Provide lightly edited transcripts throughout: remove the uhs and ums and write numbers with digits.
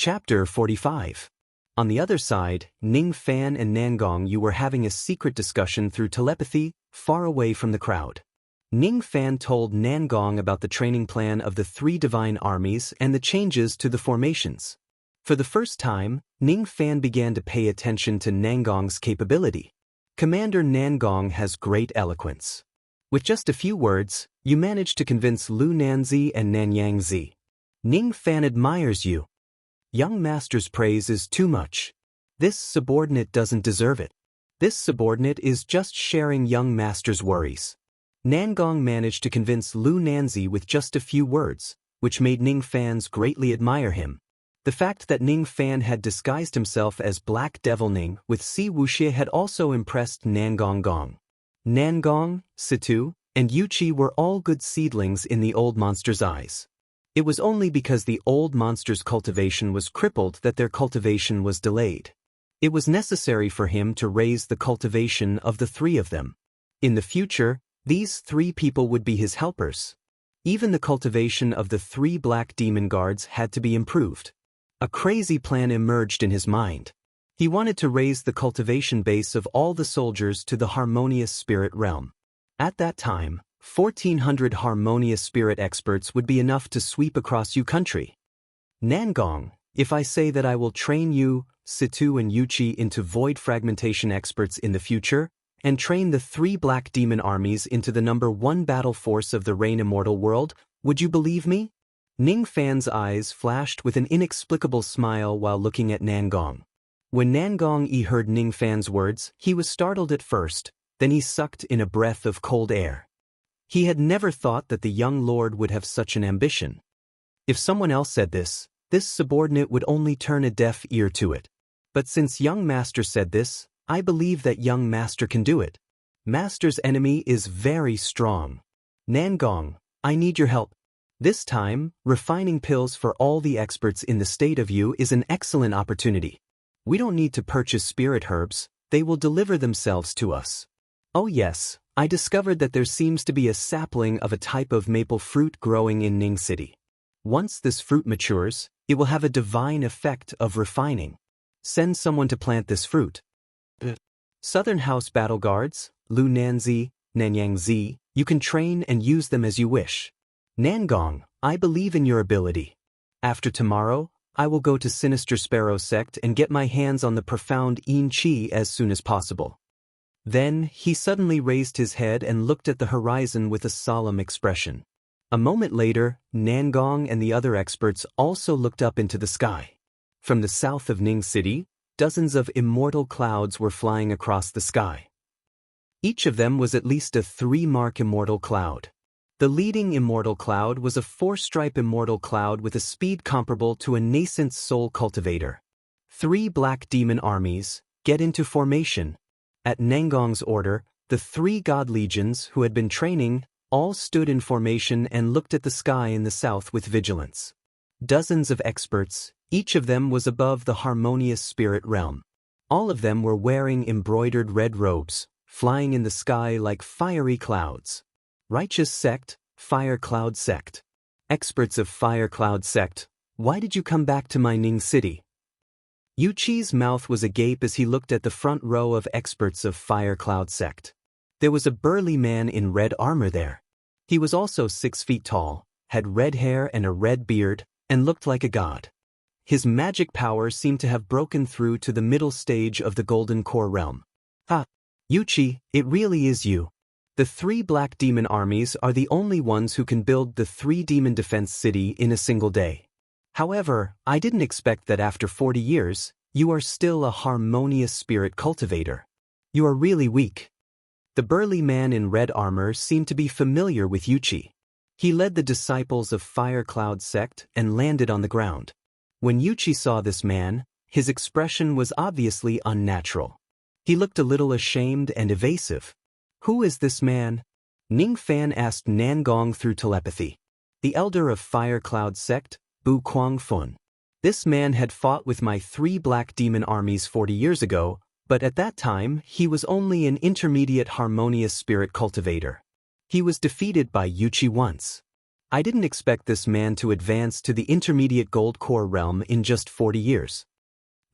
Chapter 45. On the other side, Ning Fan and Nangong Yu were having a secret discussion through telepathy, far away from the crowd. Ning Fan told Nangong about the training plan of the three divine armies and the changes to the formations. For the first time, Ning Fan began to pay attention to Nangong's capability. Commander Nangong has great eloquence. With just a few words, you managed to convince Lu Nanzi and Nanyang Zi. Ning Fan admires you. Young master's praise is too much. This subordinate doesn't deserve it. This subordinate is just sharing young master's worries. Nangong managed to convince Lu Nanzi with just a few words, which made Ning Fans greatly admire him. The fact that Ning Fan had disguised himself as Black Devil Ning with Si Wuxie had also impressed Nangong Gong. Nangong, Situ, and Yuchi were all good seedlings in the old monster's eyes. It was only because the old monster's cultivation was crippled that their cultivation was delayed. It was necessary for him to raise the cultivation of the three of them. In the future, these three people would be his helpers. Even the cultivation of the three black demon guards had to be improved. A crazy plan emerged in his mind. He wanted to raise the cultivation base of all the soldiers to the harmonious spirit realm. At that time, 1,400 harmonious spirit experts would be enough to sweep across Yu country. Nangong, if I say that I will train you, Situ and Yuchi into void fragmentation experts in the future, and train the three black demon armies into the #1 battle force of the Rain Immortal world, would you believe me? Ning Fan's eyes flashed with an inexplicable smile while looking at Nangong. When Nangong Yi heard Ning Fan's words, he was startled at first, then he sucked in a breath of cold air. He had never thought that the young lord would have such an ambition. If someone else said this subordinate would only turn a deaf ear to it. But since young master said this, I believe that young master can do it. Master's enemy is very strong. Nangong, I need your help. This time, refining pills for all the experts in the state of Yu is an excellent opportunity. We don't need to purchase spirit herbs, they will deliver themselves to us. Oh yes, I discovered that there seems to be a sapling of a type of maple fruit growing in Ning City. Once this fruit matures, it will have a divine effect of refining. Send someone to plant this fruit. Southern House Battle Guards, Lu Nanzi, Nanyang Zi, you can train and use them as you wish. Nangong, I believe in your ability. After tomorrow, I will go to Sinister Sparrow Sect and get my hands on the profound Yin Qi as soon as possible. Then, he suddenly raised his head and looked at the horizon with a solemn expression. A moment later, Nangong and the other experts also looked up into the sky. From the south of Ning City, dozens of immortal clouds were flying across the sky. Each of them was at least a 3-mark immortal cloud. The leading immortal cloud was a 4-stripe immortal cloud with a speed comparable to a nascent soul cultivator. 3 black demon armies, get into formation. At Nangong's order, the 3 god legions who had been training all stood in formation and looked at the sky in the south with vigilance. Dozens of experts, each of them was above the harmonious spirit realm. All of them were wearing embroidered red robes, flying in the sky like fiery clouds. Righteous Sect, Fire Cloud Sect. Experts of Fire Cloud Sect, why did you come back to my Ning City? Yuchi's mouth was agape as he looked at the front row of experts of Fire Cloud Sect. There was a burly man in red armor there. He was also 6 feet tall, had red hair and a red beard, and looked like a god. His magic power seemed to have broken through to the middle stage of the Golden Core realm. Ha! Yuchi, it really is you. The 3 black demon armies are the only ones who can build the 3 demon defense city in a single day. However, I didn't expect that after 40 years, you are still a harmonious spirit cultivator. You are really weak. The burly man in red armor seemed to be familiar with Yuchi. He led the disciples of Fire Cloud Sect and landed on the ground. When Yuchi saw this man, his expression was obviously unnatural. He looked a little ashamed and evasive. Who is this man? Ning Fan asked Nangong through telepathy. The elder of Fire Cloud Sect, Bu Kuangfun. This man had fought with my 3 black demon armies 40 years ago, but at that time he was only an intermediate harmonious spirit cultivator. He was defeated by Yuchi once. I didn't expect this man to advance to the intermediate gold core realm in just 40 years.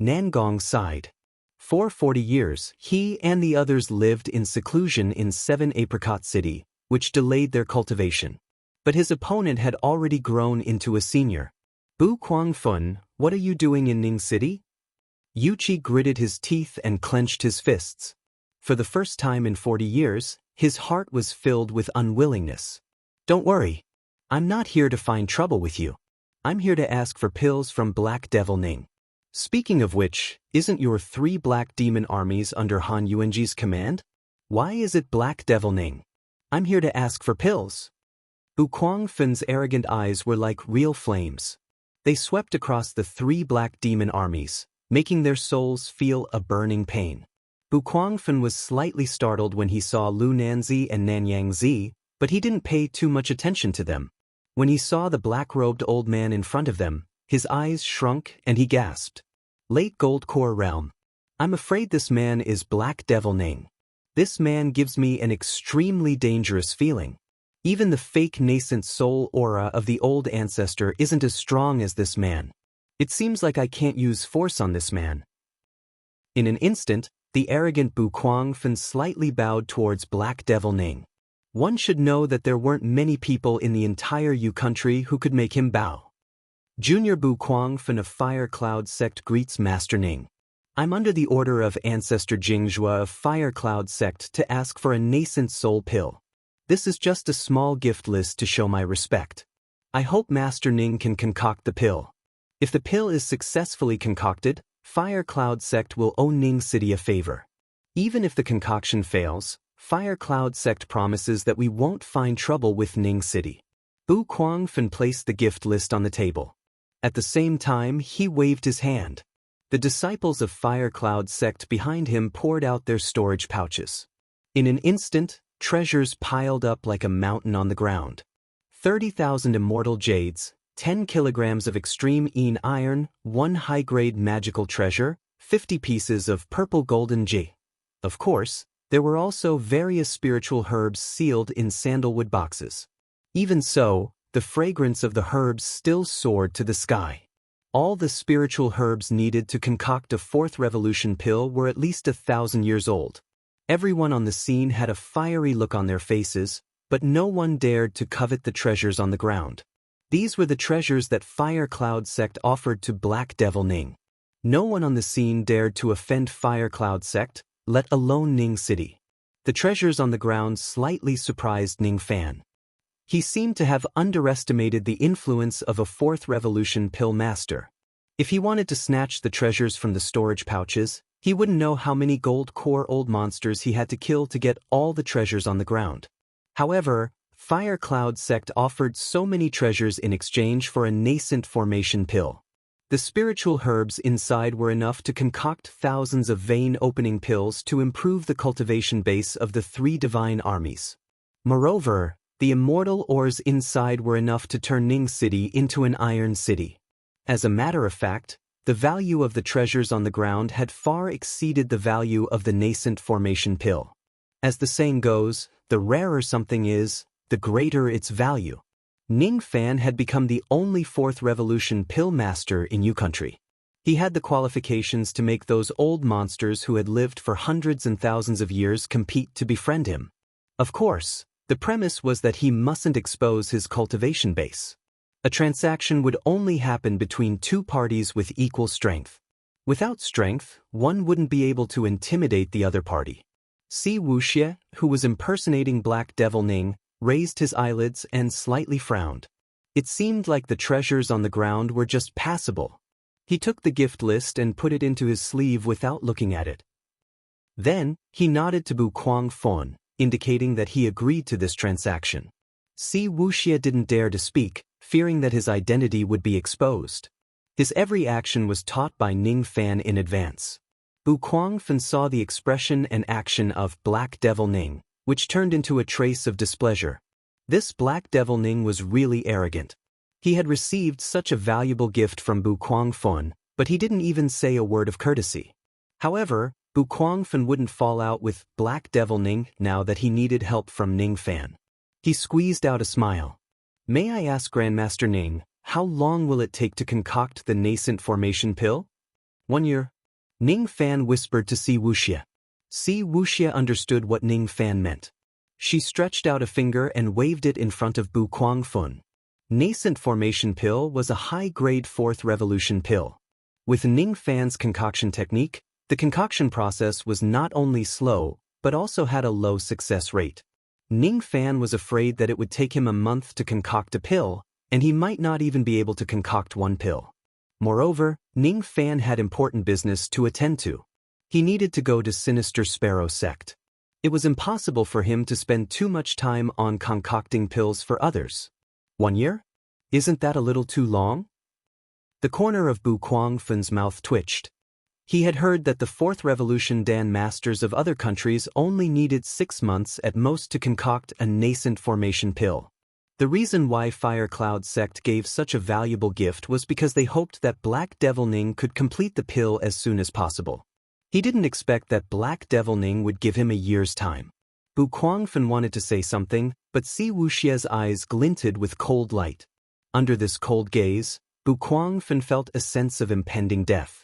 Nangong sighed. For 40 years, he and the others lived in seclusion in 7 Apricot City, which delayed their cultivation. But his opponent had already grown into a senior. Bu Kuangfun, what are you doing in Ning City? Yuqi gritted his teeth and clenched his fists. For the first time in 40 years, his heart was filled with unwillingness. Don't worry. I'm not here to find trouble with you. I'm here to ask for pills from Black Devil Ning. Speaking of which, isn't your 3 black demon armies under Han Yuanji's command? Why is it Black Devil Ning? I'm here to ask for pills. Bu Kuangfun's arrogant eyes were like real flames. They swept across the 3 black demon armies, making their souls feel a burning pain. Bu Kuangfun was slightly startled when he saw Lu Nanzi and Nanyang Zi, but he didn't pay too much attention to them. When he saw the black-robed old man in front of them, his eyes shrunk and he gasped. Late Gold Core Realm. I'm afraid this man is Black Devil Ning. This man gives me an extremely dangerous feeling. Even the fake nascent soul aura of the old ancestor isn't as strong as this man. It seems like I can't use force on this man. In an instant, the arrogant Bu Kuangfun slightly bowed towards Black Devil Ning. One should know that there weren't many people in the entire Yu country who could make him bow. Junior Bu Kuangfun of Fire Cloud Sect greets Master Ning. I'm under the order of Ancestor Jingzhua of Fire Cloud Sect to ask for a nascent soul pill. This is just a small gift list to show my respect. I hope Master Ning can concoct the pill. If the pill is successfully concocted, Fire Cloud Sect will owe Ning City a favor. Even if the concoction fails, Fire Cloud Sect promises that we won't find trouble with Ning City. Bu Kuangfun placed the gift list on the table. At the same time, he waved his hand. The disciples of Fire Cloud Sect behind him poured out their storage pouches. In an instant, treasures piled up like a mountain on the ground. 30,000 immortal jades, 10 kilograms of extreme iron, 1 high-grade magical treasure, 50 pieces of purple golden jade. Of course, there were also various spiritual herbs sealed in sandalwood boxes. Even so, the fragrance of the herbs still soared to the sky. All the spiritual herbs needed to concoct a 4th revolution pill were at least 1,000 years old. Everyone on the scene had a fiery look on their faces, but no one dared to covet the treasures on the ground. These were the treasures that Fire Cloud Sect offered to Black Devil Ning. No one on the scene dared to offend Fire Cloud Sect, let alone Ning City. The treasures on the ground slightly surprised Ning Fan. He seemed to have underestimated the influence of a 4th revolution pill master. If he wanted to snatch the treasures from the storage pouches, he wouldn't know how many gold core old monsters he had to kill to get all the treasures on the ground. However, Fire Cloud Sect offered so many treasures in exchange for a nascent formation pill. The spiritual herbs inside were enough to concoct thousands of vein-opening pills to improve the cultivation base of the 3 divine armies. Moreover, the immortal ores inside were enough to turn Ning City into an iron city. As a matter of fact, the value of the treasures on the ground had far exceeded the value of the nascent formation pill. As the saying goes, the rarer something is, the greater its value. Ning Fan had become the only 4th revolution pill master in Yu country. He had the qualifications to make those old monsters who had lived for hundreds and thousands of years compete to befriend him. Of course, the premise was that he mustn't expose his cultivation base. A transaction would only happen between 2 parties with equal strength. Without strength, one wouldn't be able to intimidate the other party. Si Wuxie, who was impersonating Black Devil Ning, raised his eyelids and slightly frowned. It seemed like the treasures on the ground were just passable. He took the gift list and put it into his sleeve without looking at it. Then, he nodded to Bu Kuangfun, indicating that he agreed to this transaction. Si Wuxie didn't dare to speak, fearing that his identity would be exposed. His every action was taught by Ning Fan in advance. Bu Kuangfun saw the expression and action of Black Devil Ning, which turned into a trace of displeasure. This Black Devil Ning was really arrogant. He had received such a valuable gift from Bu Kuangfun, but he didn't even say a word of courtesy. However, Bu Kuangfun wouldn't fall out with Black Devil Ning now that he needed help from Ning Fan. He squeezed out a smile. May I ask Grandmaster Ning, how long will it take to concoct the nascent formation pill? 1 year. Ning Fan whispered to Si Wuxia. Si Wuxia understood what Ning Fan meant. She stretched out a finger and waved it in front of Bu Kuangfun. Nascent formation pill was a high-grade fourth revolution pill. With Ning Fan's concoction technique, the concoction process was not only slow, but also had a low success rate. Ning Fan was afraid that it would take him a month to concoct a pill, and he might not even be able to concoct one pill. Moreover, Ning Fan had important business to attend to. He needed to go to Sinister Sparrow sect. It was impossible for him to spend too much time on concocting pills for others. 1 year? Isn't that a little too long? The corner of Bu Kuangfun's mouth twitched. He had heard that the Fourth Revolution Dan masters of other countries only needed 6 months at most to concoct a nascent formation pill. The reason why Fire Cloud sect gave such a valuable gift was because they hoped that Black Devil Ning could complete the pill as soon as possible. He didn't expect that Black Devil Ning would give him a year's time. Bu Kuangfun wanted to say something, but Si Wuxia's eyes glinted with cold light. Under this cold gaze, Bu Kuangfun felt a sense of impending death.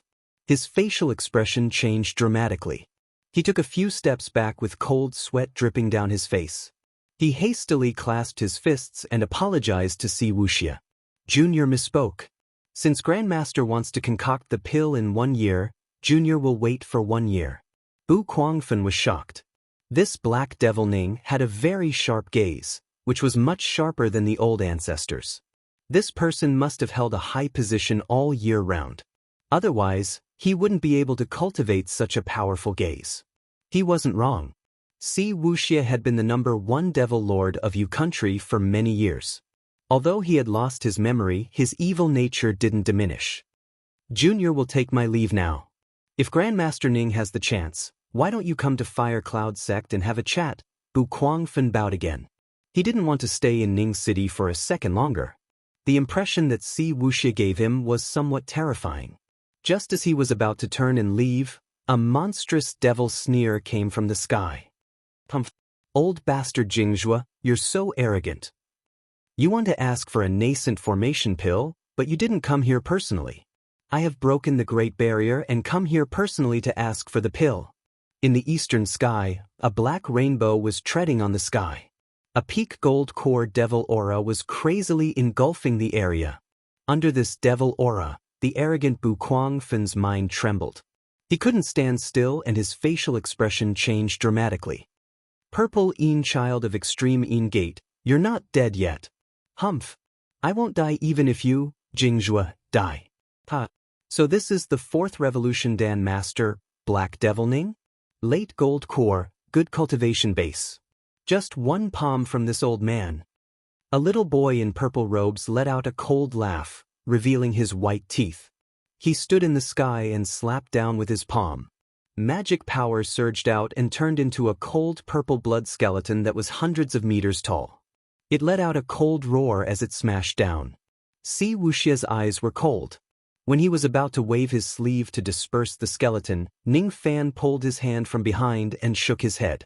His facial expression changed dramatically. He took a few steps back with cold sweat dripping down his face. He hastily clasped his fists and apologized to Si Wuxia. Junior misspoke. Since Grandmaster wants to concoct the pill in 1 year, Junior will wait for 1 year. Bu Kuangfun was shocked. This Black Devil Ning had a very sharp gaze, which was much sharper than the old ancestors. This person must have held a high position all year round. Otherwise, he wouldn't be able to cultivate such a powerful gaze. He wasn't wrong. Si Wuxia had been the #1 Devil Lord of Yu country for many years. Although he had lost his memory, his evil nature didn't diminish. Junior will take my leave now. If Grandmaster Ning has the chance, why don't you come to Fire Cloud sect and have a chat? Bu Kuangfun bowed again. He didn't want to stay in Ning City for a second longer. The impression that Si Wuxia gave him was somewhat terrifying. Just as he was about to turn and leave, a monstrous devil sneer came from the sky. Humph! Old bastard Jingzhua, you're so arrogant. You want to ask for a nascent formation pill, but you didn't come here personally. I have broken the Great Barrier and come here personally to ask for the pill. In the eastern sky, a black rainbow was treading on the sky. A peak gold core devil aura was crazily engulfing the area. Under this devil aura, the arrogant Bu Kuangfun's mind trembled. He couldn't stand still and his facial expression changed dramatically. Purple Een child of extreme Een gate, you're not dead yet. Humph! I won't die even if you, Jingzhua, die. Ha! So this is the Fourth Revolution Dan Master, Black Devil Ning? Late gold core, good cultivation base. Just 1 palm from this old man. A little boy in purple robes let out a cold laugh, revealing his white teeth. He stood in the sky and slapped down with his palm. Magic power surged out and turned into a cold purple blood skeleton that was hundreds of meters tall. It let out a cold roar as it smashed down. Si Wuxia's eyes were cold. When he was about to wave his sleeve to disperse the skeleton, Ning Fan pulled his hand from behind and shook his head.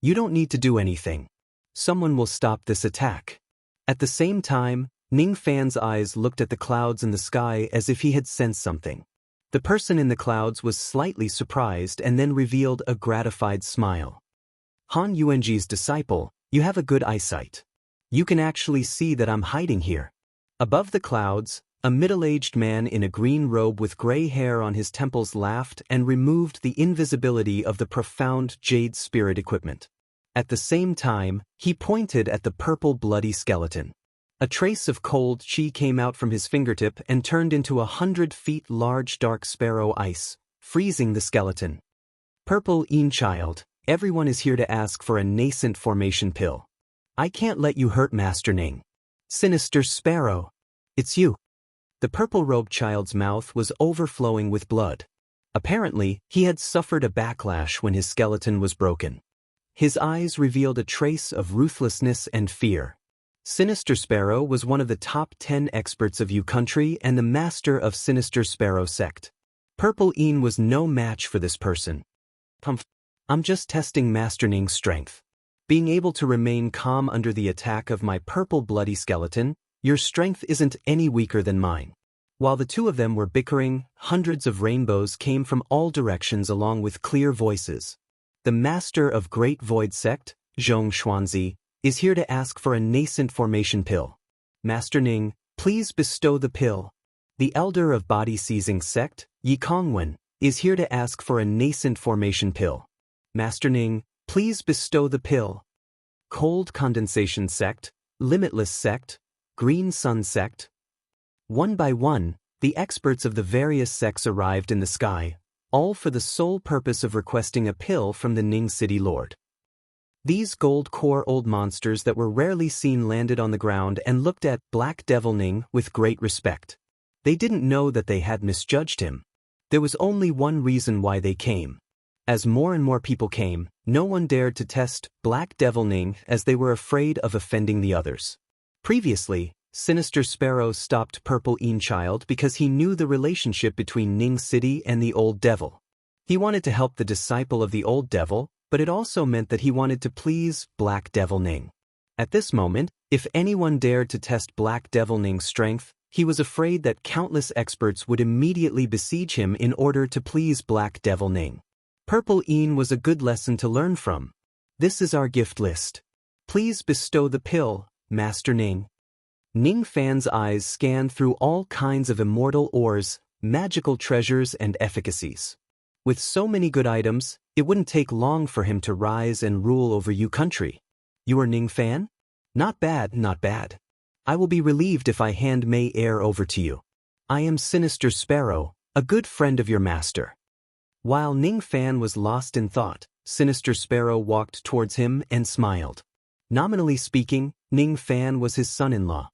You don't need to do anything. Someone will stop this attack. At the same time, Ning Fan's eyes looked at the clouds in the sky as if he had sensed something. The person in the clouds was slightly surprised and then revealed a gratified smile. Han Yuanji's disciple, you have a good eyesight. You can actually see that I'm hiding here. Above the clouds, a middle-aged man in a green robe with gray hair on his temples laughed and removed the invisibility of the profound jade spirit equipment. At the same time, he pointed at the purple bloody skeleton. A trace of cold chi came out from his fingertip and turned into 100 feet large dark sparrow ice, freezing the skeleton. Purple Een child, everyone is here to ask for a nascent formation pill. I can't let you hurt Master Ning. Sinister Sparrow. It's you. The purple-robed child's mouth was overflowing with blood. Apparently, he had suffered a backlash when his skeleton was broken. His eyes revealed a trace of ruthlessness and fear. Sinister Sparrow was one of the top 10 experts of Yu country and the master of Sinister Sparrow sect. Purple Een was no match for this person. Humph! I'm just testing Master Ning's strength. being able to remain calm under the attack of my purple bloody skeleton, your strength isn't any weaker than mine. While the two of them were bickering, hundreds of rainbows came from all directions along with clear voices. The master of Great Void Sect, Zhong Xuanzi, is here to ask for a nascent formation pill. Master Ning, please bestow the pill. The elder of Body Seizing Sect, Yi Kongwen, is here to ask for a nascent formation pill. Master Ning, please bestow the pill. Cold Condensation Sect, Limitless Sect, Green Sun Sect. One by one, the experts of the various sects arrived in the sky, all for the sole purpose of requesting a pill from the Ning City Lord. These gold-core old monsters that were rarely seen landed on the ground and looked at Black Devil Ning with great respect. They didn't know that they had misjudged him. There was only one reason why they came. As more and more people came, no one dared to test Black Devil Ning as they were afraid of offending the others. Previously, Sinister Sparrow stopped Purple Child because he knew the relationship between Ning City and the Old Devil. He wanted to help the disciple of the Old Devil, but it also meant that he wanted to please Black Devil Ning. At this moment, if anyone dared to test Black Devil Ning's strength, he was afraid that countless experts would immediately besiege him in order to please Black Devil Ning. Purple was a good lesson to learn from. This is our gift list. Please bestow the pill, Master Ning. Ning Fan's eyes scanned through all kinds of immortal ores, magical treasures and efficacies. With so many good items, it wouldn't take long for him to rise and rule over Yu country. You are Ning Fan? Not bad, not bad. I will be relieved if I hand Mei Air over to you. I am Sinister Sparrow, a good friend of your master. While Ning Fan was lost in thought, Sinister Sparrow walked towards him and smiled. Nominally speaking, Ning Fan was his son-in-law.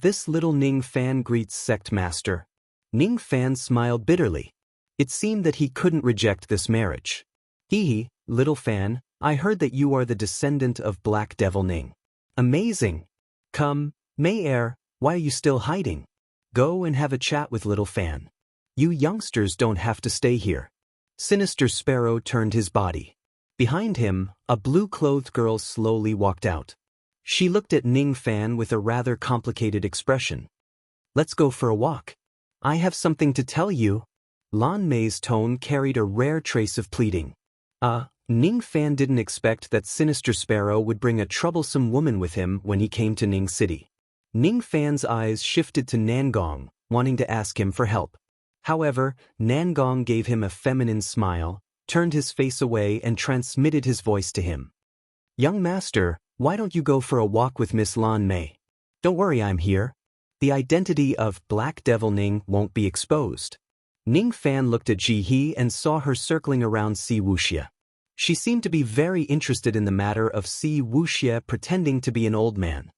This little Ning Fan greets Sect Master. Ning Fan smiled bitterly. It seemed that he couldn't reject this marriage. Hee, little Fan, I heard that you are the descendant of Black Devil Ning. Amazing. Come, Mei Air, why are you still hiding? Go and have a chat with little Fan. You youngsters don't have to stay here. Sinister Sparrow turned his body. Behind him, a blue-clothed girl slowly walked out. She looked at Ning Fan with a rather complicated expression. Let's go for a walk. I have something to tell you. Lan Mei's tone carried a rare trace of pleading. Ning Fan didn't expect that Sinister Sparrow would bring a troublesome woman with him when he came to Ning City. Ning Fan's eyes shifted to Nangong, wanting to ask him for help. However, Nangong gave him a feminine smile, turned his face away and transmitted his voice to him. Young master, why don't you go for a walk with Miss Lan Mei? Don't worry, I'm here. The identity of Black Devil Ning won't be exposed. Ning Fan looked at Ji He and saw her circling around Si Wuxia. She seemed to be very interested in the matter of Si Wuxia pretending to be an old man.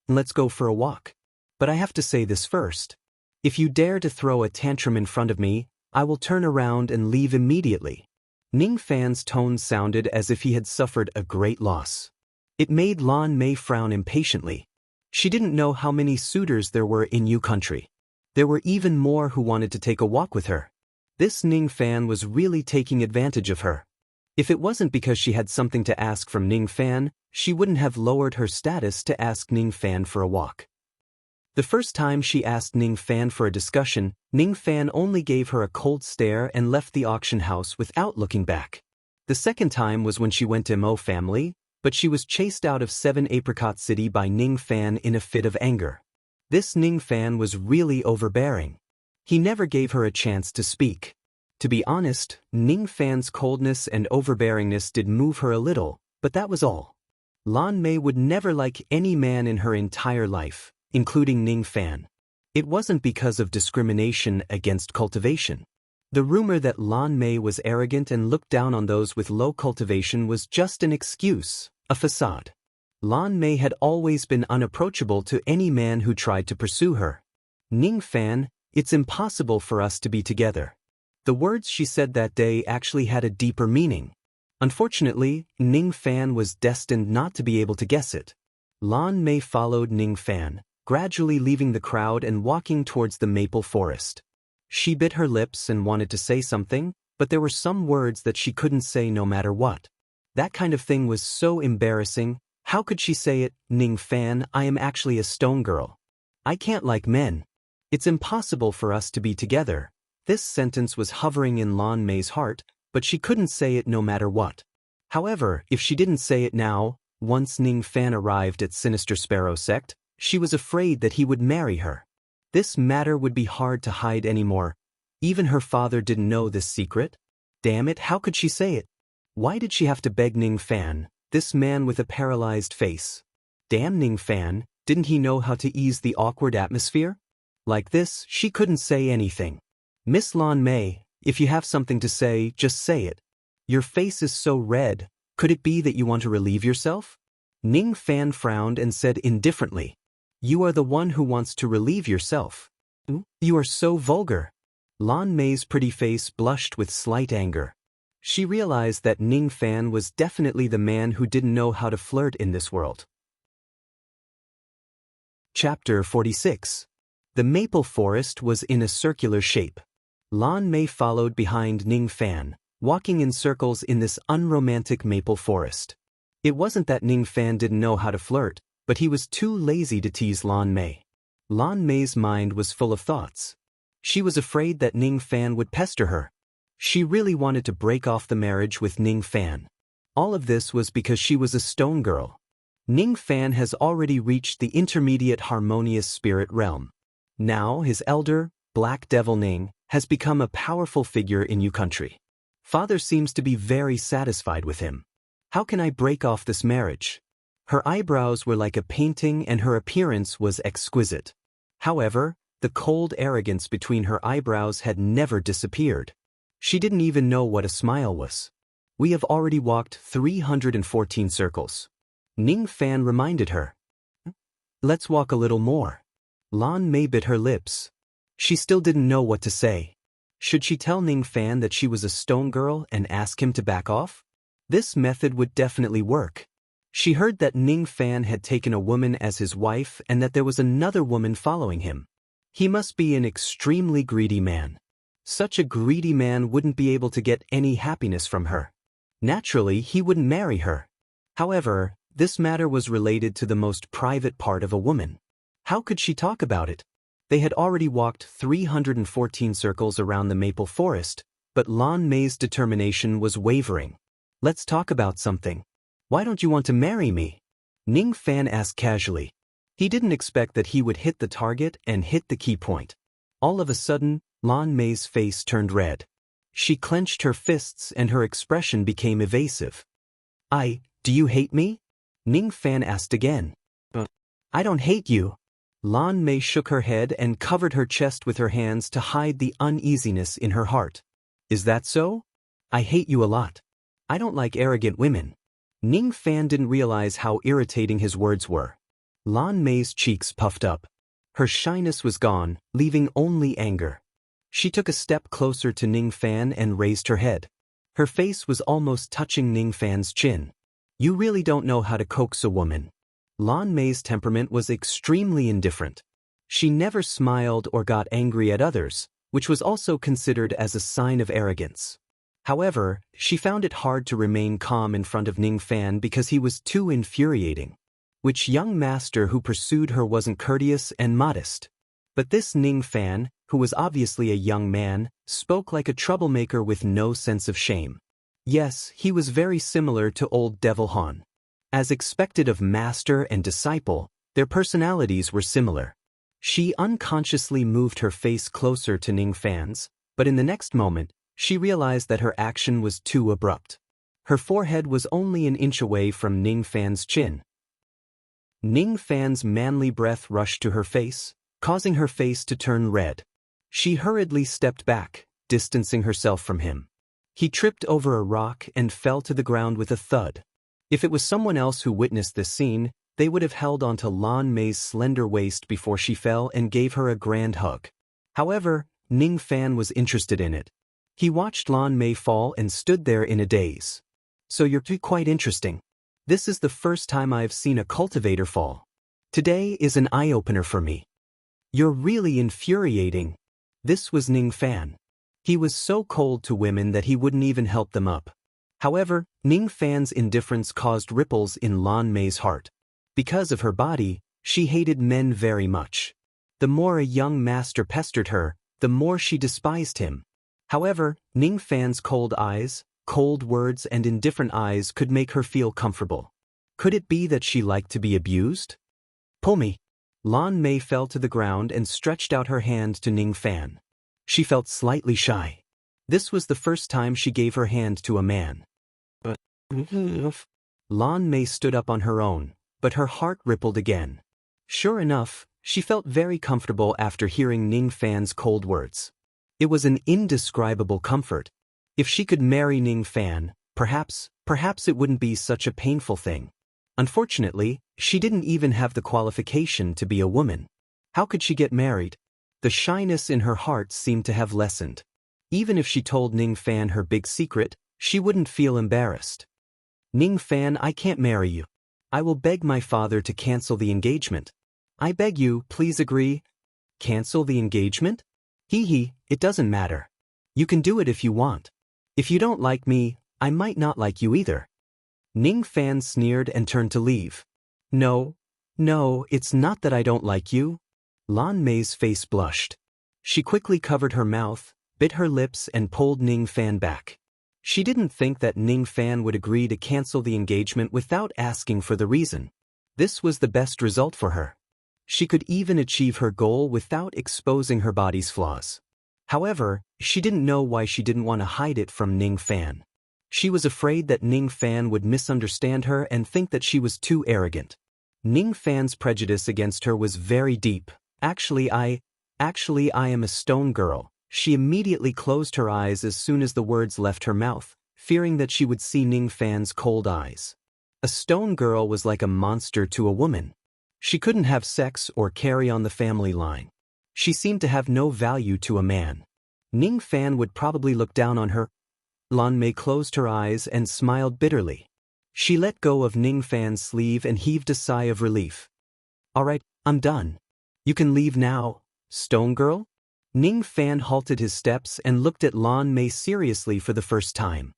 Let's go for a walk. But I have to say this first. If you dare to throw a tantrum in front of me, I will turn around and leave immediately. Ning Fan's tone sounded as if he had suffered a great loss. It made Lan Mei frown impatiently. She didn't know how many suitors there were in Yu country. There were even more who wanted to take a walk with her. This Ning Fan was really taking advantage of her. If it wasn't because she had something to ask from Ning Fan, she wouldn't have lowered her status to ask Ning Fan for a walk. The first time she asked Ning Fan for a discussion, Ning Fan only gave her a cold stare and left the auction house without looking back. The second time was when she went to Mo family, but she was chased out of 7 Apricot City by Ning Fan in a fit of anger. This Ning Fan was really overbearing. He never gave her a chance to speak. To be honest, Ning Fan's coldness and overbearingness did move her a little, but that was all. Lan Mei would never like any man in her entire life, including Ning Fan. It wasn't because of discrimination against cultivation. The rumor that Lan Mei was arrogant and looked down on those with low cultivation was just an excuse, a facade. Lan Mei had always been unapproachable to any man who tried to pursue her. Ning Fan, it's impossible for us to be together. The words she said that day actually had a deeper meaning. Unfortunately, Ning Fan was destined not to be able to guess it. Lan Mei followed Ning Fan, gradually leaving the crowd and walking towards the maple forest. She bit her lips and wanted to say something, but there were some words that she couldn't say no matter what. That kind of thing was so embarrassing. How could she say it? Ning Fan, I am actually a stone girl. I can't like men. It's impossible for us to be together. This sentence was hovering in Lan Mei's heart, but she couldn't say it no matter what. However, if she didn't say it now, once Ning Fan arrived at Sinister Sparrow Sect, she was afraid that he would marry her. This matter would be hard to hide anymore. Even her father didn't know this secret. Damn it, how could she say it? Why did she have to beg Ning Fan, this man with a paralyzed face? Damn Ning Fan, didn't he know how to ease the awkward atmosphere? Like this, she couldn't say anything. Miss Lan Mei, if you have something to say, just say it. Your face is so red, could it be that you want to relieve yourself? Ning Fan frowned and said indifferently, You are the one who wants to relieve yourself. You are so vulgar. Lan Mei's pretty face blushed with slight anger. She realized that Ning Fan was definitely the man who didn't know how to flirt in this world. Chapter 46. The maple forest was in a circular shape. Lan Mei followed behind Ning Fan, walking in circles in this unromantic maple forest. It wasn't that Ning Fan didn't know how to flirt, but he was too lazy to tease Lan Mei. Lan Mei's mind was full of thoughts. She was afraid that Ning Fan would pester her. She really wanted to break off the marriage with Ning Fan. All of this was because she was a stone girl. Ning Fan has already reached the intermediate harmonious spirit realm. Now his elder, Black Devil Ning, has become a powerful figure in Yu country. Father seems to be very satisfied with him. How can I break off this marriage? Her eyebrows were like a painting and her appearance was exquisite. However, the cold arrogance between her eyebrows had never disappeared. She didn't even know what a smile was. We have already walked 314 circles. Ning Fan reminded her. Let's walk a little more. Lan Mei bit her lips. She still didn't know what to say. Should she tell Ning Fan that she was a stone girl and ask him to back off? This method would definitely work. She heard that Ning Fan had taken a woman as his wife and that there was another woman following him. He must be an extremely greedy man. Such a greedy man wouldn't be able to get any happiness from her. Naturally, he wouldn't marry her. However, this matter was related to the most private part of a woman. How could she talk about it? They had already walked 314 circles around the maple forest, but Lan Mei's determination was wavering. Let's talk about something. Why don't you want to marry me? Ning Fan asked casually. He didn't expect that he would hit the target and hit the key point. All of a sudden, Lan Mei's face turned red. She clenched her fists and her expression became evasive. Do you hate me? Ning Fan asked again. I don't hate you. Lan Mei shook her head and covered her chest with her hands to hide the uneasiness in her heart. Is that so? I hate you a lot. I don't like arrogant women. Ning Fan didn't realize how irritating his words were. Lan Mei's cheeks puffed up. Her shyness was gone, leaving only anger. She took a step closer to Ning Fan and raised her head. Her face was almost touching Ning Fan's chin. You really don't know how to coax a woman. Lan Mei's temperament was extremely indifferent. She never smiled or got angry at others, which was also considered as a sign of arrogance. However, she found it hard to remain calm in front of Ning Fan because he was too infuriating. Which young master who pursued her wasn't courteous and modest? But this Ning Fan, who was obviously a young man, spoke like a troublemaker with no sense of shame. Yes, he was very similar to old Devil Han. As expected of master and disciple, their personalities were similar. She unconsciously moved her face closer to Ning Fan's, but in the next moment, she realized that her action was too abrupt. Her forehead was only an inch away from Ning Fan's chin. Ning Fan's manly breath rushed to her face, causing her face to turn red. She hurriedly stepped back, distancing herself from him. He tripped over a rock and fell to the ground with a thud. If it was someone else who witnessed this scene, they would have held onto Lan Mei's slender waist before she fell and gave her a grand hug. However, Ning Fan was interested in it. He watched Lan Mei fall and stood there in a daze. So you're quite interesting. This is the first time I've seen a cultivator fall. Today is an eye-opener for me. You're really infuriating. This was Ning Fan. He was so cold to women that he wouldn't even help them up. However, Ning Fan's indifference caused ripples in Lan Mei's heart. Because of her body, she hated men very much. The more a young master pestered her, the more she despised him. However, Ning Fan's cold eyes, cold words and indifferent eyes could make her feel comfortable. Could it be that she liked to be abused? Pull me. Lan Mei fell to the ground and stretched out her hand to Ning Fan. She felt slightly shy. This was the first time she gave her hand to a man. Lan Mei stood up on her own, but her heart rippled again. Sure enough, she felt very comfortable after hearing Ning Fan's cold words. It was an indescribable comfort. If she could marry Ning Fan, perhaps it wouldn't be such a painful thing. Unfortunately, she didn't even have the qualification to be a woman. How could she get married? The shyness in her heart seemed to have lessened. Even if she told Ning Fan her big secret, she wouldn't feel embarrassed. Ning Fan, I can't marry you. I will beg my father to cancel the engagement. I beg you, please agree. Cancel the engagement? It doesn't matter. You can do it if you want. If you don't like me, I might not like you either. Ning Fan sneered and turned to leave. No, it's not that I don't like you. Lan Mei's face blushed. She quickly covered her mouth, bit her lips and pulled Ning Fan back. She didn't think that Ning Fan would agree to cancel the engagement without asking for the reason. This was the best result for her. She could even achieve her goal without exposing her body's flaws. However, she didn't know why she didn't want to hide it from Ning Fan. She was afraid that Ning Fan would misunderstand her and think that she was too arrogant. Ning Fan's prejudice against her was very deep. Actually I am a stone girl. She immediately closed her eyes as soon as the words left her mouth, fearing that she would see Ning Fan's cold eyes. A stone girl was like a monster to a woman. She couldn't have sex or carry on the family line. She seemed to have no value to a man. Ning Fan would probably look down on her. Lan Mei closed her eyes and smiled bitterly. She let go of Ning Fan's sleeve and heaved a sigh of relief. All right, I'm done. You can leave now, stone girl? Ning Fan halted his steps and looked at Lan Mei seriously for the first time.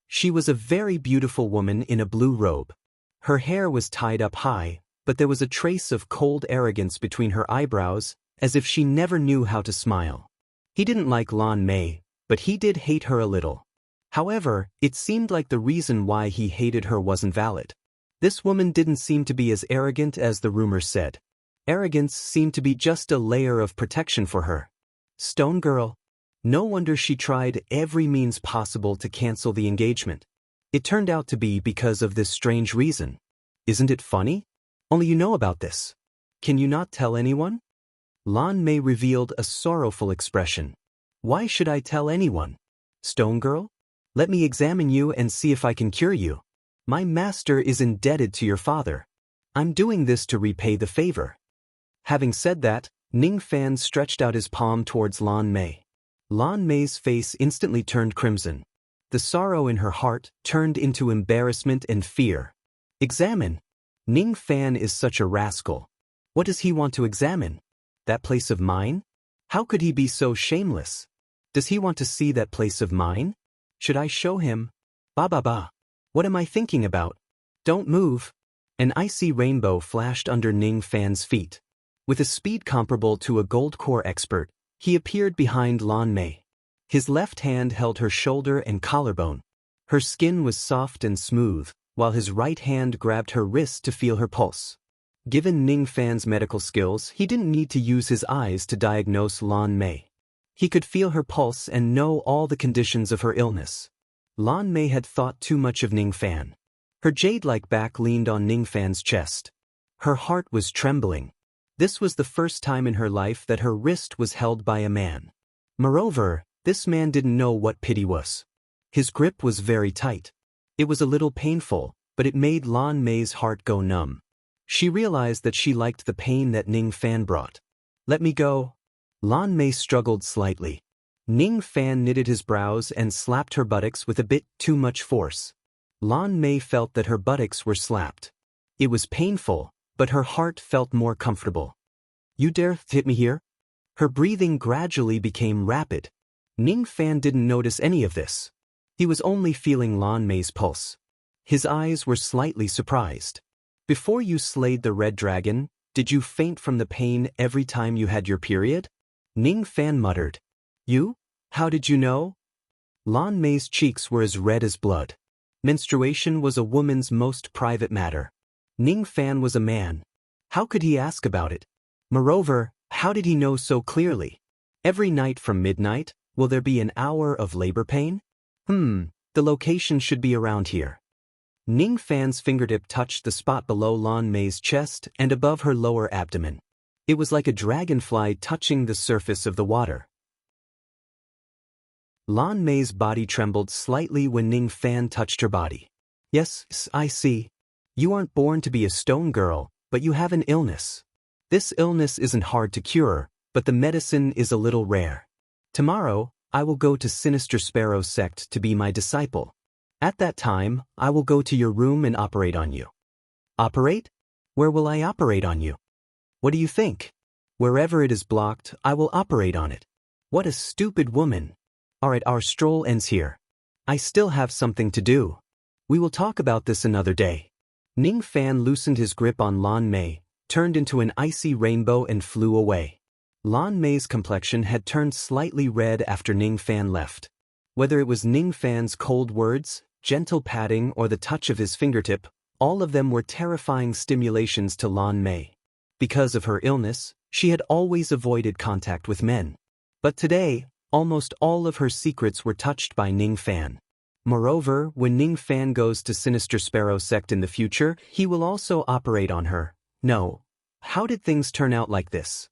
She was a very beautiful woman in a blue robe. Her hair was tied up high, but there was a trace of cold arrogance between her eyebrows, as if she never knew how to smile. He didn't like Lan Mei, but he did hate her a little. However, it seemed like the reason why he hated her wasn't valid. This woman didn't seem to be as arrogant as the rumors said. Arrogance seemed to be just a layer of protection for her. Stone girl. No wonder she tried every means possible to cancel the engagement. It turned out to be because of this strange reason. Isn't it funny? Only you know about this. Can you not tell anyone? Lan Mei revealed a sorrowful expression. Why should I tell anyone? Stone girl? Let me examine you and see if I can cure you. My master is indebted to your father. I'm doing this to repay the favor. Having said that, Ning Fan stretched out his palm towards Lan Mei. Lan Mei's face instantly turned crimson. The sorrow in her heart turned into embarrassment and fear. Examine. Ning Fan is such a rascal. What does he want to examine? That place of mine? How could he be so shameless? Does he want to see that place of mine? Should I show him? Ba. What am I thinking about? Don't move. An icy rainbow flashed under Ning Fan's feet. With a speed comparable to a gold core expert, he appeared behind Lan Mei. His left hand held her shoulder and collarbone. Her skin was soft and smooth, while his right hand grabbed her wrist to feel her pulse. Given Ning Fan's medical skills, he didn't need to use his eyes to diagnose Lan Mei. He could feel her pulse and know all the conditions of her illness. Lan Mei had thought too much of Ning Fan. Her jade-like back leaned on Ning Fan's chest. Her heart was trembling. This was the first time in her life that her wrist was held by a man. Moreover, this man didn't know what pity was. His grip was very tight. It was a little painful, but it made Lan Mei's heart go numb. She realized that she liked the pain that Ning Fan brought. Let me go. Lan Mei struggled slightly. Ning Fan knitted his brows and slapped her buttocks with a bit too much force. Lan Mei felt that her buttocks were slapped. It was painful, but her heart felt more comfortable. You dare hit me here? Her breathing gradually became rapid. Ning Fan didn't notice any of this. He was only feeling Lan Mei's pulse. His eyes were slightly surprised. Before you slayed the red dragon, did you faint from the pain every time you had your period? Ning Fan muttered. You? How did you know? Lan Mei's cheeks were as red as blood. Menstruation was a woman's most private matter. Ning Fan was a man. How could he ask about it? Moreover, how did he know so clearly? Every night from midnight, will there be an hour of labor pain? The location should be around here. Ning Fan's fingertip touched the spot below Lan Mei's chest and above her lower abdomen. It was like a dragonfly touching the surface of the water. Lan Mei's body trembled slightly when Ning Fan touched her body. Yes, I see. You aren't born to be a stone girl, but you have an illness. This illness isn't hard to cure, but the medicine is a little rare. Tomorrow, I will go to Sinister Sparrow sect to be my disciple. At that time, I will go to your room and operate on you. Operate? Where will I operate on you? What do you think? Wherever it is blocked, I will operate on it. What a stupid woman. Alright, our stroll ends here. I still have something to do. We will talk about this another day. Ning Fan loosened his grip on Lan Mei, turned into an icy rainbow and flew away. Lan Mei's complexion had turned slightly red after Ning Fan left. Whether it was Ning Fan's cold words, gentle patting, or the touch of his fingertip, all of them were terrifying stimulations to Lan Mei. Because of her illness, she had always avoided contact with men. But today, almost all of her secrets were touched by Ning Fan. Moreover, when Ning Fan goes to Sinister Sparrow sect in the future, he will also operate on her. No. How did things turn out like this?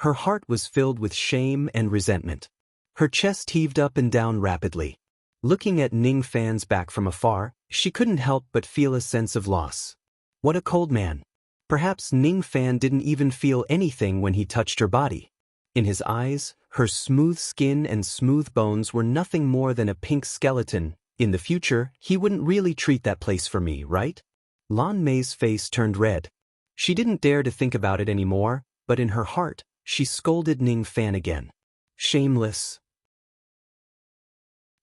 Her heart was filled with shame and resentment. Her chest heaved up and down rapidly. Looking at Ning Fan's back from afar, she couldn't help but feel a sense of loss. What a cold man. Perhaps Ning Fan didn't even feel anything when he touched her body. In his eyes, her smooth skin and smooth bones were nothing more than a pink skeleton. In the future, he wouldn't really treat that place for me, right? Lan Mei's face turned red. She didn't dare to think about it anymore, but in her heart, she scolded Ning Fan again. Shameless.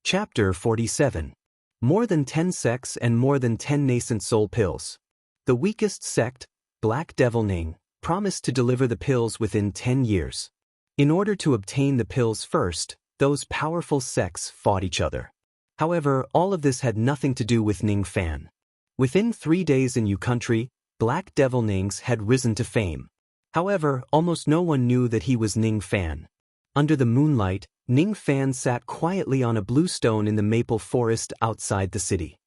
Chapter 47. More than 10 sects and more than 10 nascent soul pills. The weakest sect, Black Devil Ning, promised to deliver the pills within 10 years. In order to obtain the pills first, those powerful sects fought each other. However, all of this had nothing to do with Ning Fan. Within 3 days in Yu Country, Black Devil Nings had risen to fame. However, almost no one knew that he was Ning Fan. Under the moonlight, Ning Fan sat quietly on a blue stone in the maple forest outside the city.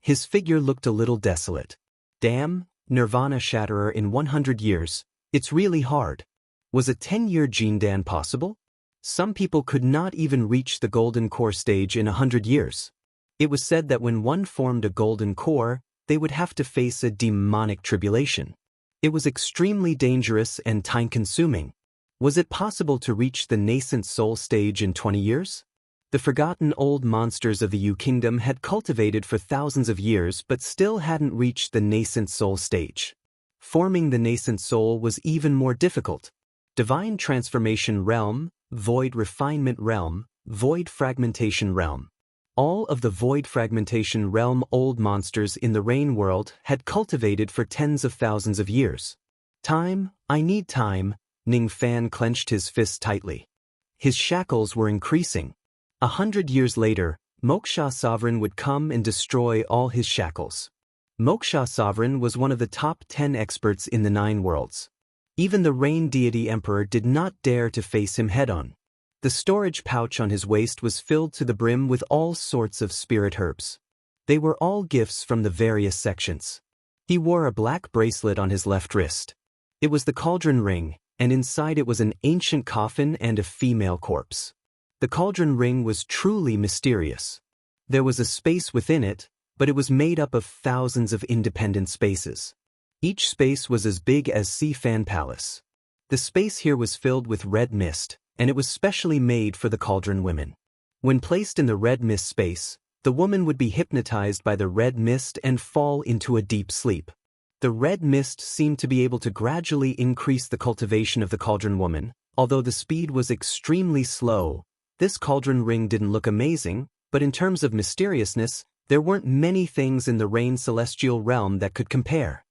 His figure looked a little desolate. Damn, Nirvana Shatterer in 100 years. It's really hard. Was a 10-year Jindan possible? Some people could not even reach the Golden Core stage in 100 years. It was said that when one formed a Golden Core, they would have to face a demonic tribulation. It was extremely dangerous and time-consuming. Was it possible to reach the nascent soul stage in 20 years? The forgotten old monsters of the Yu Kingdom had cultivated for thousands of years but still hadn't reached the nascent soul stage. Forming the nascent soul was even more difficult. Divine Transformation Realm, Void Refinement Realm, Void Fragmentation Realm. All of the Void Fragmentation Realm old monsters in the Rain World had cultivated for tens of thousands of years. Time, I need time, Ning Fan clenched his fist tightly. His shackles were increasing. 100 years later, Moksha Sovereign would come and destroy all his shackles. Moksha Sovereign was one of the top 10 experts in the 9 worlds. Even the Rain Deity Emperor did not dare to face him head-on. The storage pouch on his waist was filled to the brim with all sorts of spirit herbs. They were all gifts from the various sections. He wore a black bracelet on his left wrist. It was the cauldron ring, and inside it was an ancient coffin and a female corpse. The cauldron ring was truly mysterious. There was a space within it, but it was made up of thousands of independent spaces. Each space was as big as Sifan Palace. The space here was filled with red mist, and it was specially made for the cauldron women. When placed in the red mist space, the woman would be hypnotized by the red mist and fall into a deep sleep. The red mist seemed to be able to gradually increase the cultivation of the cauldron woman. Although the speed was extremely slow, this cauldron ring didn't look amazing, but in terms of mysteriousness, there weren't many things in the Rain celestial realm that could compare.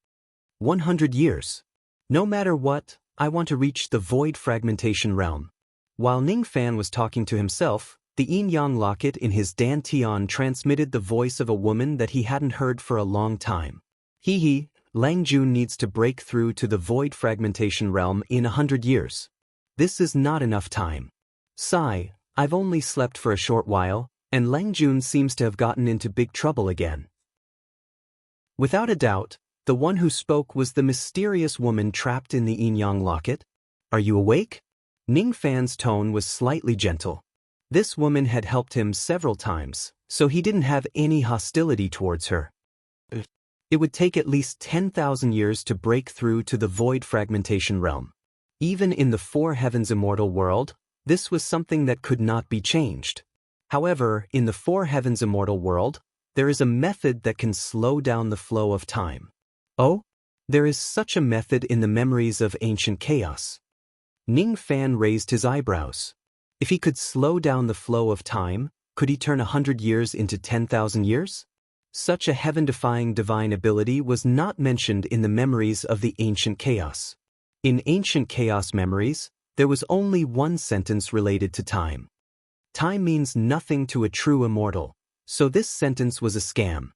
100 years. No matter what, I want to reach the void fragmentation realm. While Ningfan was talking to himself, the yin-yang locket in his dantian transmitted the voice of a woman that he hadn't heard for a long time. Hee, Lang Jun needs to break through to the void fragmentation realm in 100 years. This is not enough time. Sigh, I've only slept for a short while, and Lang Jun seems to have gotten into big trouble again. Without a doubt, the one who spoke was the mysterious woman trapped in the yin-yang locket. Are you awake? Ningfan's tone was slightly gentle. This woman had helped him several times, so he didn't have any hostility towards her. It would take at least 10,000 years to break through to the void fragmentation realm. Even in the Four Heavens immortal world, this was something that could not be changed. However, in the Four Heavens immortal world, there is a method that can slow down the flow of time. Oh? There is such a method in the memories of ancient chaos. Ningfan raised his eyebrows. If he could slow down the flow of time, could he turn 100 years into 10,000 years? Such a heaven-defying divine ability was not mentioned in the memories of the ancient chaos. In ancient chaos memories, there was only one sentence related to time. Time means nothing to a true immortal, so this sentence was a scam.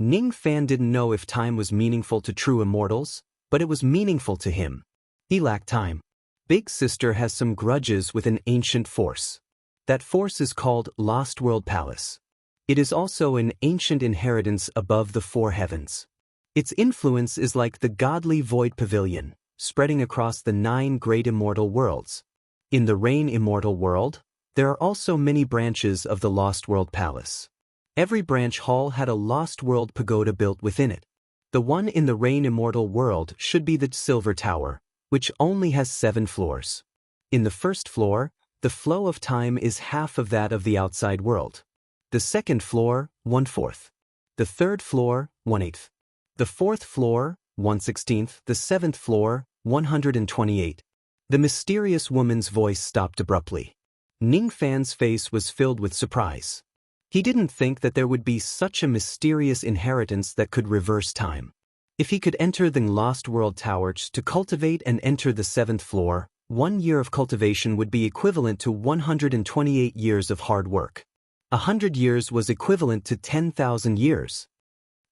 Ningfan didn't know if time was meaningful to true immortals, but it was meaningful to him. He lacked time. Big Sister has some grudges with an ancient force. That force is called Lost World Palace. It is also an ancient inheritance above the four heavens. Its influence is like the godly void pavilion, spreading across the 9 great immortal worlds. In the Rain immortal world, there are also many branches of the Lost World Palace. Every branch hall had a Lost World pagoda built within it. The one in the Rain immortal world should be the Silver Tower, which only has 7 floors. In the first floor, the flow of time is half of that of the outside world. The second floor, 1/4. The third floor, 1/8. The fourth floor, 1/16. The seventh floor, 128. The mysterious woman's voice stopped abruptly. Ningfan's face was filled with surprise. He didn't think that there would be such a mysterious inheritance that could reverse time. If he could enter the Lost World Towers to cultivate and enter the 7th floor, 1 year of cultivation would be equivalent to 128 years of hard work. 100 years was equivalent to 10,000 years.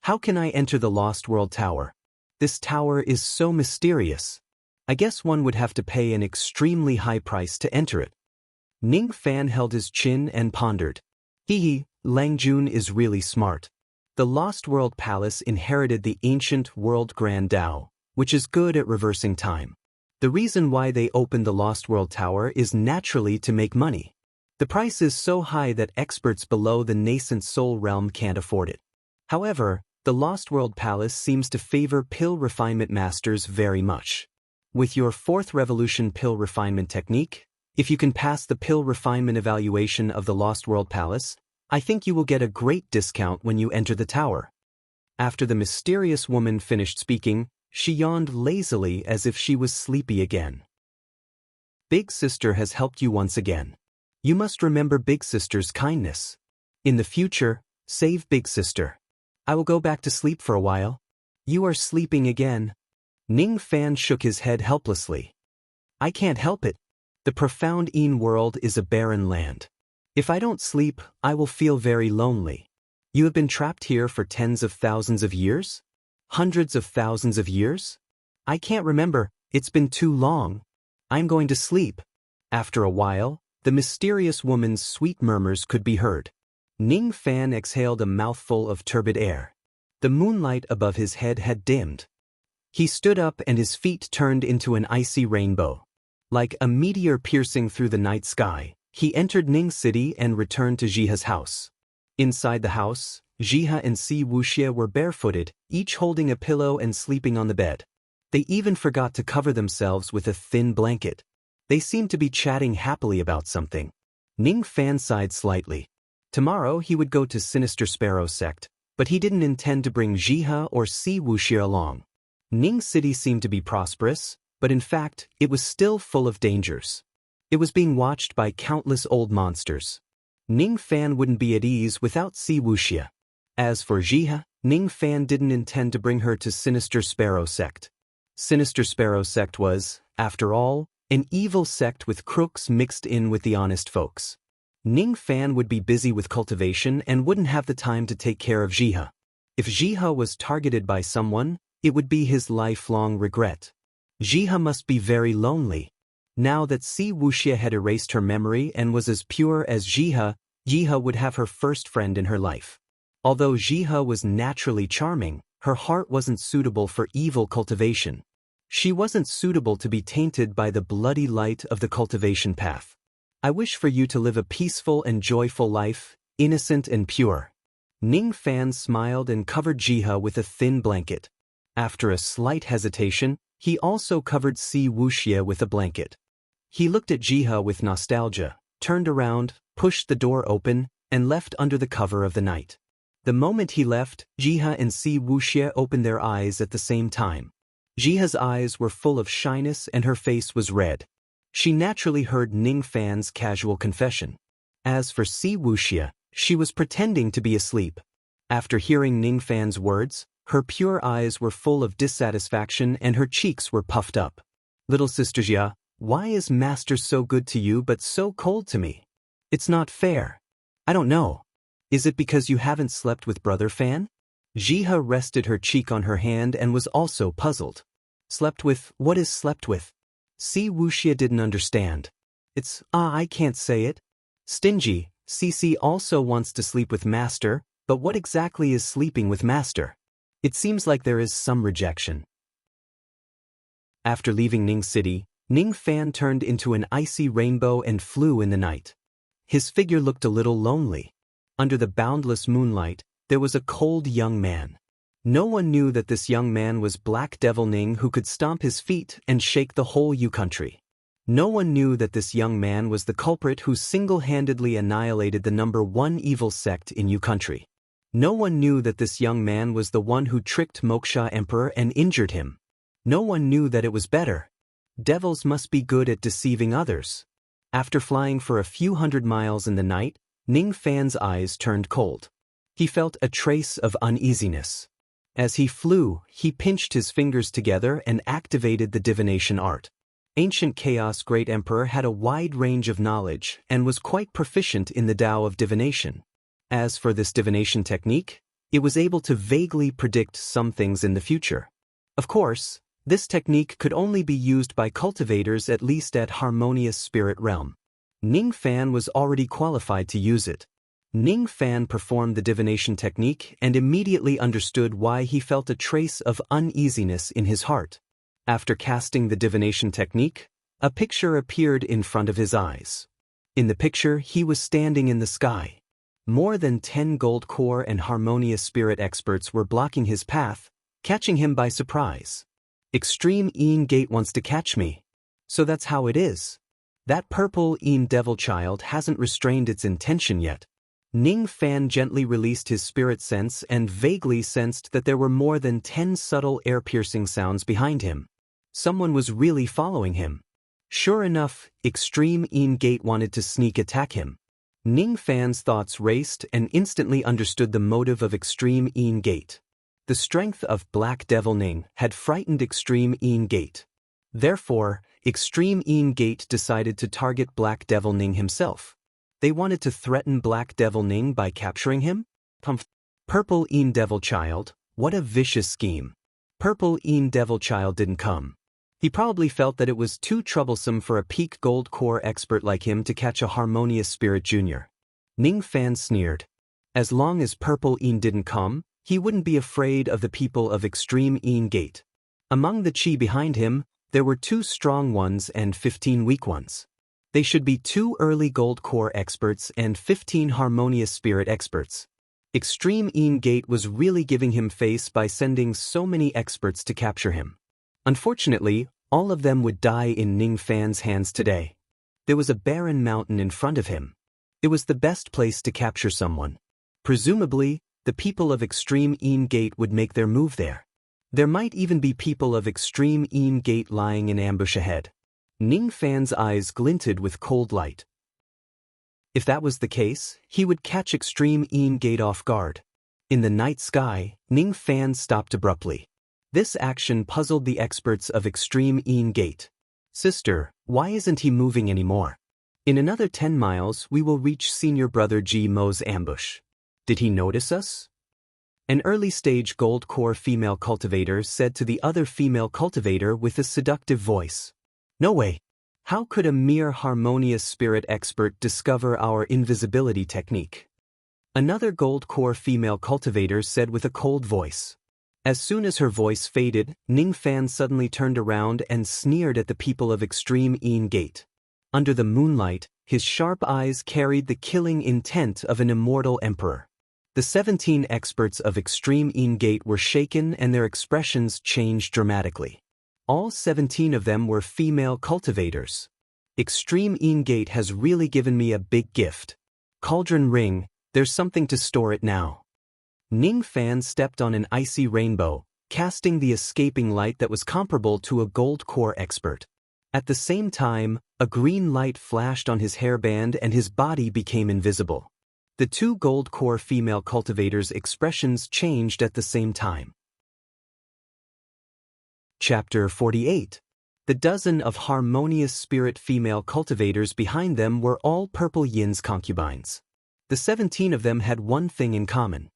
How can I enter the Lost World Tower? This tower is so mysterious. I guess one would have to pay an extremely high price to enter it. Ningfan held his chin and pondered. Lang Jun is really smart. The Lost World Palace inherited the ancient world Grand Dao, which is good at reversing time. The reason why they opened the Lost World Tower is naturally to make money. The price is so high that experts below the nascent soul realm can't afford it. However, the Lost World Palace seems to favor pill refinement masters very much. With your 4th revolution pill refinement technique, if you can pass the pill refinement evaluation of the Lost World Palace, I think you will get a great discount when you enter the tower. After the mysterious woman finished speaking, she yawned lazily as if she was sleepy again. Big Sister has helped you once again. You must remember Big Sister's kindness. In the future, save Big Sister. I will go back to sleep for a while. You are sleeping again. Ningfan shook his head helplessly. I can't help it. The profound Yin world is a barren land. If I don't sleep, I will feel very lonely. You have been trapped here for tens of thousands of years? Hundreds of thousands of years? I can't remember, it's been too long. I'm going to sleep. After a while, the mysterious woman's sweet murmurs could be heard. Ningfan exhaled a mouthful of turbid air. The moonlight above his head had dimmed. He stood up and his feet turned into an icy rainbow. Like a meteor piercing through the night sky, he entered Ning City and returned to Jiha's house. Inside the house, Jiha and Si Wuxie were barefooted, each holding a pillow and sleeping on the bed. They even forgot to cover themselves with a thin blanket. They seemed to be chatting happily about something. Ningfan sighed slightly. Tomorrow he would go to Sinister Sparrow sect, but he didn't intend to bring Jiha or Si Wuxie along. Ning City seemed to be prosperous, but in fact, it was still full of dangers. It was being watched by countless old monsters. Ning Fan wouldn't be at ease without Si Wuxia. As for Jihe, Ning Fan didn't intend to bring her to Sinister Sparrow Sect. Sinister Sparrow Sect was, after all, an evil sect with crooks mixed in with the honest folks. Ning Fan would be busy with cultivation and wouldn't have the time to take care of Jihe. If Jihe was targeted by someone, it would be his lifelong regret. Jihe must be very lonely. Now that Si Wuxia had erased her memory and was as pure as Jihe, Jihe would have her first friend in her life. Although Jihe was naturally charming, her heart wasn't suitable for evil cultivation. She wasn't suitable to be tainted by the bloody light of the cultivation path. I wish for you to live a peaceful and joyful life, innocent and pure. Ning Fan smiled and covered Jihe with a thin blanket. After a slight hesitation, he also covered Si Wuxia with a blanket. He looked at Jihe with nostalgia, turned around, pushed the door open, and left under the cover of the night. The moment he left, Jihe and Si Wuxia opened their eyes at the same time. Jihe's eyes were full of shyness and her face was red. She naturally heard Ning Fan's casual confession. As for Si Wuxia, she was pretending to be asleep. After hearing Ning Fan's words, her pure eyes were full of dissatisfaction and her cheeks were puffed up. Little sister Jia, why is Master so good to you but so cold to me? It's not fair. I don't know. Is it because you haven't slept with Brother Fan? Jihe rested her cheek on her hand and was also puzzled. Slept with? What is slept with? Si Wuxia didn't understand. I can't say it. Stingy, Cici also wants to sleep with Master, but what exactly is sleeping with Master? It seems like there is some rejection. After leaving Ning City, Ning Fan turned into an icy rainbow and flew in the night. His figure looked a little lonely. Under the boundless moonlight, there was a cold young man. No one knew that this young man was Black Devil Ning, who could stomp his feet and shake the whole Yu country. No one knew that this young man was the culprit who single-handedly annihilated the #1 evil sect in Yu country. No one knew that this young man was the one who tricked Moksha Emperor and injured him. No one knew that it was better. Devils must be good at deceiving others. After flying for a few hundred miles in the night, Ning Fan's eyes turned cold. He felt a trace of uneasiness. As he flew, he pinched his fingers together and activated the divination art. Ancient Chaos Great Emperor had a wide range of knowledge and was quite proficient in the Tao of divination. As for this divination technique, it was able to vaguely predict some things in the future. Of course, this technique could only be used by cultivators at least at Harmonious Spirit Realm. Ning Fan was already qualified to use it. Ning Fan performed the divination technique and immediately understood why he felt a trace of uneasiness in his heart. After casting the divination technique, a picture appeared in front of his eyes. In the picture, he was standing in the sky. More than 10 gold core and harmonious spirit experts were blocking his path, catching him by surprise. Extreme Een Gate wants to catch me. So that's how it is. That purple Een Devil child hasn't restrained its intention yet. Ning Fan gently released his spirit sense and vaguely sensed that there were more than 10 subtle air-piercing sounds behind him. Someone was really following him. Sure enough, Extreme Een Gate wanted to sneak attack him. Ning Fan's thoughts raced and instantly understood the motive of Extreme Een Gate. The strength of Black Devil Ning had frightened Extreme Een Gate. Therefore, Extreme Een Gate decided to target Black Devil Ning himself. They wanted to threaten Black Devil Ning by capturing him? Purple Een Devil Child, what a vicious scheme. Purple Een Devil Child didn't come. He probably felt that it was too troublesome for a peak gold core expert like him to catch a Harmonious Spirit Junior. Ning Fan sneered. As long as Purple Een didn't come, he wouldn't be afraid of the people of Extreme Een Gate. Among the chi behind him, there were 2 strong ones and 15 weak ones. They should be 2 early gold core experts and 15 harmonious spirit experts. Extreme Een Gate was really giving him face by sending so many experts to capture him. Unfortunately, all of them would die in Ning Fan's hands today. There was a barren mountain in front of him. It was the best place to capture someone. Presumably, the people of Extreme Een Gate would make their move there. There might even be people of Extreme Een Gate lying in ambush ahead. Ning Fan's eyes glinted with cold light. If that was the case, he would catch Extreme Een Gate off guard. In the night sky, Ning Fan stopped abruptly. This action puzzled the experts of Extreme Een Gate. Sister, why isn't he moving anymore? In another 10 miles we will reach Senior Brother G Mo's ambush. Did he notice us? An early-stage gold core female cultivator said to the other female cultivator with a seductive voice. No way. How could a mere harmonious spirit expert discover our invisibility technique? Another gold core female cultivator said with a cold voice. As soon as her voice faded, Ning Fan suddenly turned around and sneered at the people of Extreme Een Gate. Under the moonlight, his sharp eyes carried the killing intent of an immortal emperor. The 17 experts of Extreme Een Gate were shaken and their expressions changed dramatically. All 17 of them were female cultivators. Extreme Een Gate has really given me a big gift. Cauldron Ring, there's something to store it now. Ning Fan stepped on an icy rainbow, casting the escaping light that was comparable to a gold core expert. At the same time, a green light flashed on his hairband and his body became invisible. The two gold core female cultivators' expressions changed at the same time. Chapter 48. The dozen of harmonious spirit female cultivators behind them were all Purple Yin's concubines. The 17 of them had one thing in common.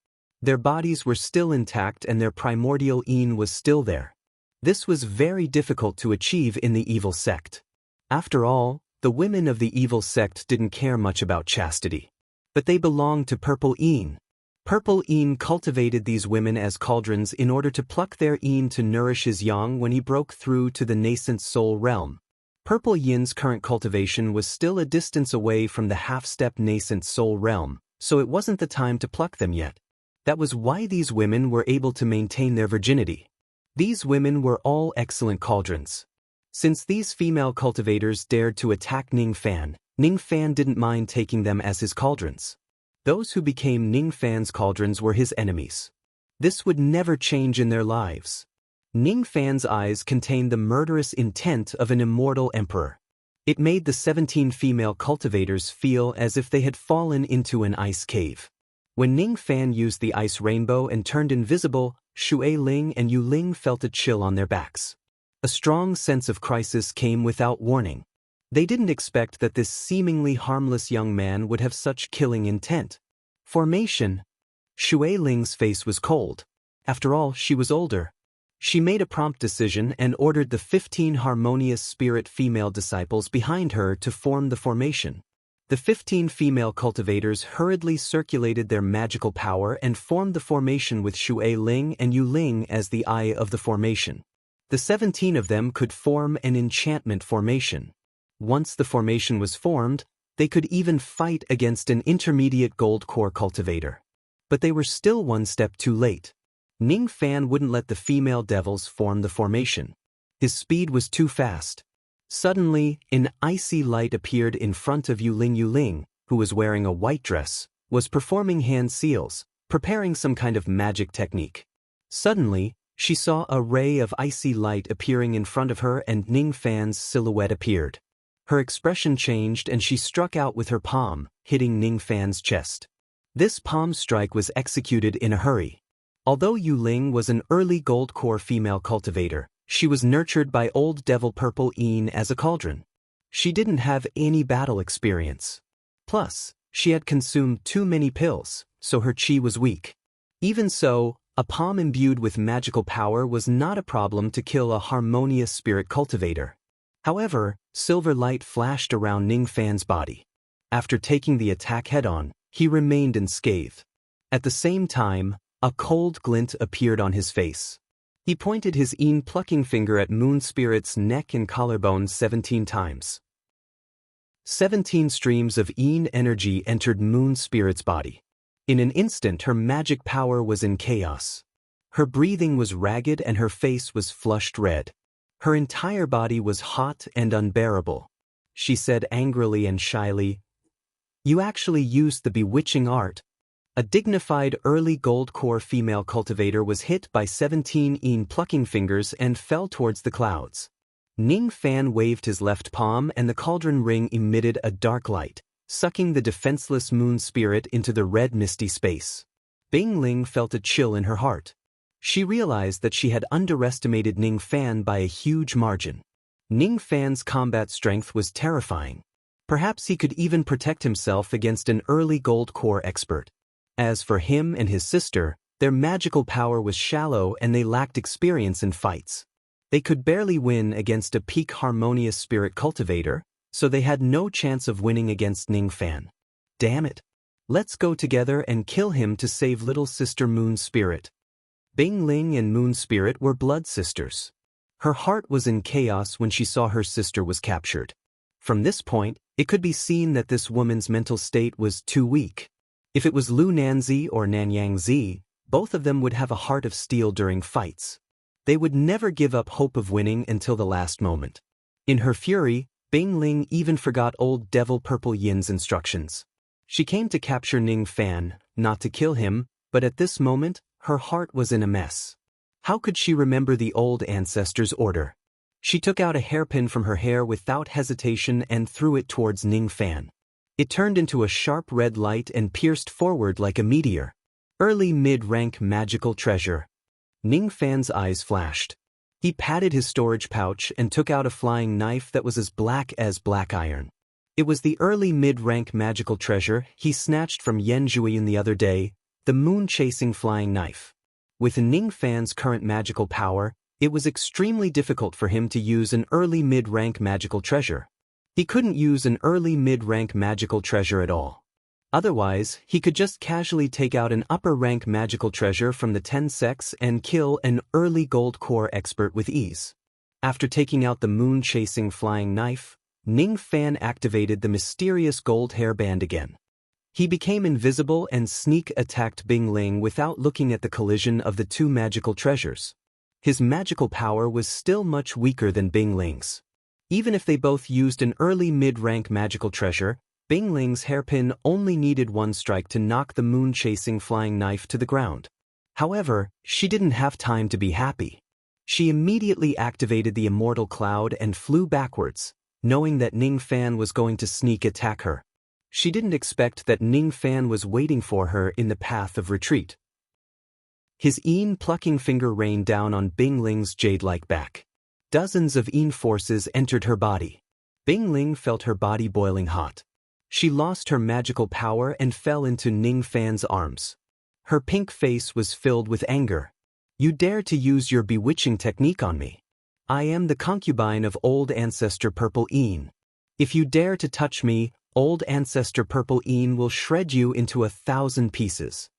Their bodies were still intact and their primordial Yin was still there. This was very difficult to achieve in the evil sect. After all, the women of the evil sect didn't care much about chastity. But they belonged to Purple Yin. Purple Yin cultivated these women as cauldrons in order to pluck their Yin to nourish his yang when he broke through to the nascent soul realm. Purple Yin's current cultivation was still a distance away from the half-step nascent soul realm, so it wasn't the time to pluck them yet. That was why these women were able to maintain their virginity. These women were all excellent cauldrons. Since these female cultivators dared to attack Ning Fan didn't mind taking them as his cauldrons. Those who became Ning Fan's cauldrons were his enemies. This would never change in their lives. Ning Fan's eyes contained the murderous intent of an immortal emperor. It made the 17 female cultivators feel as if they had fallen into an ice cave. When Ning Fan used the ice rainbow and turned invisible, Xue Ling and Yu Ling felt a chill on their backs. A strong sense of crisis came without warning. They didn't expect that this seemingly harmless young man would have such killing intent. Formation. Xue Ling's face was cold. After all, she was older. She made a prompt decision and ordered the 15 harmonious spirit female disciples behind her to form the formation. The 15 female cultivators hurriedly circulated their magical power and formed the formation with Xue Ling and Yu Ling as the eye of the formation. The 17 of them could form an enchantment formation. Once the formation was formed, they could even fight against an intermediate gold core cultivator. But they were still one step too late. Ning Fan wouldn't let the female devils form the formation. His speed was too fast. Suddenly, an icy light appeared in front of Yu Ling, who was wearing a white dress, was performing hand seals, preparing some kind of magic technique. Suddenly, she saw a ray of icy light appearing in front of her and Ning Fan's silhouette appeared. Her expression changed and she struck out with her palm, hitting Ning Fan's chest. This palm strike was executed in a hurry. Although Yu Ling was an early gold core female cultivator, she was nurtured by Old Devil Purple Een as a cauldron. She didn't have any battle experience. Plus, she had consumed too many pills, so her chi was weak. Even so, a palm imbued with magical power was not a problem to kill a harmonious spirit cultivator. However, silver light flashed around Ning Fan's body. After taking the attack head-on, he remained unscathed. At the same time, a cold glint appeared on his face. He pointed his Een plucking finger at Moon Spirit's neck and collarbone 17 times. 17 streams of Een energy entered Moon Spirit's body. In an instant her magic power was in chaos. Her breathing was ragged and her face was flushed red. Her entire body was hot and unbearable. She said angrily and shyly, "You actually used the bewitching art." A dignified early gold core female cultivator was hit by 17 Een plucking fingers and fell towards the clouds. Ning Fan waved his left palm and the cauldron ring emitted a dark light, sucking the defenseless moon spirit into the red misty space. Bing Ling felt a chill in her heart. She realized that she had underestimated Ning Fan by a huge margin. Ning Fan's combat strength was terrifying. Perhaps he could even protect himself against an early gold core expert. As for him and his sister, their magical power was shallow and they lacked experience in fights. They could barely win against a peak harmonious spirit cultivator, so they had no chance of winning against Ning Fan. Damn it. Let's go together and kill him to save little sister Moon Spirit. Bing Ling and Moon Spirit were blood sisters. Her heart was in chaos when she saw her sister was captured. From this point, it could be seen that this woman's mental state was too weak. If it was Lu Nanzi or Nanyang Zi, both of them would have a heart of steel during fights. They would never give up hope of winning until the last moment. In her fury, Bing Ling even forgot old Devil Purple Yin's instructions. She came to capture Ning Fan, not to kill him, but at this moment, her heart was in a mess. How could she remember the old ancestor's order? She took out a hairpin from her hair without hesitation and threw it towards Ning Fan. It turned into a sharp red light and pierced forward like a meteor. Early mid-rank magical treasure. Ning Fan's eyes flashed. He patted his storage pouch and took out a flying knife that was as black iron. It was the early mid-rank magical treasure he snatched from Yen Zhui the other day, the moon-chasing flying knife. With Ning Fan's current magical power, it was extremely difficult for him to use an early mid-rank magical treasure. He couldn't use an early mid-rank magical treasure at all. Otherwise, he could just casually take out an upper-rank magical treasure from the 10 sects and kill an early gold core expert with ease. After taking out the moon-chasing flying knife, Ning Fan activated the mysterious gold hairband again. He became invisible and sneak attacked Bing Ling without looking at the collision of the two magical treasures. His magical power was still much weaker than Bing Ling's. Even if they both used an early mid-rank magical treasure, Bing Ling's hairpin only needed one strike to knock the moon-chasing flying knife to the ground. However, she didn't have time to be happy. She immediately activated the immortal cloud and flew backwards, knowing that Ning Fan was going to sneak attack her. She didn't expect that Ning Fan was waiting for her in the path of retreat. His plucking finger rained down on Bing Ling's jade-like back. Dozens of forces entered her body. Bing Ling felt her body boiling hot. She lost her magical power and fell into Ning Fan's arms. Her pink face was filled with anger. You dare to use your bewitching technique on me. I am the concubine of old ancestor Purple Een. If you dare to touch me, old ancestor Purple Een will shred you into 1,000 pieces.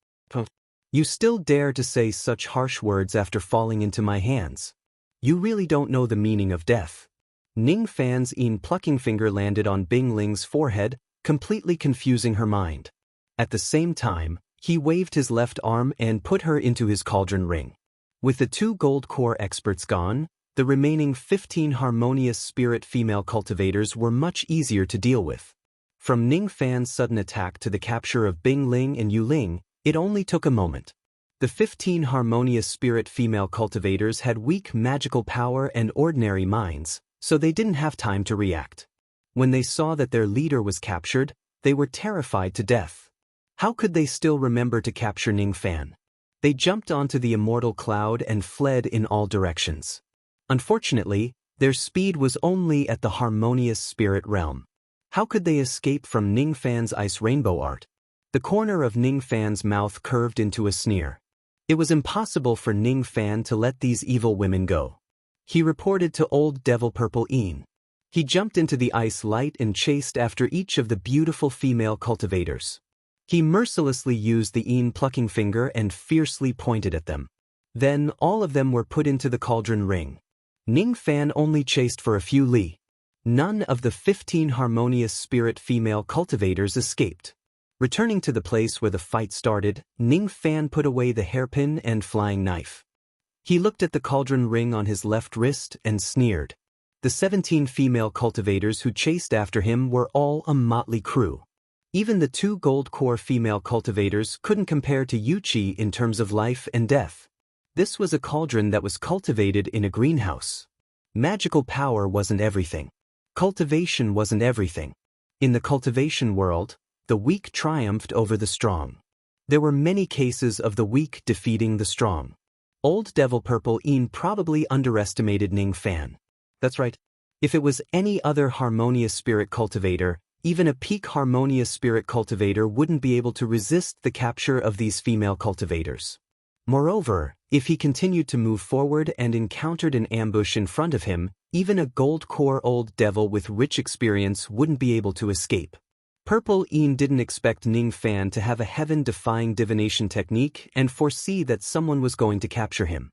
You still dare to say such harsh words after falling into my hands. You really don't know the meaning of death. Ning Fan's plucking finger landed on Bing Ling's forehead, completely confusing her mind. At the same time, he waved his left arm and put her into his cauldron ring. With the 2 gold core experts gone, the remaining 15 harmonious spirit female cultivators were much easier to deal with. From Ning Fan's sudden attack to the capture of Bing Ling and Yu Ling, it only took a moment. The 15 harmonious spirit female cultivators had weak magical power and ordinary minds, so they didn't have time to react. When they saw that their leader was captured, they were terrified to death. How could they still remember to capture Ning Fan? They jumped onto the immortal cloud and fled in all directions. Unfortunately, their speed was only at the harmonious spirit realm. How could they escape from Ning Fan's ice rainbow art? The corner of Ning Fan's mouth curved into a sneer. It was impossible for Ning Fan to let these evil women go. He reported to old Devil Purple Een. He jumped into the ice light and chased after each of the beautiful female cultivators. He mercilessly used the plucking finger and fiercely pointed at them. Then all of them were put into the cauldron ring. Ning Fan only chased for a few li. None of the 15 harmonious spirit female cultivators escaped. Returning to the place where the fight started, Ning Fan put away the hairpin and flying knife. He looked at the cauldron ring on his left wrist and sneered. The 17 female cultivators who chased after him were all a motley crew. Even the 2 gold core female cultivators couldn't compare to Yuchi in terms of life and death. This was a cauldron that was cultivated in a greenhouse. Magical power wasn't everything. Cultivation wasn't everything. In the cultivation world, the weak triumphed over the strong. There were many cases of the weak defeating the strong. Old Devil Purple Een probably underestimated Ning Fan. That's right. If it was any other harmonious spirit cultivator, even a peak harmonious spirit cultivator wouldn't be able to resist the capture of these female cultivators. Moreover, if he continued to move forward and encountered an ambush in front of him, even a gold core old devil with rich experience wouldn't be able to escape. Purple Een didn't expect Ning Fan to have a heaven-defying divination technique and foresee that someone was going to capture him.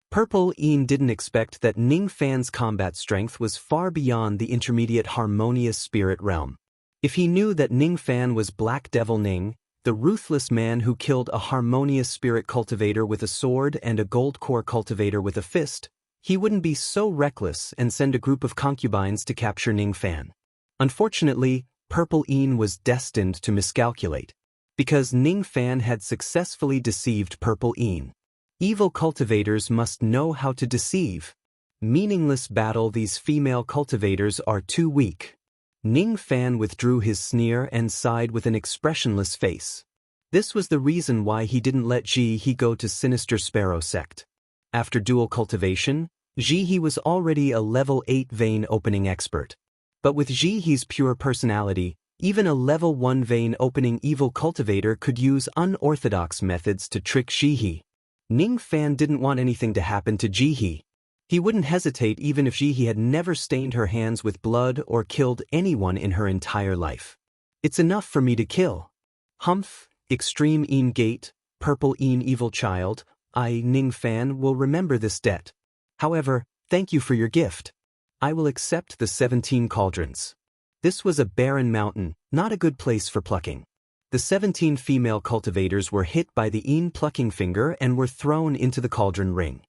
Purple Een didn't expect that Ning Fan's combat strength was far beyond the intermediate harmonious spirit realm. If he knew that Ning Fan was Black Devil Ning, the ruthless man who killed a harmonious spirit cultivator with a sword and a gold core cultivator with a fist, he wouldn't be so reckless and send a group of concubines to capture Ning Fan. Unfortunately, Purple Een was destined to miscalculate, because Ning Fan had successfully deceived Purple Een. Evil cultivators must know how to deceive. Meaningless battle, these female cultivators are too weak. Ning Fan withdrew his sneer and sighed with an expressionless face. This was the reason why he didn't let Ji He go to Sinister Sparrow sect. After dual cultivation, Ji He was already a level 8 vein opening expert. But with Ji He's pure personality, even a level 1 vein opening evil cultivator could use unorthodox methods to trick Ji He. Ning Fan didn't want anything to happen to Ji He. He wouldn't hesitate even if Ji He had never stained her hands with blood or killed anyone in her entire life. It's enough for me to kill. Humph, Extreme Een Gate, Purple Een Evil Child, I, Ning Fan, will remember this debt. However, thank you for your gift. I will accept the 17 cauldrons. This was a barren mountain, not a good place for plucking. The 17 female cultivators were hit by the Een plucking finger and were thrown into the cauldron ring.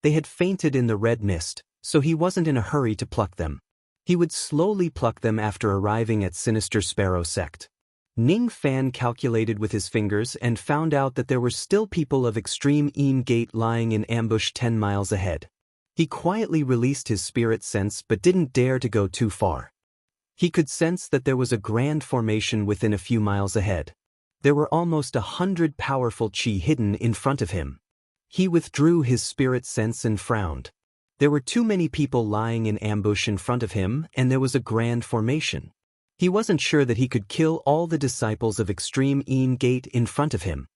They had fainted in the red mist, so he wasn't in a hurry to pluck them. He would slowly pluck them after arriving at Sinister Sparrow sect. Ning Fan calculated with his fingers and found out that there were still people of Extreme Een Gate lying in ambush 10 miles ahead. He quietly released his spirit sense but didn't dare to go too far. He could sense that there was a grand formation within a few miles ahead. There were almost 100 powerful chi hidden in front of him. He withdrew his spirit sense and frowned. There were too many people lying in ambush in front of him, and there was a grand formation. He wasn't sure that he could kill all the disciples of Extreme Een Gate in front of him.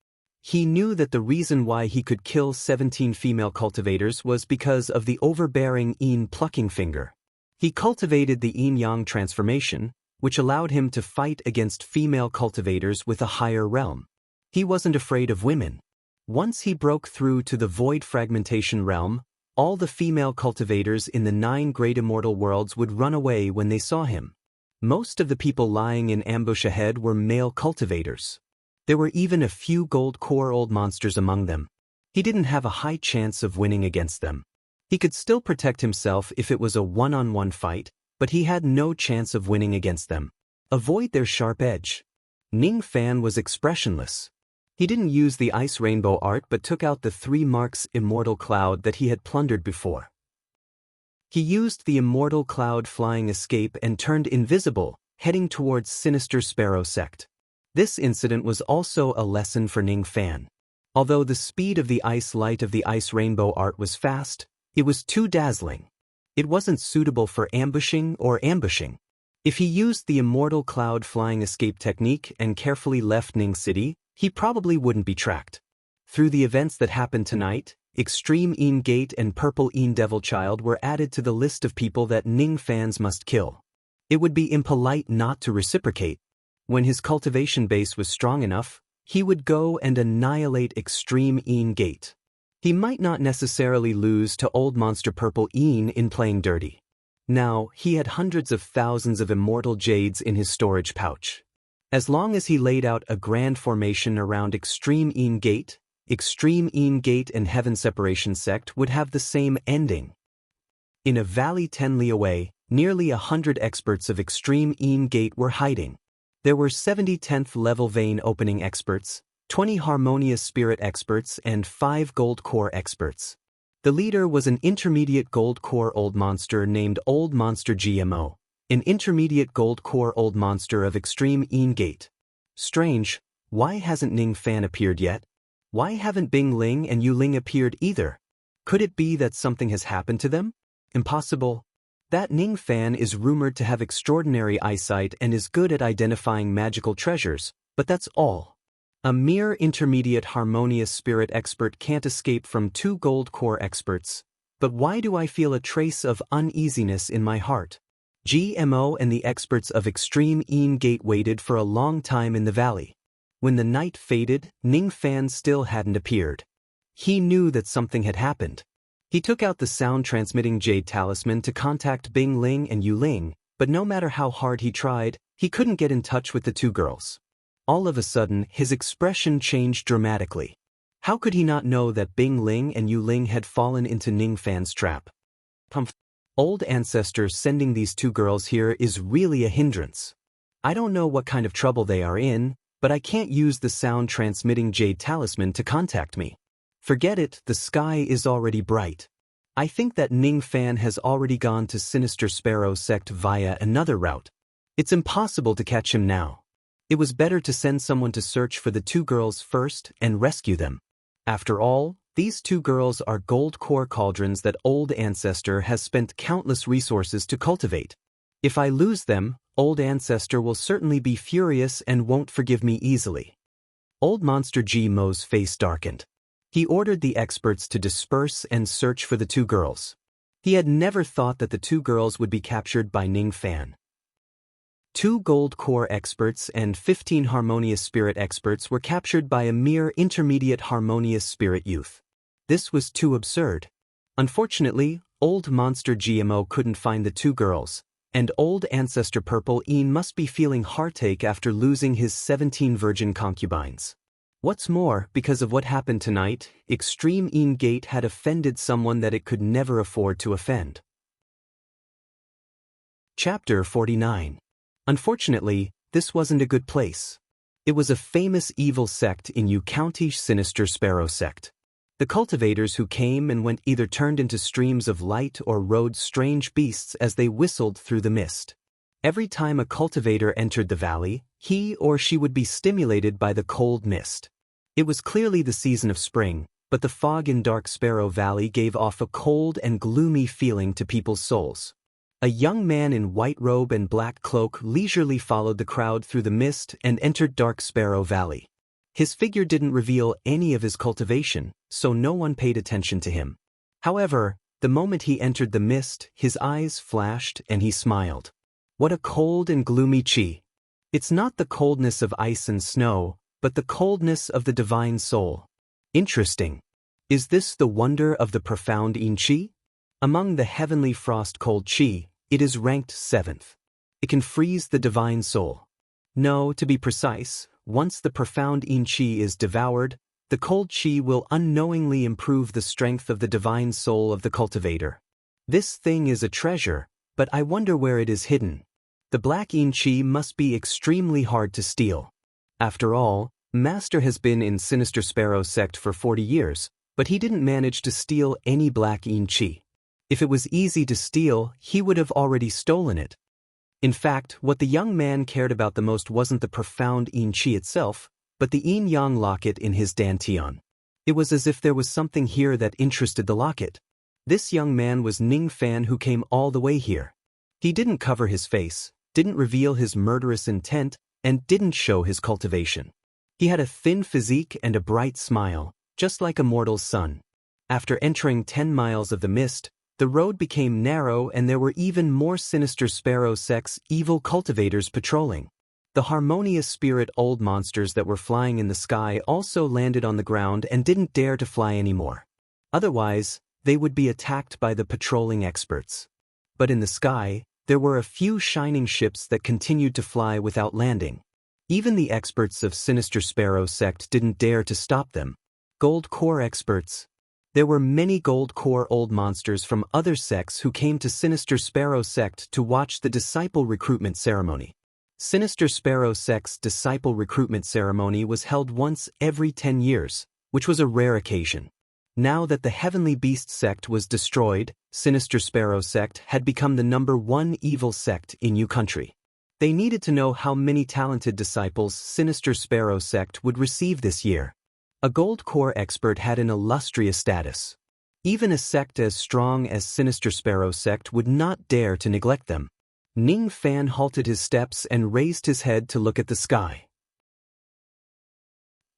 He knew that the reason why he could kill 17 female cultivators was because of the overbearing Een plucking finger. He cultivated the Yin Yang transformation, which allowed him to fight against female cultivators with a higher realm. He wasn't afraid of women. Once he broke through to the void fragmentation realm, all the female cultivators in the 9 great immortal worlds would run away when they saw him. Most of the people lying in ambush ahead were male cultivators. There were even a few gold core old monsters among them. He didn't have a high chance of winning against them. He could still protect himself if it was a one-on-one fight, but he had no chance of winning against them. Avoid their sharp edge. Ning Fan was expressionless. He didn't use the ice rainbow art but took out the 3 marks immortal cloud that he had plundered before. He used the immortal cloud flying escape and turned invisible, heading towards Sinister Sparrow sect. This incident was also a lesson for Ning Fan. Although the speed of the ice light of the ice rainbow art was fast, it was too dazzling. It wasn't suitable for ambushing or ambushing. If he used the immortal cloud flying escape technique and carefully left Ning City, he probably wouldn't be tracked. Through the events that happened tonight, Extreme Een Gate and Purple Een Devil Child were added to the list of people that Ning Fans must kill. It would be impolite not to reciprocate. When his cultivation base was strong enough, he would go and annihilate Extreme Een Gate. He might not necessarily lose to old monster Purple Een in playing dirty. Now, he had hundreds of thousands of immortal jades in his storage pouch. As long as he laid out a grand formation around Extreme Een Gate and Heaven Separation Sect would have the same ending. In a valley 10 li away, nearly 100 experts of Extreme Een Gate were hiding. There were 70 10th level vein opening experts, 20 harmonious spirit experts and 5 gold core experts. The leader was an intermediate gold core old monster named Old Monster GMO. An intermediate gold core old monster of extreme gate. Strange, why hasn't Ning Fan appeared yet? Why haven't Bing Ling and Yu Ling appeared either? Could it be that something has happened to them? Impossible. That Ning Fan is rumored to have extraordinary eyesight and is good at identifying magical treasures, but that's all. A mere intermediate harmonious spirit expert can't escape from 2 gold core experts. But why do I feel a trace of uneasiness in my heart? GMO and the experts of extreme gate waited for a long time in the valley. When the night faded, Ning Fan still hadn't appeared. He knew that something had happened. He took out the sound-transmitting jade talisman to contact Bing Ling and Yu Ling, but no matter how hard he tried, he couldn't get in touch with the 2 girls. All of a sudden, his expression changed dramatically. How could he not know that Bing Ling and Yu Ling had fallen into Ning Fan's trap? Old ancestors sending these 2 girls here is really a hindrance. I don't know what kind of trouble they are in, but I can't use the sound-transmitting jade talisman to contact me. Forget it, the sky is already bright. I think that Ning Fan has already gone to Sinister Sparrow sect via another route. It's impossible to catch him now. It was better to send someone to search for the 2 girls first and rescue them. After all, these 2 girls are gold core cauldrons that Old Ancestor has spent countless resources to cultivate. If I lose them, Old Ancestor will certainly be furious and won't forgive me easily. Old Monster Mo's face darkened. He ordered the experts to disperse and search for the 2 girls. He had never thought that the 2 girls would be captured by Ning Fan. 2 gold core experts and 15 harmonious spirit experts were captured by a mere intermediate harmonious spirit youth. This was too absurd. Unfortunately, Old Monster GMO couldn't find the 2 girls, and Old Ancestor Purple must be feeling heartache after losing his 17 virgin concubines. What's more, because of what happened tonight, Extreme Gate had offended someone that it could never afford to offend. Chapter 49. Unfortunately, this wasn't a good place. It was a famous evil sect in Yu County, Sinister Sparrow sect. The cultivators who came and went either turned into streams of light or rode strange beasts as they whistled through the mist. Every time a cultivator entered the valley, he or she would be stimulated by the cold mist. It was clearly the season of spring, but the fog in Dark Sparrow Valley gave off a cold and gloomy feeling to people's souls. A young man in white robe and black cloak leisurely followed the crowd through the mist and entered Dark Sparrow Valley. His figure didn't reveal any of his cultivation, so no one paid attention to him. However, the moment he entered the mist, his eyes flashed and he smiled. What a cold and gloomy chi! It's not the coldness of ice and snow, but the coldness of the divine soul. Interesting. Is this the wonder of the profound chi? Among the heavenly frost cold chi, it is ranked 7th. It can freeze the divine soul. No, to be precise, once the profound chi is devoured, the cold chi will unknowingly improve the strength of the divine soul of the cultivator. This thing is a treasure, but I wonder where it is hidden. The black chi must be extremely hard to steal. After all, Master has been in Sinister Sparrow sect for 40 years, but he didn't manage to steal any black chi. If it was easy to steal, he would have already stolen it. In fact, what the young man cared about the most wasn't the profound chi itself, but the yin-yang locket in his dantian. It was as if there was something here that interested the locket. This young man was Ning Fan, who came all the way here. He didn't cover his face, didn't reveal his murderous intent, and didn't show his cultivation. He had a thin physique and a bright smile, just like a mortal's sun. After entering 10 miles of the mist, the road became narrow and there were even more Sinister Sparrow sect's evil cultivators patrolling. The harmonious spirit old monsters that were flying in the sky also landed on the ground and didn't dare to fly anymore. Otherwise, they would be attacked by the patrolling experts. But in the sky, there were a few shining ships that continued to fly without landing. Even the experts of Sinister Sparrow sect didn't dare to stop them. Gold core experts. There were many gold core old monsters from other sects who came to Sinister Sparrow sect to watch the disciple recruitment ceremony. Sinister Sparrow sect's disciple recruitment ceremony was held once every 10 years, which was a rare occasion. Now that the Heavenly Beast sect was destroyed, Sinister Sparrow sect had become the #1 evil sect in Yu country. They needed to know how many talented disciples Sinister Sparrow sect would receive this year. A gold core expert had an illustrious status. Even a sect as strong as Sinister Sparrow sect would not dare to neglect them. Ning Fan halted his steps and raised his head to look at the sky.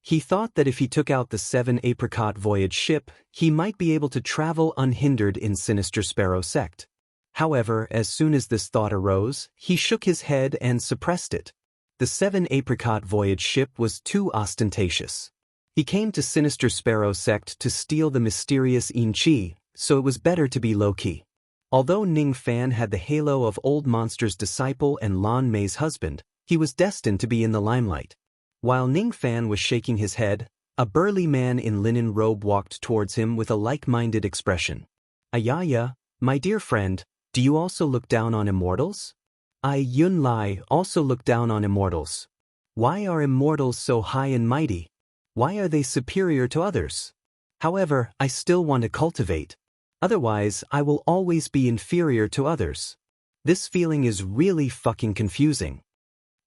He thought that if he took out the 7 apricot voyage ship, he might be able to travel unhindered in Sinister Sparrow sect. However, as soon as this thought arose, he shook his head and suppressed it. The 7 apricot voyage ship was too ostentatious. He came to Sinister Sparrow sect to steal the mysterious In Chi, so it was better to be low-key. Although Ning Fan had the halo of Old Monster's disciple and Lan Mei's husband, he was destined to be in the limelight. While Ning Fan was shaking his head, a burly man in linen robe walked towards him with a like-minded expression. Ayaya, my dear friend, do you also look down on immortals? I, Yun Lai, also look down on immortals. Why are immortals so high and mighty? Why are they superior to others? However, I still want to cultivate. Otherwise, I will always be inferior to others. This feeling is really fucking confusing.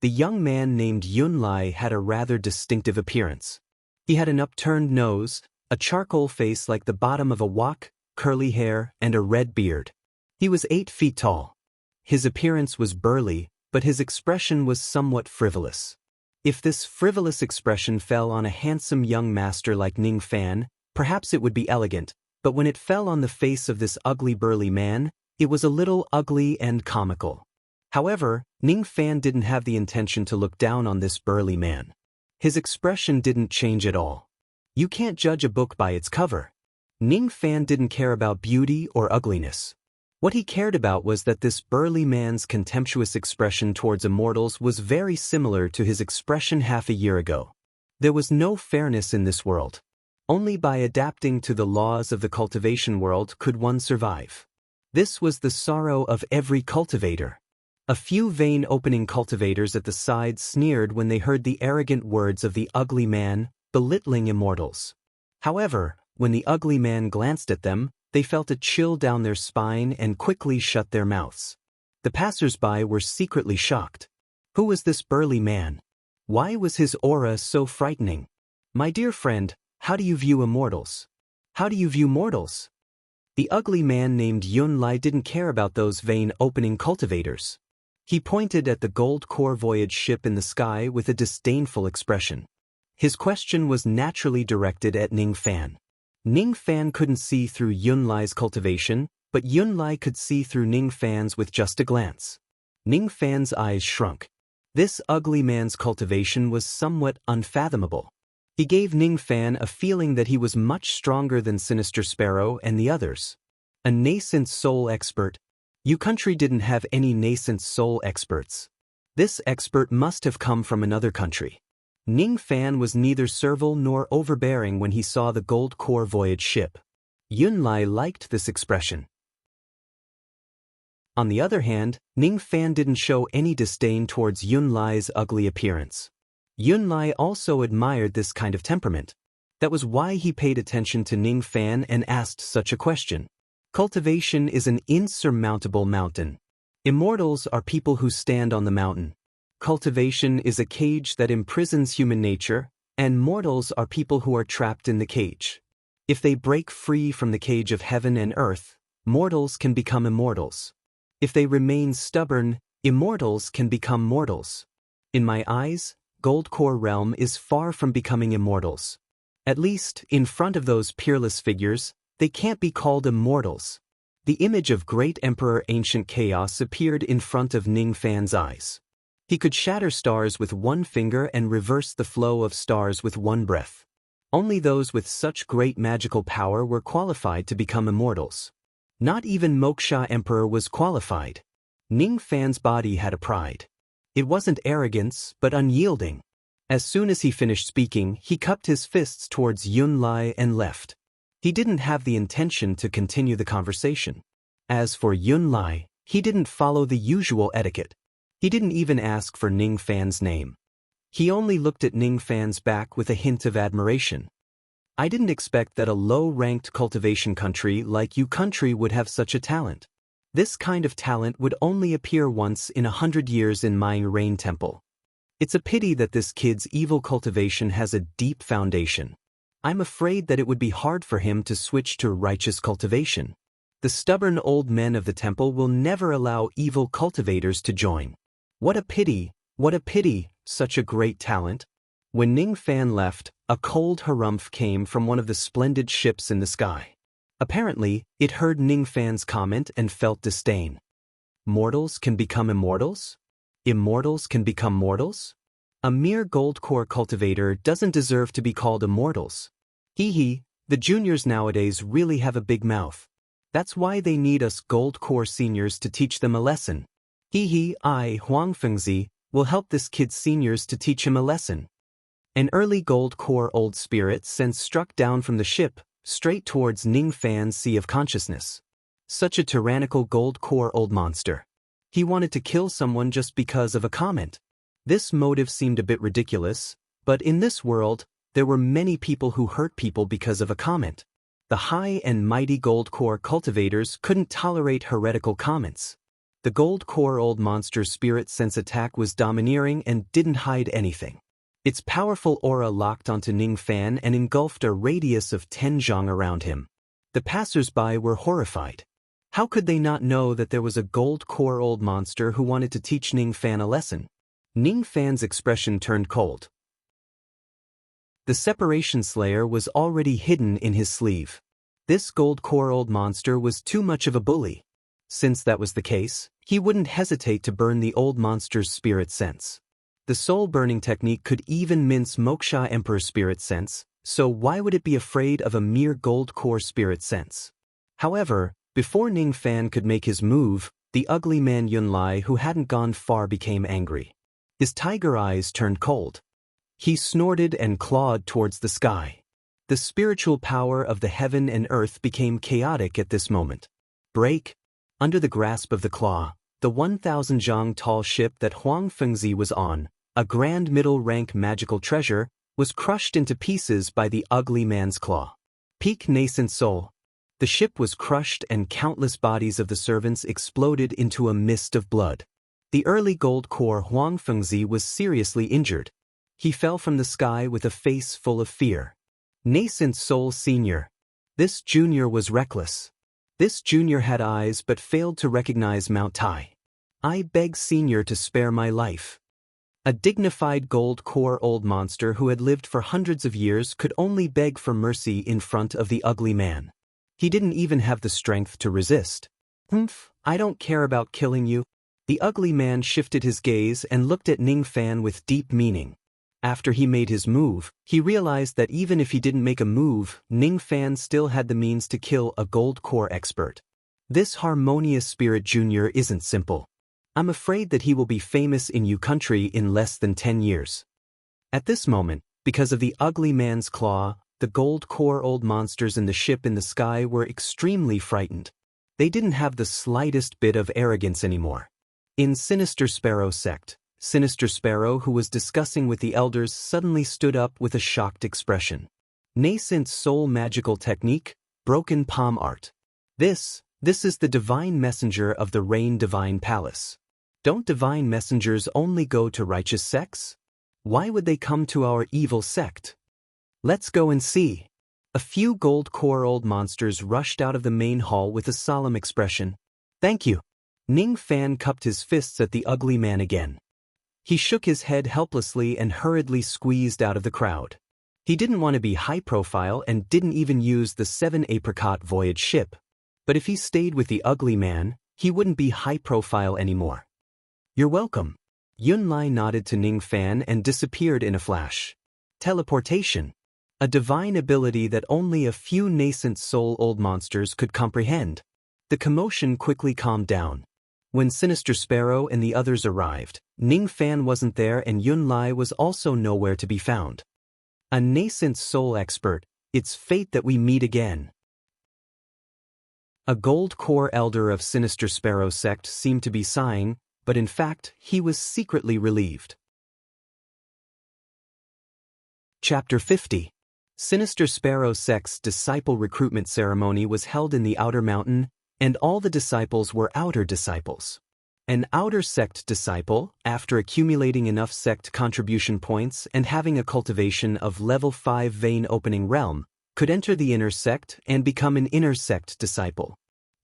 The young man named Yun Lai had a rather distinctive appearance. He had an upturned nose, a charcoal face like the bottom of a wok, curly hair, and a red beard. He was 8 feet tall. His appearance was burly, but his expression was somewhat frivolous. If this frivolous expression fell on a handsome young master like Ning Fan, perhaps it would be elegant, but when it fell on the face of this ugly burly man, it was a little ugly and comical. However, Ning Fan didn't have the intention to look down on this burly man. His expression didn't change at all. You can't judge a book by its cover. Ning Fan didn't care about beauty or ugliness. What he cared about was that this burly man's contemptuous expression towards immortals was very similar to his expression half a year ago. There was no fairness in this world. Only by adapting to the laws of the cultivation world could one survive. This was the sorrow of every cultivator. A few vein-opening cultivators at the side sneered when they heard the arrogant words of the ugly man, belittling immortals. However, when the ugly man glanced at them, they felt a chill down their spine and quickly shut their mouths. The passers-by were secretly shocked. Who was this burly man? Why was his aura so frightening? My dear friend, how do you view immortals? How do you view mortals? The ugly man named Yun Lai didn't care about those vein-opening cultivators. He pointed at the gold core voyage ship in the sky with a disdainful expression. His question was naturally directed at Ning Fan. Ning Fan couldn't see through Yun Lai's cultivation, but Yun Lai could see through Ning Fan's with just a glance. Ning Fan's eyes shrunk. This ugly man's cultivation was somewhat unfathomable. He gave Ning Fan a feeling that he was much stronger than Sinister Sparrow and the others. A nascent soul expert. Yu country didn't have any nascent soul experts. This expert must have come from another country. Ning Fan was neither servile nor overbearing when he saw the gold core voyage ship. Yun Lai liked this expression. On the other hand, Ning Fan didn't show any disdain towards Yun Lai's ugly appearance. Yun Lai also admired this kind of temperament. That was why he paid attention to Ning Fan and asked such a question. Cultivation is an insurmountable mountain. Immortals are people who stand on the mountain. Cultivation is a cage that imprisons human nature, and mortals are people who are trapped in the cage. If they break free from the cage of heaven and earth, mortals can become immortals. If they remain stubborn, immortals can become mortals. In my eyes, Gold Core Realm is far from becoming immortals. At least, in front of those peerless figures, they can't be called immortals. The image of Great Emperor Ancient Chaos appeared in front of Ning Fan's eyes. He could shatter stars with one finger and reverse the flow of stars with one breath. Only those with such great magical power were qualified to become immortals. Not even Moksha Emperor was qualified. Ning Fan's body had a pride. It wasn't arrogance, but unyielding. As soon as he finished speaking, he cupped his fists towards Yun Lai and left. He didn't have the intention to continue the conversation. As for Yun Lai, he didn't follow the usual etiquette. He didn't even ask for Ning Fan's name. He only looked at Ning Fan's back with a hint of admiration. I didn't expect that a low-ranked cultivation country like you country would have such a talent. This kind of talent would only appear once in 100 years in my rain temple. It's a pity that this kid's evil cultivation has a deep foundation. I'm afraid that it would be hard for him to switch to righteous cultivation. The stubborn old men of the temple will never allow evil cultivators to join. What a pity, such a great talent. When Ning Fan left, a cold harumph came from one of the splendid ships in the sky. Apparently, it heard Ning Fan's comment and felt disdain. Mortals can become immortals? Immortals can become mortals? A mere gold core cultivator doesn't deserve to be called immortals. Hee, the juniors nowadays really have a big mouth. That's why they need us gold core seniors to teach them a lesson. I, Huang Fengzi, will help this kid's seniors to teach him a lesson. An early gold core old spirit sense struck down from the ship, straight towards Ning Fan's sea of consciousness. Such a tyrannical gold core old monster. He wanted to kill someone just because of a comment. This motive seemed a bit ridiculous, but in this world, there were many people who hurt people because of a comment. The high and mighty gold core cultivators couldn't tolerate heretical comments. The gold core old monster's spirit sense attack was domineering and didn't hide anything. Its powerful aura locked onto Ning Fan and engulfed a radius of 10 zhang around him. The passers-by were horrified. How could they not know that there was a gold core old monster who wanted to teach Ning Fan a lesson? Ning Fan's expression turned cold. The separation slayer was already hidden in his sleeve. This gold core old monster was too much of a bully. Since that was the case, he wouldn't hesitate to burn the old monster's spirit sense. The soul burning technique could even mince Moksha Emperor's spirit sense, so why would it be afraid of a mere gold core spirit sense? However, before Ning Fan could make his move, the ugly man Yunlai who hadn't gone far became angry. His tiger eyes turned cold. He snorted and clawed towards the sky. The spiritual power of the heaven and earth became chaotic at this moment. Break! Under the grasp of the claw, the 1,000 zhang tall ship that Huang Fengzi was on, a grand middle-rank magical treasure, was crushed into pieces by the ugly man's claw. Peak nascent soul. The ship was crushed and countless bodies of the servants exploded into a mist of blood. The early gold core Huang Fengzi was seriously injured. He fell from the sky with a face full of fear. Nascent soul senior. This junior was reckless. This junior had eyes but failed to recognize Mount Tai. I beg senior to spare my life. A dignified gold core old monster who had lived for hundreds of years could only beg for mercy in front of the ugly man. He didn't even have the strength to resist. I don't care about killing you. The ugly man shifted his gaze and looked at Ning Fan with deep meaning. After he made his move, he realized that even if he didn't make a move, Ning Fan still had the means to kill a gold core expert. This harmonious spirit junior isn't simple. I'm afraid that he will be famous in you country in less than 10 years. At this moment, because of the ugly man's claw, the gold core old monsters in the ship in the sky were extremely frightened. They didn't have the slightest bit of arrogance anymore. In Sinister Sparrow sect, Sinister Sparrow, who was discussing with the elders, suddenly stood up with a shocked expression. Nascent soul magical technique, broken palm art. This is the divine messenger of the Rain Divine Palace. Don't divine messengers only go to righteous sects? Why would they come to our evil sect? Let's go and see. A few gold core old monsters rushed out of the main hall with a solemn expression. Thank you. Ning Fan cupped his fists at the ugly man again. He shook his head helplessly and hurriedly squeezed out of the crowd. He didn't want to be high profile and didn't even use the 7 apricot voyage ship. But if he stayed with the ugly man, he wouldn't be high profile anymore. You're welcome. Yunlai nodded to Ning Fan and disappeared in a flash. Teleportation. A divine ability that only a few nascent soul old monsters could comprehend. The commotion quickly calmed down. When Sinister Sparrow and the others arrived, Ning Fan wasn't there and Yunlai was also nowhere to be found. A nascent soul expert, it's fate that we meet again. A gold core elder of Sinister Sparrow sect seemed to be sighing, but in fact, he was secretly relieved. Chapter 50. Sinister Sparrow sect's disciple recruitment ceremony was held in the outer mountain, and all the disciples were outer disciples. An outer sect disciple, after accumulating enough sect contribution points and having a cultivation of level 5 vein opening realm, could enter the inner sect and become an inner sect disciple.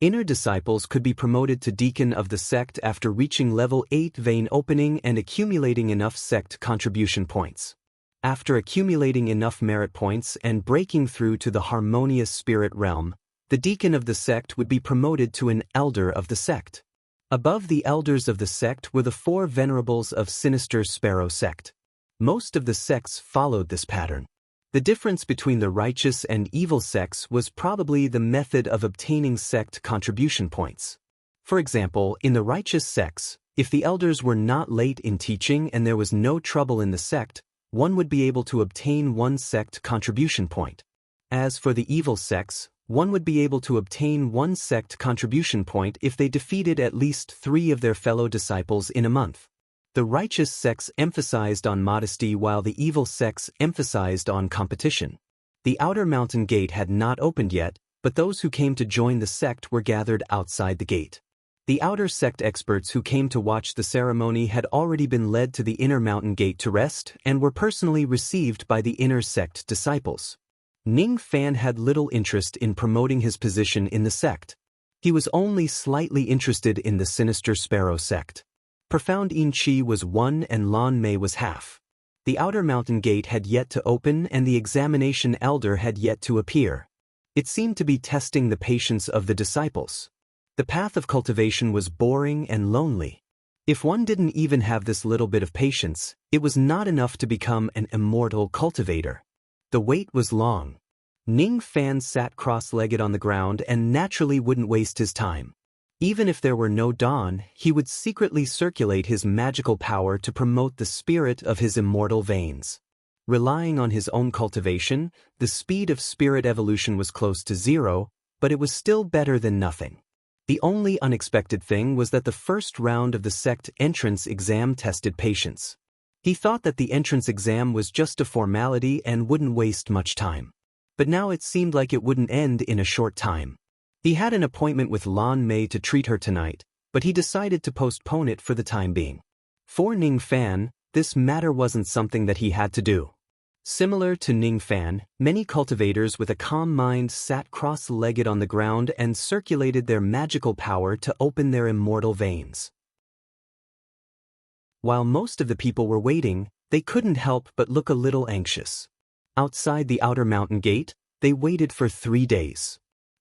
Inner disciples could be promoted to deacon of the sect after reaching level 8 vein opening and accumulating enough sect contribution points. After accumulating enough merit points and breaking through to the harmonious spirit realm, the deacon of the sect would be promoted to an elder of the sect. Above the elders of the sect were the 4 venerables of Sinister Sparrow sect. Most of the sects followed this pattern. The difference between the righteous and evil sects was probably the method of obtaining sect contribution points. For example, in the righteous sects, if the elders were not late in teaching and there was no trouble in the sect, one would be able to obtain 1 sect contribution point. As for the evil sects, one would be able to obtain 1 sect contribution point if they defeated at least 3 of their fellow disciples in a month. The righteous sects emphasized on modesty while the evil sects emphasized on competition. The outer mountain gate had not opened yet, but those who came to join the sect were gathered outside the gate. The outer sect experts who came to watch the ceremony had already been led to the inner mountain gate to rest and were personally received by the inner sect disciples. Ning Fan had little interest in promoting his position in the sect. He was only slightly interested in the Sinister Sparrow sect. Profound In Chi was 1 and Lan Mei was half. The outer mountain gate had yet to open and the examination elder had yet to appear. It seemed to be testing the patience of the disciples. The path of cultivation was boring and lonely. If one didn't even have this little bit of patience, it was not enough to become an immortal cultivator. The wait was long. Ning Fan sat cross-legged on the ground and naturally wouldn't waste his time. Even if there were no dawn, he would secretly circulate his magical power to promote the spirit of his immortal veins. Relying on his own cultivation, the speed of spirit evolution was close to 0, but it was still better than nothing. The only unexpected thing was that the first round of the sect entrance exam tested patience. He thought that the entrance exam was just a formality and wouldn't waste much time. But now it seemed like it wouldn't end in a short time. He had an appointment with Lan Mei to treat her tonight, but he decided to postpone it for the time being. For Ning Fan, this matter wasn't something that he had to do. Similar to Ning Fan, many cultivators with a calm mind sat cross-legged on the ground and circulated their magical power to open their immortal veins. While most of the people were waiting, they couldn't help but look a little anxious. Outside the outer mountain gate, they waited for 3 days.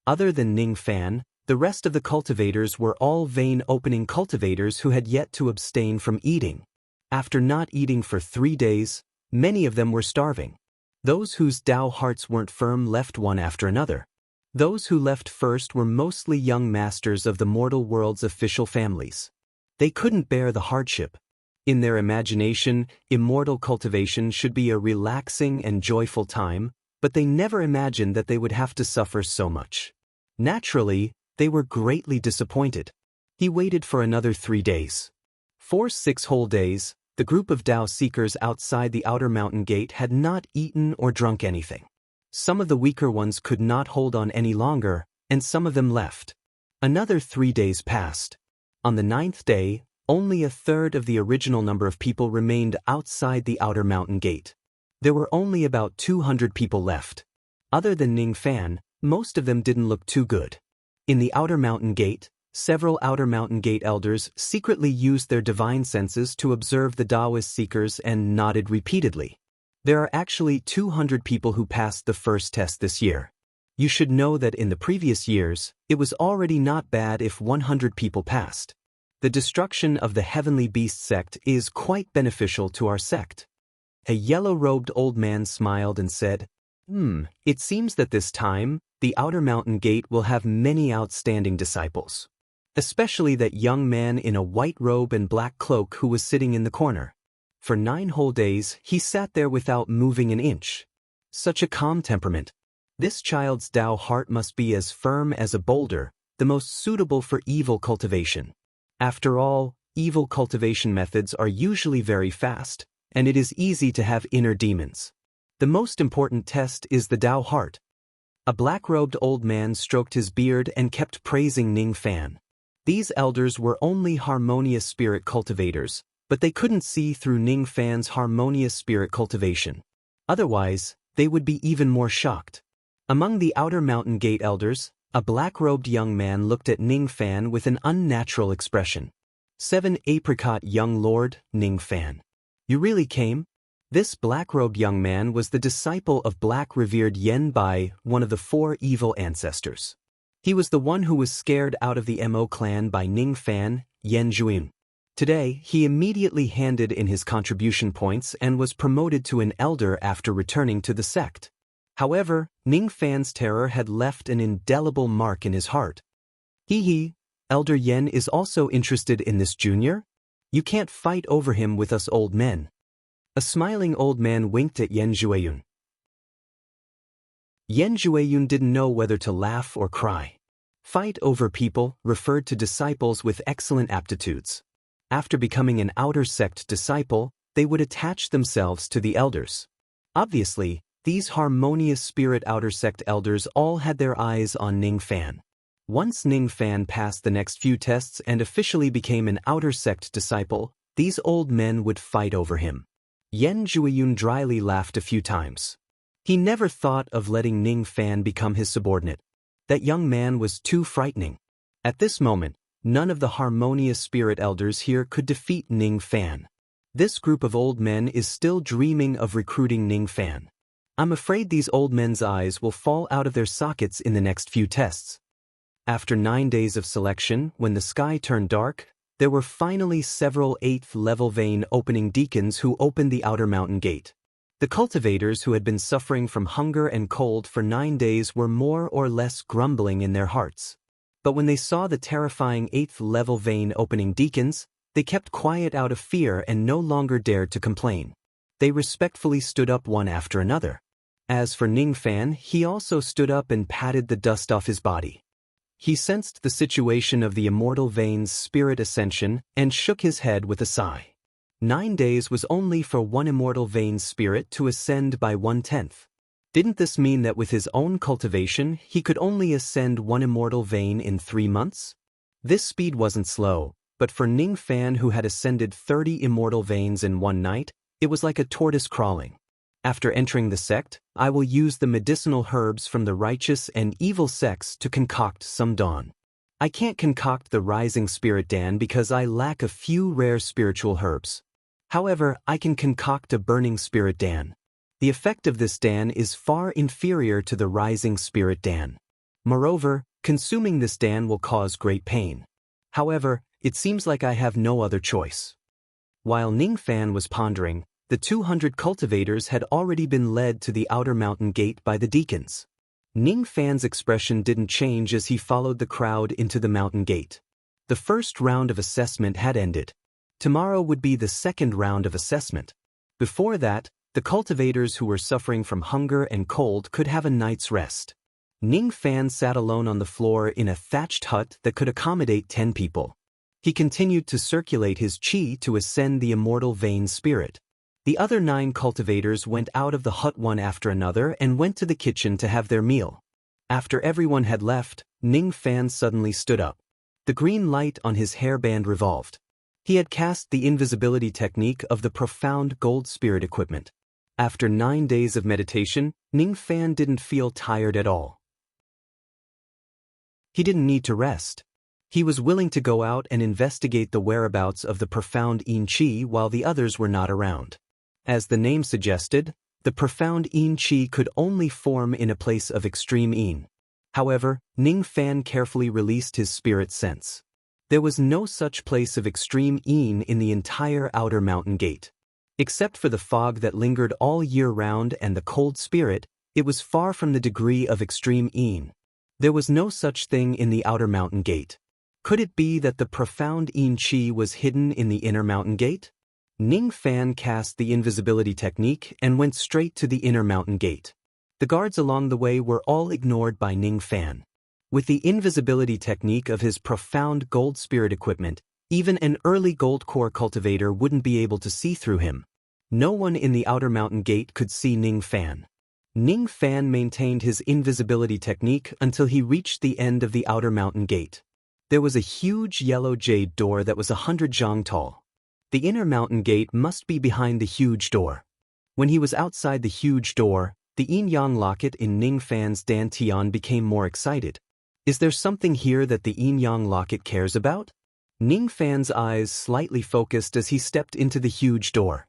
Other than Ning Fan, the rest of the cultivators were all vein-opening cultivators who had yet to abstain from eating. After not eating for 3 days, many of them were starving. Those whose Tao hearts weren't firm left one after another. Those who left first were mostly young masters of the mortal world's official families. They couldn't bear the hardship. In their imagination, immortal cultivation should be a relaxing and joyful time, but they never imagined that they would have to suffer so much. Naturally, they were greatly disappointed. He waited for another 3 days. For 6 whole days, the group of Tao seekers outside the outer mountain gate had not eaten or drunk anything. Some of the weaker ones could not hold on any longer, and some of them left. Another 3 days passed. On the 9th day, only a third of the original number of people remained outside the outer mountain gate. There were only about 200 people left. Other than Ning Fan, most of them didn't look too good. In the outer mountain gate, several outer mountain gate elders secretly used their divine senses to observe the Taoist seekers and nodded repeatedly. There are actually 200 people who passed the first test this year. You should know that in the previous years, it was already not bad if 100 people passed. The destruction of the Heavenly Beast sect is quite beneficial to our sect. A yellow-robed old man smiled and said, It seems that this time, the outer mountain gate will have many outstanding disciples. Especially that young man in a white robe and black cloak who was sitting in the corner. For 9 whole days, he sat there without moving an inch. Such a calm temperament. This child's Tao heart must be as firm as a boulder, the most suitable for evil cultivation. After all, evil cultivation methods are usually very fast, and it is easy to have inner demons. The most important test is the Tao heart. A black-robed old man stroked his beard and kept praising Ning Fan. These elders were only harmonious spirit cultivators, but they couldn't see through Ning Fan's harmonious spirit cultivation. Otherwise, they would be even more shocked. Among the outer mountain gate elders, a black-robed young man looked at Ning Fan with an unnatural expression. 7 Apricot young lord, Ning Fan. You really came? This black-robed young man was the disciple of black-revered Yen Bai, one of the 4 evil ancestors. He was the one who was scared out of the Mo clan by Ning Fan, Yen Zhuin. Today, he immediately handed in his contribution points and was promoted to an elder after returning to the sect. However, Ning Fan's terror had left an indelible mark in his heart. Hee, Elder Yen is also interested in this junior? You can't fight over him with us old men. A smiling old man winked at Yen Zhuiyun. Yen Zhuiyun didn't know whether to laugh or cry. Fight over people referred to disciples with excellent aptitudes. After becoming an outer sect disciple, they would attach themselves to the elders. Obviously, these harmonious spirit outer sect elders all had their eyes on Ning Fan. Once Ning Fan passed the next few tests and officially became an outer sect disciple, these old men would fight over him. Yen Zhuiyun dryly laughed a few times. He never thought of letting Ning Fan become his subordinate. That young man was too frightening. At this moment, none of the harmonious spirit elders here could defeat Ning Fan. This group of old men is still dreaming of recruiting Ning Fan. I'm afraid these old men's eyes will fall out of their sockets in the next few tests. After 9 days of selection, when the sky turned dark, there were finally several 8th-level vein opening deacons who opened the outer mountain gate. The cultivators who had been suffering from hunger and cold for 9 days were more or less grumbling in their hearts. But when they saw the terrifying 8th-level vein opening deacons, they kept quiet out of fear and no longer dared to complain. They respectfully stood up one after another. As for Ning Fan, he also stood up and patted the dust off his body. He sensed the situation of the immortal vein's spirit ascension and shook his head with a sigh. 9 days was only for one immortal vein's spirit to ascend by 1/10. Didn't this mean that with his own cultivation he could only ascend one immortal vein in 3 months? This speed wasn't slow, but for Ning Fan, who had ascended 30 immortal veins in 1 night, it was like a tortoise crawling. After entering the sect, I will use the medicinal herbs from the righteous and evil sects to concoct some dawn. I can't concoct the rising spirit Dan because I lack a few rare spiritual herbs. However, I can concoct a burning spirit Dan. The effect of this Dan is far inferior to the rising spirit Dan. Moreover, consuming this Dan will cause great pain. However, it seems like I have no other choice. While Ning Fan was pondering, the 200 cultivators had already been led to the outer mountain gate by the deacons. Ning Fan's expression didn't change as he followed the crowd into the mountain gate. The first round of assessment had ended. Tomorrow would be the second round of assessment. Before that, the cultivators who were suffering from hunger and cold could have a night's rest. Ning Fan sat alone on the floor in a thatched hut that could accommodate 10 people. He continued to circulate his qi to ascend the immortal vein spirit. The other 9 cultivators went out of the hut one after another and went to the kitchen to have their meal. After everyone had left, Ning Fan suddenly stood up. The green light on his hairband revolved. He had cast the invisibility technique of the profound gold spirit equipment. After 9 days of meditation, Ning Fan didn't feel tired at all. He didn't need to rest. He was willing to go out and investigate the whereabouts of the profound Yin Qi while the others were not around. As the name suggested, the profound Yin Qi could only form in a place of extreme Yin. However, Ning Fan carefully released his spirit sense. There was no such place of extreme Yin in the entire outer mountain gate. Except for the fog that lingered all year round and the cold spirit, it was far from the degree of extreme Yin. There was no such thing in the outer mountain gate. Could it be that the profound Yin Qi was hidden in the inner mountain gate? Ning Fan cast the invisibility technique and went straight to the inner mountain gate. The guards along the way were all ignored by Ning Fan. With the invisibility technique of his profound gold spirit equipment, even an early gold core cultivator wouldn't be able to see through him. No one in the outer mountain gate could see Ning Fan. Ning Fan maintained his invisibility technique until he reached the end of the outer mountain gate. There was a huge yellow jade door that was 100 zhang tall. The inner mountain gate must be behind the huge door. When he was outside the huge door, the yin-yang locket in Ning Fan's dantian became more excited. Is there something here that the yin-yang locket cares about? Ning Fan's eyes slightly focused as he stepped into the huge door.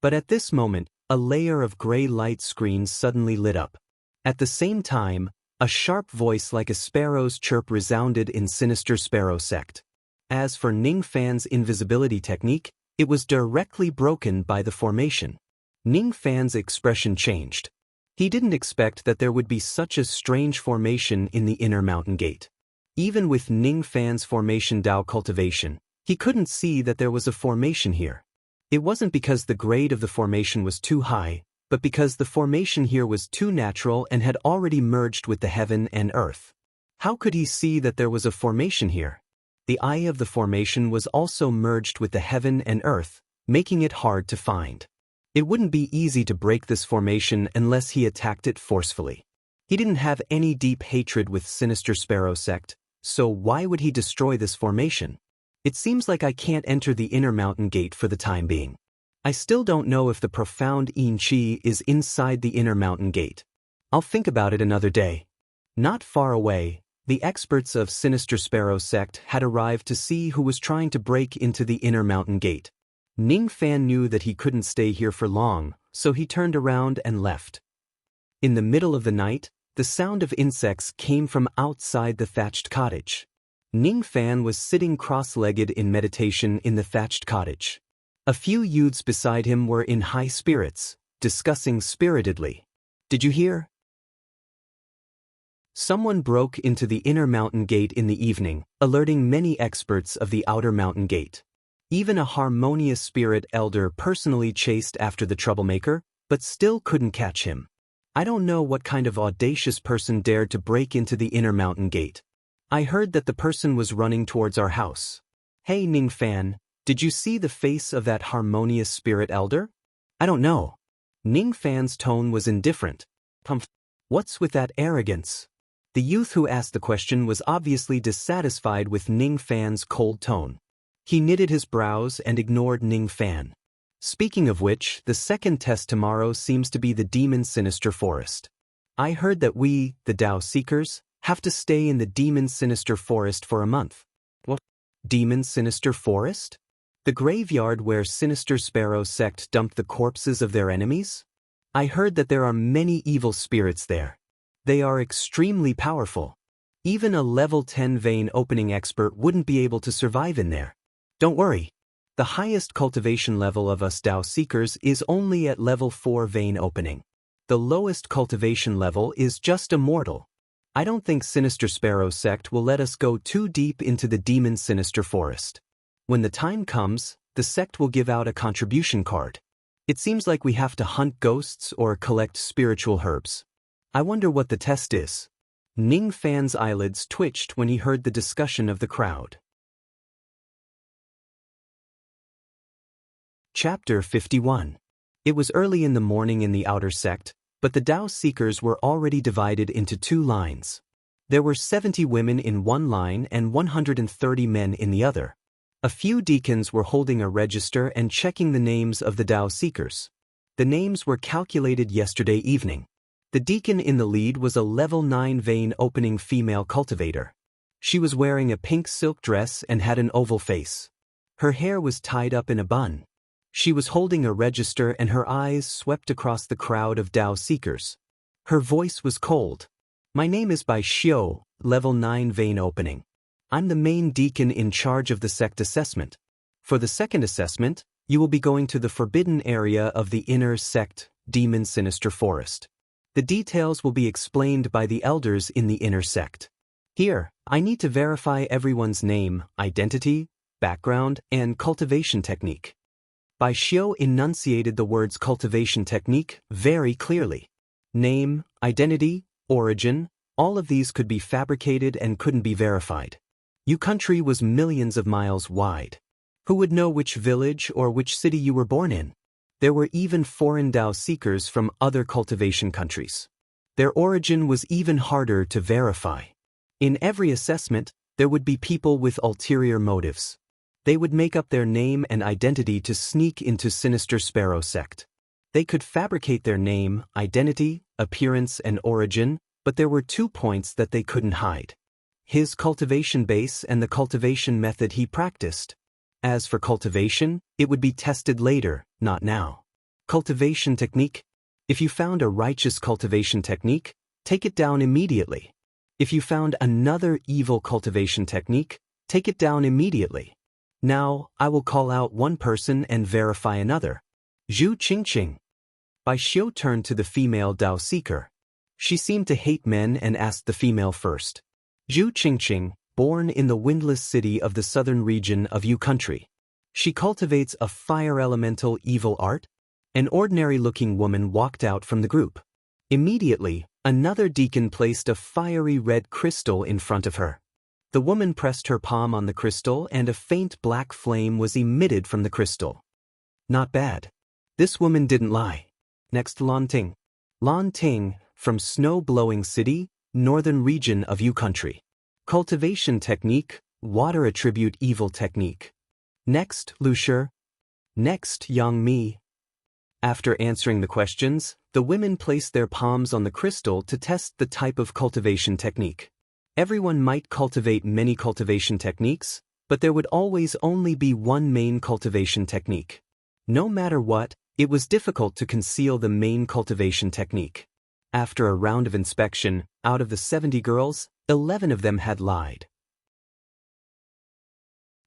But at this moment, a layer of gray light screens suddenly lit up. At the same time, a sharp voice like a sparrow's chirp resounded in Sinister Sparrow Sect. As for Ning Fan's invisibility technique, it was directly broken by the formation. Ning Fan's expression changed. He didn't expect that there would be such a strange formation in the inner mountain gate. Even with Ning Fan's formation Dao cultivation, he couldn't see that there was a formation here. It wasn't because the grade of the formation was too high, but because the formation here was too natural and had already merged with the heaven and earth. How could he see that there was a formation here? The eye of the formation was also merged with the heaven and earth, making it hard to find. It wouldn't be easy to break this formation unless he attacked it forcefully. He didn't have any deep hatred with Sinister Sparrow Sect, so why would he destroy this formation? It seems like I can't enter the inner mountain gate for the time being. I still don't know if the profound Yin Qi is inside the inner mountain gate. I'll think about it another day. Not far away, the experts of Sinister Sparrow Sect had arrived to see who was trying to break into the inner mountain gate. Ning Fan knew that he couldn't stay here for long, so he turned around and left. In the middle of the night, the sound of insects came from outside the thatched cottage. Ning Fan was sitting cross-legged in meditation in the thatched cottage. A few youths beside him were in high spirits, discussing spiritedly. Did you hear? Someone broke into the inner mountain gate in the evening, alerting many experts of the outer mountain gate. Even a harmonious spirit elder personally chased after the troublemaker, but still couldn't catch him. I don't know what kind of audacious person dared to break into the inner mountain gate. I heard that the person was running towards our house. Hey Ning Fan, did you see the face of that harmonious spirit elder? I don't know. Ning Fan's tone was indifferent. What's with that arrogance? The youth who asked the question was obviously dissatisfied with Ning Fan's cold tone. He knitted his brows and ignored Ning Fan. Speaking of which, the second test tomorrow seems to be the Demon Sinister Forest. I heard that we, the Dao Seekers, have to stay in the Demon Sinister Forest for a month. What? Demon Sinister Forest? The graveyard where Sinister Sparrow Sect dumped the corpses of their enemies? I heard that there are many evil spirits there. They are extremely powerful. Even a level 10 vein opening expert wouldn't be able to survive in there. Don't worry. The highest cultivation level of us Dao Seekers is only at level 4 vein opening. The lowest cultivation level is just a mortal. I don't think Sinister Sparrow Sect will let us go too deep into the Demon Sinister Forest. When the time comes, the sect will give out a contribution card. It seems like we have to hunt ghosts or collect spiritual herbs. I wonder what the test is. Ning Fan's eyelids twitched when he heard the discussion of the crowd. Chapter 51. It was early in the morning in the outer sect, but the Dao Seekers were already divided into two lines. There were 70 women in one line and 130 men in the other. A few deacons were holding a register and checking the names of the Dao Seekers. The names were calculated yesterday evening. The deacon in the lead was a level 9 vein opening female cultivator. She was wearing a pink silk dress and had an oval face. Her hair was tied up in a bun. She was holding a register and her eyes swept across the crowd of Dao Seekers. Her voice was cold. My name is Bai Xiu, level 9 vein opening. I'm the main deacon in charge of the sect assessment. For the second assessment, you will be going to the forbidden area of the inner sect, Demon Sinister Forest. The details will be explained by the elders in the inner sect. Here, I need to verify everyone's name, identity, background, and cultivation technique. Bai Xiu enunciated the words cultivation technique very clearly. Name, identity, origin, all of these could be fabricated and couldn't be verified. Your country was millions of miles wide. Who would know which village or which city you were born in? There were even foreign Dao seekers from other cultivation countries. Their origin was even harder to verify. In every assessment, there would be people with ulterior motives. They would make up their name and identity to sneak into Sinister Sparrow sect. They could fabricate their name, identity, appearance, and origin, but there were 2 points that they couldn't hide: his cultivation base and the cultivation method he practiced. As for cultivation, it would be tested later, not now. Cultivation technique: if you found a righteous cultivation technique, take it down immediately. If you found another evil cultivation technique, take it down immediately. Now, I will call out one person and verify another. Zhu Qingqing. Bai Xiu turned to the female Dao seeker. She seemed to hate men and asked the female first. Zhu Qingqing, born in the windless city of the southern region of Yu country. She cultivates a fire elemental evil art? An ordinary-looking woman walked out from the group. Immediately, another deacon placed a fiery red crystal in front of her. The woman pressed her palm on the crystal and a faint black flame was emitted from the crystal. Not bad. This woman didn't lie. Next, Lan Ting. Lan Ting, from snow-blowing city, northern region of Yu country. Cultivation technique, water attribute evil technique. Next, Lu Shi. Next, Yang Mi. After answering the questions, the women placed their palms on the crystal to test the type of cultivation technique. Everyone might cultivate many cultivation techniques, but there would always only be one main cultivation technique. No matter what, it was difficult to conceal the main cultivation technique. After a round of inspection, out of the 70 girls, 11 of them had lied.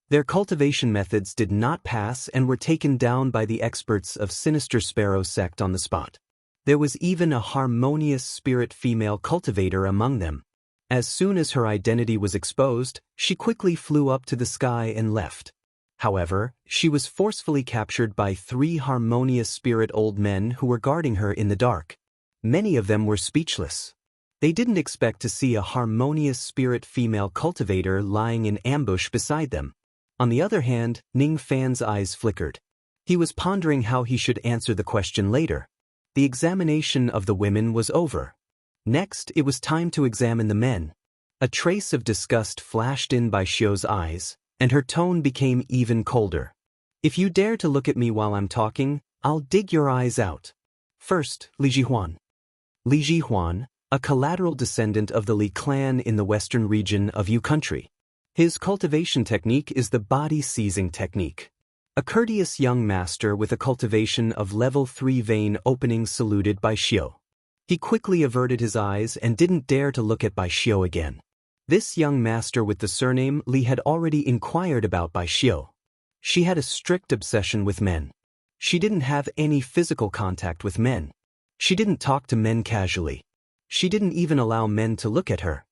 Their cultivation methods did not pass and were taken down by the experts of Sinister Sparrow sect on the spot. There was even a harmonious spirit female cultivator among them. As soon as her identity was exposed, she quickly flew up to the sky and left. However, she was forcefully captured by 3 harmonious spirit old men who were guarding her in the dark. Many of them were speechless. They didn't expect to see a harmonious spirit female cultivator lying in ambush beside them. On the other hand, Ning Fan's eyes flickered. He was pondering how he should answer the question later. The examination of the women was over. Next, it was time to examine the men. A trace of disgust flashed in Bai Xiu's eyes, and her tone became even colder. If you dare to look at me while I'm talking, I'll dig your eyes out. First, Li Jihuan. Li Jihuan, a collateral descendant of the Li clan in the western region of Yu country. His cultivation technique is the body seizing technique. A courteous young master with a cultivation of level 3 vein opening saluted Bai Xiu. He quickly averted his eyes and didn't dare to look at Bai Xiu again. This young master with the surname Li had already inquired about Bai Xiu. She had a strict obsession with men. She didn't have any physical contact with men. She didn't talk to men casually. She didn't even allow men to look at her.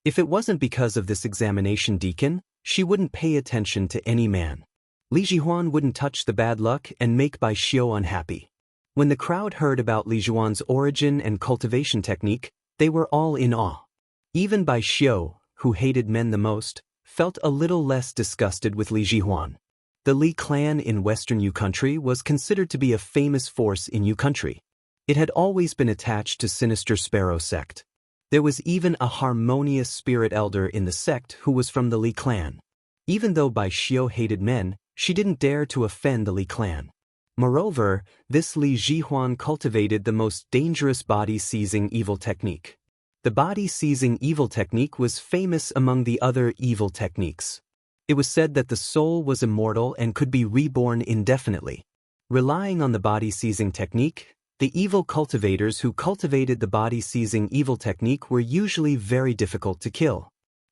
If it wasn't because of this examination deacon, she wouldn't pay attention to any man. Li Jihuan wouldn't touch the bad luck and make Bai Xiu unhappy. When the crowd heard about Li Jihuan's origin and cultivation technique, they were all in awe. Even Bai Xiu, who hated men the most, felt a little less disgusted with Li Jihuan. The Li clan in western Yu country was considered to be a famous force in Yu country. It had always been attached to Sinister Sparrow sect. There was even a harmonious spirit elder in the sect who was from the Li clan. Even though Bai Xiu hated men, she didn't dare to offend the Li clan. Moreover, this Li Jihuan cultivated the most dangerous body-seizing evil technique. The body-seizing evil technique was famous among the other evil techniques. It was said that the soul was immortal and could be reborn indefinitely. Relying on the body-seizing technique, the evil cultivators who cultivated the body-seizing evil technique were usually very difficult to kill.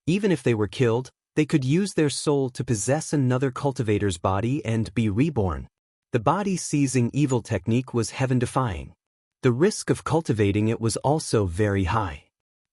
Even if they were killed, they could use their soul to possess another cultivator's body and be reborn. The body-seizing evil technique was heaven-defying. The risk of cultivating it was also very high.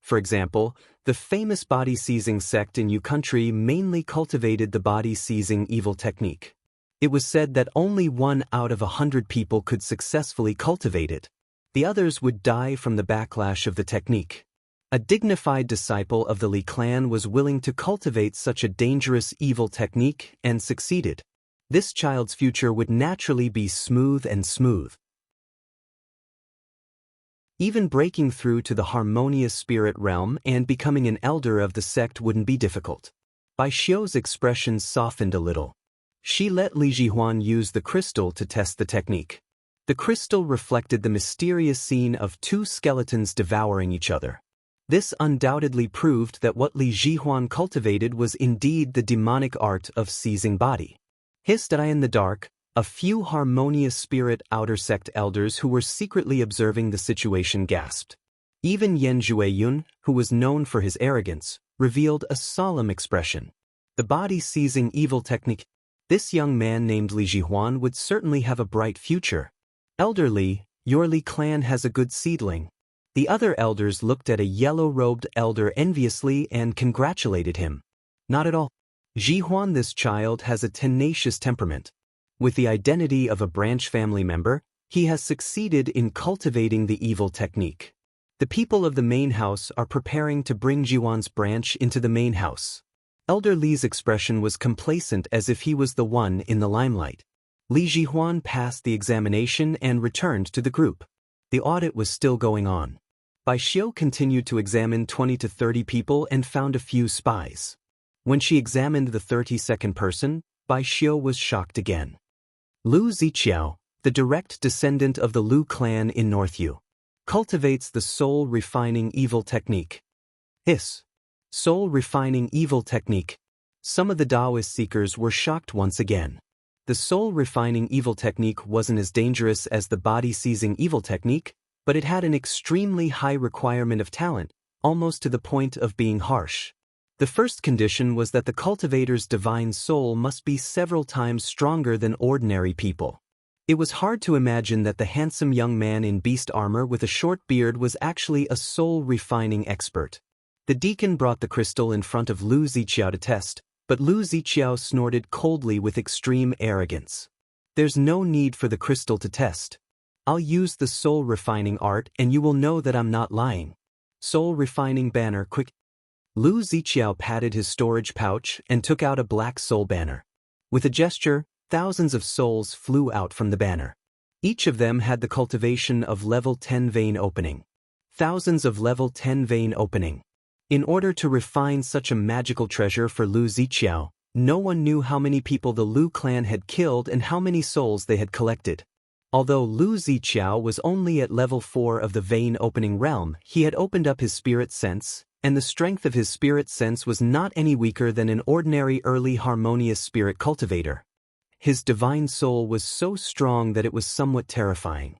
For example, the famous body-seizing sect in Yu country mainly cultivated the body-seizing evil technique. It was said that only 1 out of 100 people could successfully cultivate it. The others would die from the backlash of the technique. A dignified disciple of the Li clan was willing to cultivate such a dangerous evil technique and succeeded. This child's future would naturally be smooth and smooth. Even breaking through to the harmonious spirit realm and becoming an elder of the sect wouldn't be difficult. Bai Xiu's expression softened a little. She let Li Jihuan use the crystal to test the technique. The crystal reflected the mysterious scene of two skeletons devouring each other. This undoubtedly proved that what Li Jihuan cultivated was indeed the demonic art of seizing body. Hissed in the dark, a few harmonious spirit outer sect elders who were secretly observing the situation gasped. Even Yan Jueyun, who was known for his arrogance, revealed a solemn expression. The body-seizing evil technique. This young man named Li Jihuan would certainly have a bright future. Elder Li, your Li clan has a good seedling. The other elders looked at a yellow-robed elder enviously and congratulated him. Not at all. Jihuan, this child has a tenacious temperament. With the identity of a branch family member, he has succeeded in cultivating the evil technique. The people of the main house are preparing to bring Jihuan's branch into the main house. Elder Li's expression was complacent as if he was the one in the limelight. Li Jihuan passed the examination and returned to the group. The audit was still going on. Bai Xiu continued to examine 20 to 30 people and found a few spies. When she examined the 32nd person, Bai Xiu was shocked again. Lu Ziqiao, the direct descendant of the Lu clan in North Yu, cultivates the soul-refining evil technique. Soul-refining evil technique. Some of the Taoist seekers were shocked once again. The soul-refining evil technique wasn't as dangerous as the body-seizing evil technique, but it had an extremely high requirement of talent, almost to the point of being harsh. The first condition was that the cultivator's divine soul must be several times stronger than ordinary people. It was hard to imagine that the handsome young man in beast armor with a short beard was actually a soul-refining expert. The deacon brought the crystal in front of Lu Ziqiao to test, but Lu Ziqiao snorted coldly with extreme arrogance. There's no need for the crystal to test. I'll use the soul-refining art and you will know that I'm not lying. Soul-refining banner quick. Lu Ziqiao patted his storage pouch and took out a black soul banner. With a gesture, thousands of souls flew out from the banner. Each of them had the cultivation of level 10 vein opening. Thousands of level 10 vein opening. In order to refine such a magical treasure for Lu Ziqiao, no one knew how many people the Lu clan had killed and how many souls they had collected. Although Lu Ziqiao was only at level 4 of the vein opening realm, he had opened up his spirit sense, and the strength of his spirit sense was not any weaker than an ordinary early harmonious spirit cultivator. His divine soul was so strong that it was somewhat terrifying.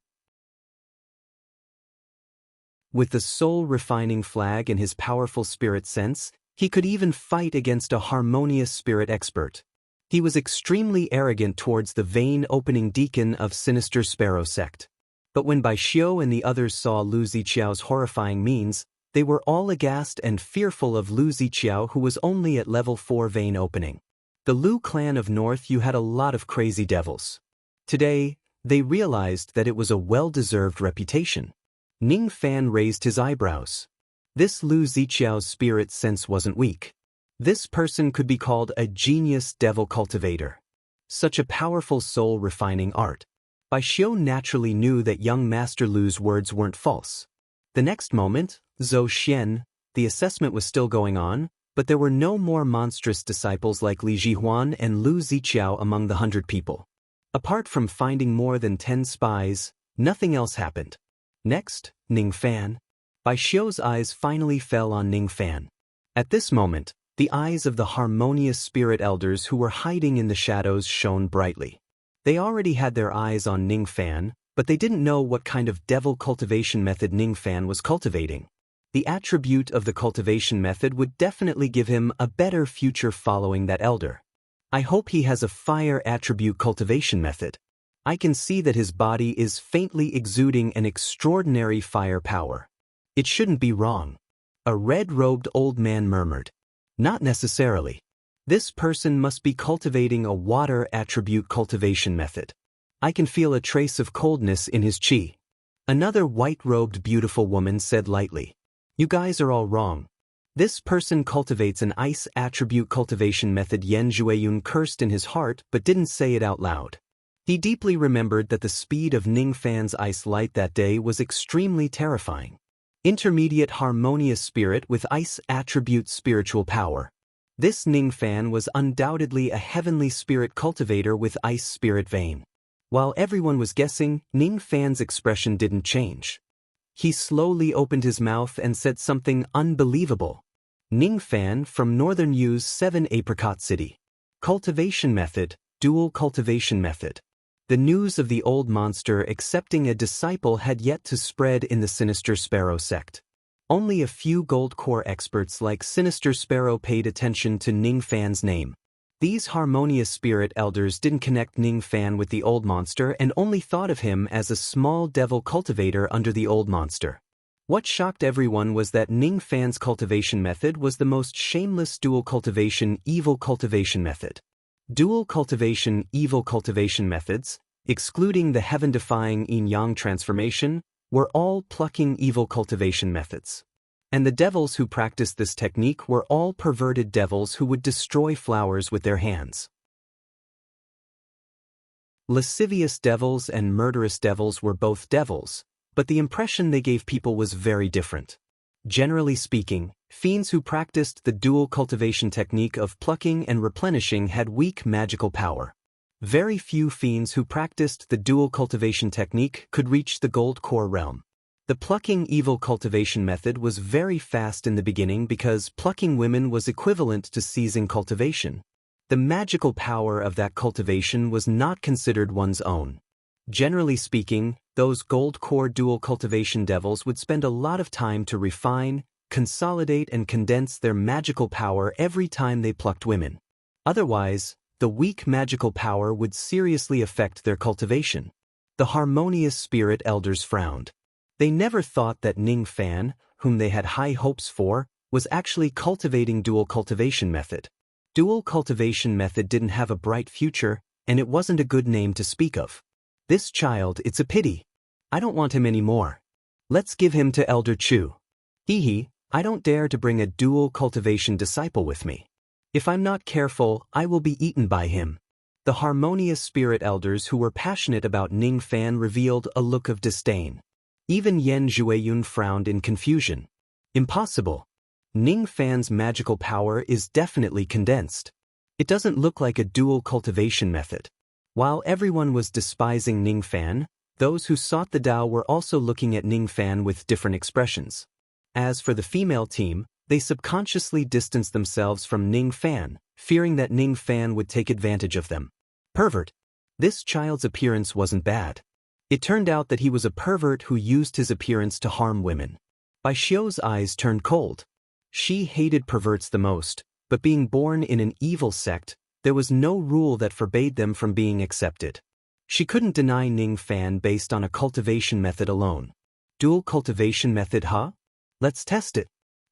With the soul-refining flag and his powerful spirit sense, he could even fight against a harmonious spirit expert. He was extremely arrogant towards the vein-opening deacon of Sinister Sparrow sect. But when Bai Xiu and the others saw Lu Ziqiao's horrifying means, they were all aghast and fearful of Lu Ziqiao, who was only at level 4 vein opening. The Lu clan of North Yu had a lot of crazy devils. Today, they realized that it was a well-deserved reputation. Ning Fan raised his eyebrows. This Lu Ziqiao's spirit sense wasn't weak. This person could be called a genius devil cultivator. Such a powerful soul-refining art. Bai Xiu naturally knew that young Master Lu's words weren't false. The next moment, Zhou Xian, the assessment was still going on, but there were no more monstrous disciples like Li Jihuan and Lu Ziqiao among the 100 people. Apart from finding more than 10 spies, nothing else happened. Next, Ning Fan. Bai Xiu's eyes finally fell on Ning Fan. At this moment, the eyes of the harmonious spirit elders who were hiding in the shadows shone brightly. They already had their eyes on Ning Fan, but they didn't know what kind of devil cultivation method Ning Fan was cultivating. The attribute of the cultivation method would definitely give him a better future following that elder. I hope he has a fire attribute cultivation method. I can see that his body is faintly exuding an extraordinary fire power. It shouldn't be wrong. A red-robed old man murmured. Not necessarily. This person must be cultivating a water attribute cultivation method. I can feel a trace of coldness in his chi. Another white-robed beautiful woman said lightly. You guys are all wrong. This person cultivates an ice attribute cultivation method. Yan Zhueyun cursed in his heart but didn't say it out loud. He deeply remembered that the speed of Ning Fan's ice light that day was extremely terrifying. Intermediate harmonious spirit with ice attribute spiritual power. This Ning Fan was undoubtedly a heavenly spirit cultivator with ice spirit vein. While everyone was guessing, Ning Fan's expression didn't change. He slowly opened his mouth and said something unbelievable. Ning Fan from Northern Yu's 7 Apricot City. Cultivation method, dual cultivation method. The news of the old monster accepting a disciple had yet to spread in the Sinister Sparrow sect. Only a few gold core experts like Sinister Sparrow paid attention to Ning Fan's name. These harmonious spirit elders didn't connect Ning Fan with the old monster and only thought of him as a small devil cultivator under the old monster. What shocked everyone was that Ning Fan's cultivation method was the most shameless dual cultivation evil cultivation method. Dual cultivation evil cultivation methods, excluding the heaven-defying yin-yang transformation, were all plucking evil cultivation methods. And the devils who practiced this technique were all perverted devils who would destroy flowers with their hands. Lascivious devils and murderous devils were both devils, but the impression they gave people was very different. Generally speaking, fiends who practiced the dual cultivation technique of plucking and replenishing had weak magical power. Very few fiends who practiced the dual cultivation technique could reach the gold core realm. The plucking evil cultivation method was very fast in the beginning because plucking women was equivalent to seizing cultivation. The magical power of that cultivation was not considered one's own. Generally speaking, those gold core dual cultivation devils would spend a lot of time to refine, consolidate and condense their magical power every time they plucked women. Otherwise, the weak magical power would seriously affect their cultivation. The harmonious spirit elders frowned. They never thought that Ning Fan, whom they had high hopes for, was actually cultivating dual cultivation method. Dual cultivation method didn't have a bright future, and it wasn't a good name to speak of. This child, it's a pity. I don't want him anymore. Let's give him to Elder Chu. Hee, I don't dare to bring a dual cultivation disciple with me. If I'm not careful, I will be eaten by him. The harmonious spirit elders who were passionate about Ning Fan revealed a look of disdain. Even Yan Zhueyun frowned in confusion. Impossible. Ning Fan's magical power is definitely condensed. It doesn't look like a dual cultivation method. While everyone was despising Ning Fan, those who sought the Tao were also looking at Ning Fan with different expressions. As for the female team, they subconsciously distanced themselves from Ning Fan, fearing that Ning Fan would take advantage of them. Pervert. This child's appearance wasn't bad. It turned out that he was a pervert who used his appearance to harm women. Bai Xiu's eyes turned cold. She hated perverts the most, but being born in an evil sect, there was no rule that forbade them from being accepted. She couldn't deny Ning Fan based on a cultivation method alone. Dual cultivation method, huh? Let's test it.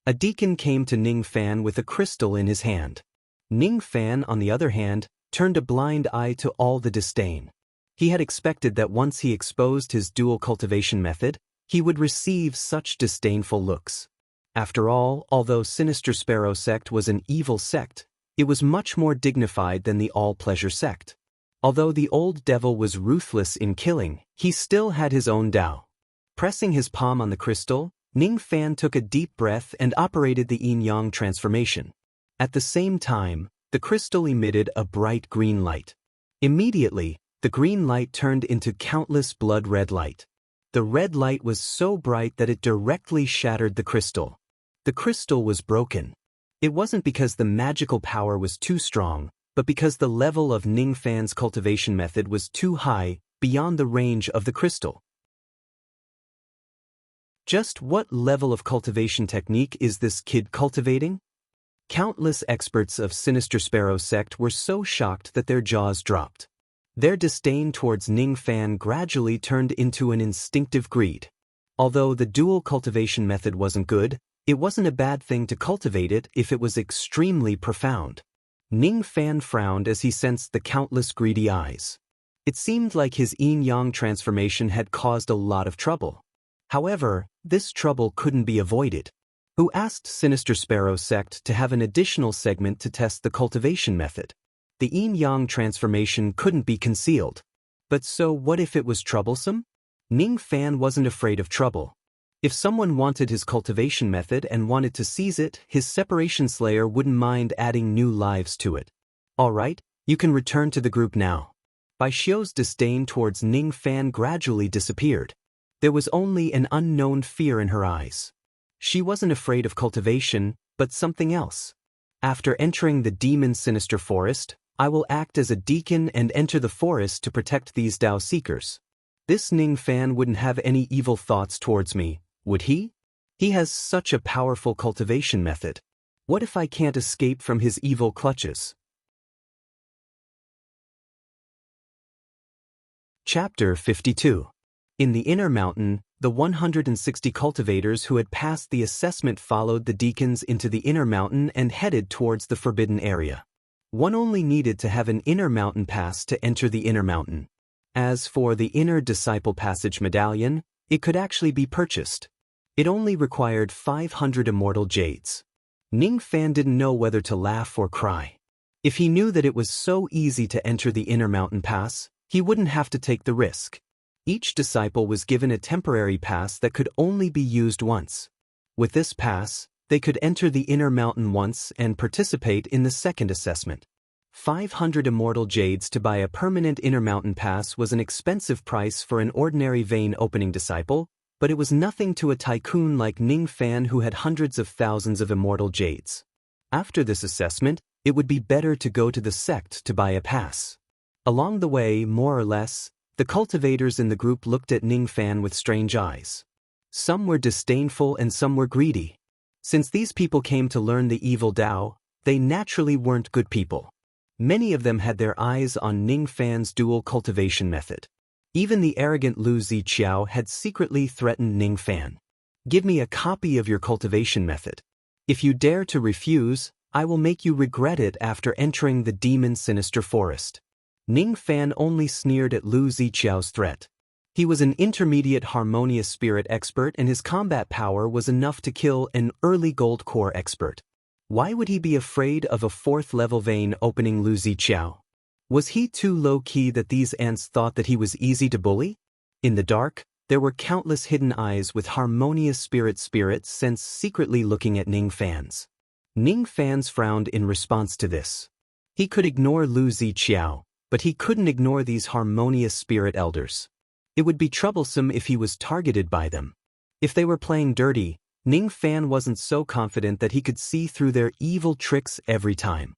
A deacon came to Ning Fan with a crystal in his hand. Ning Fan, on the other hand, turned a blind eye to all the disdain. He had expected that once he exposed his dual cultivation method, he would receive such disdainful looks. After all, although Sinister Sparrow sect was an evil sect, it was much more dignified than the all-pleasure sect. Although the old devil was ruthless in killing, he still had his own Tao. Pressing his palm on the crystal, Ning Fan took a deep breath and operated the yin-yang transformation. At the same time, the crystal emitted a bright green light. Immediately, the green light turned into countless blood-red light. The red light was so bright that it directly shattered the crystal. The crystal was broken. It wasn't because the magical power was too strong, but because the level of Ning Fan's cultivation method was too high, beyond the range of the crystal. Just what level of cultivation technique is this kid cultivating? Countless experts of Sinister Sparrow sect were so shocked that their jaws dropped. Their disdain towards Ning Fan gradually turned into an instinctive greed. Although the dual cultivation method wasn't good, it wasn't a bad thing to cultivate it if it was extremely profound. Ning Fan frowned as he sensed the countless greedy eyes. It seemed like his yin-yang transformation had caused a lot of trouble. However, this trouble couldn't be avoided. who asked Sinister Sparrow Sect to have an additional segment to test the cultivation method. The yin-yang transformation couldn't be concealed. But so what if it was troublesome? Ning Fan wasn't afraid of trouble. If someone wanted his cultivation method and wanted to seize it, his separation slayer wouldn't mind adding new lives to it. Alright, you can return to the group now. Bai Xiu's disdain towards Ning Fan gradually disappeared. There was only an unknown fear in her eyes. She wasn't afraid of cultivation, but something else. After entering the demon sinister forest, I will act as a deacon and enter the forest to protect these Dao Seekers. This Ning Fan wouldn't have any evil thoughts towards me, would he? He has such a powerful cultivation method. What if I can't escape from his evil clutches? Chapter 52. In the inner mountain, the 160 cultivators who had passed the assessment followed the deacons into the inner mountain and headed towards the forbidden area. One only needed to have an inner mountain pass to enter the inner mountain. As for the inner disciple passage medallion, it could actually be purchased. It only required 500 immortal jades. Ning Fan didn't know whether to laugh or cry. If he knew that it was so easy to enter the inner mountain pass, he wouldn't have to take the risk. Each disciple was given a temporary pass that could only be used once. With this pass, they could enter the inner mountain once and participate in the second assessment. 500 immortal jades to buy a permanent inner mountain pass was an expensive price for an ordinary vein opening disciple, but it was nothing to a tycoon like Ning Fan who had hundreds of thousands of immortal jades. After this assessment, it would be better to go to the sect to buy a pass. Along the way, more or less, the cultivators in the group looked at Ning Fan with strange eyes. Some were disdainful and some were greedy. Since these people came to learn the evil Dao, they naturally weren't good people. Many of them had their eyes on Ning Fan's dual cultivation method. Even the arrogant Lu Ziqiao had secretly threatened Ning Fan. Give me a copy of your cultivation method. If you dare to refuse, I will make you regret it after entering the demon sinister forest. Ning Fan only sneered at Lu Ziqiao's threat. He was an intermediate harmonious spirit expert and his combat power was enough to kill an early gold core expert. Why would he be afraid of a 4th level vein opening Lu Ziqiao? Was he too low-key that these ants thought that he was easy to bully? In the dark, there were countless hidden eyes with harmonious spirits sense secretly looking at Ning Fan's. Ning Fan's frowned in response to this. He could ignore Lu Ziqiao, but he couldn't ignore these harmonious spirit elders. It would be troublesome if he was targeted by them. If they were playing dirty, Ning Fan wasn't so confident that he could see through their evil tricks every time.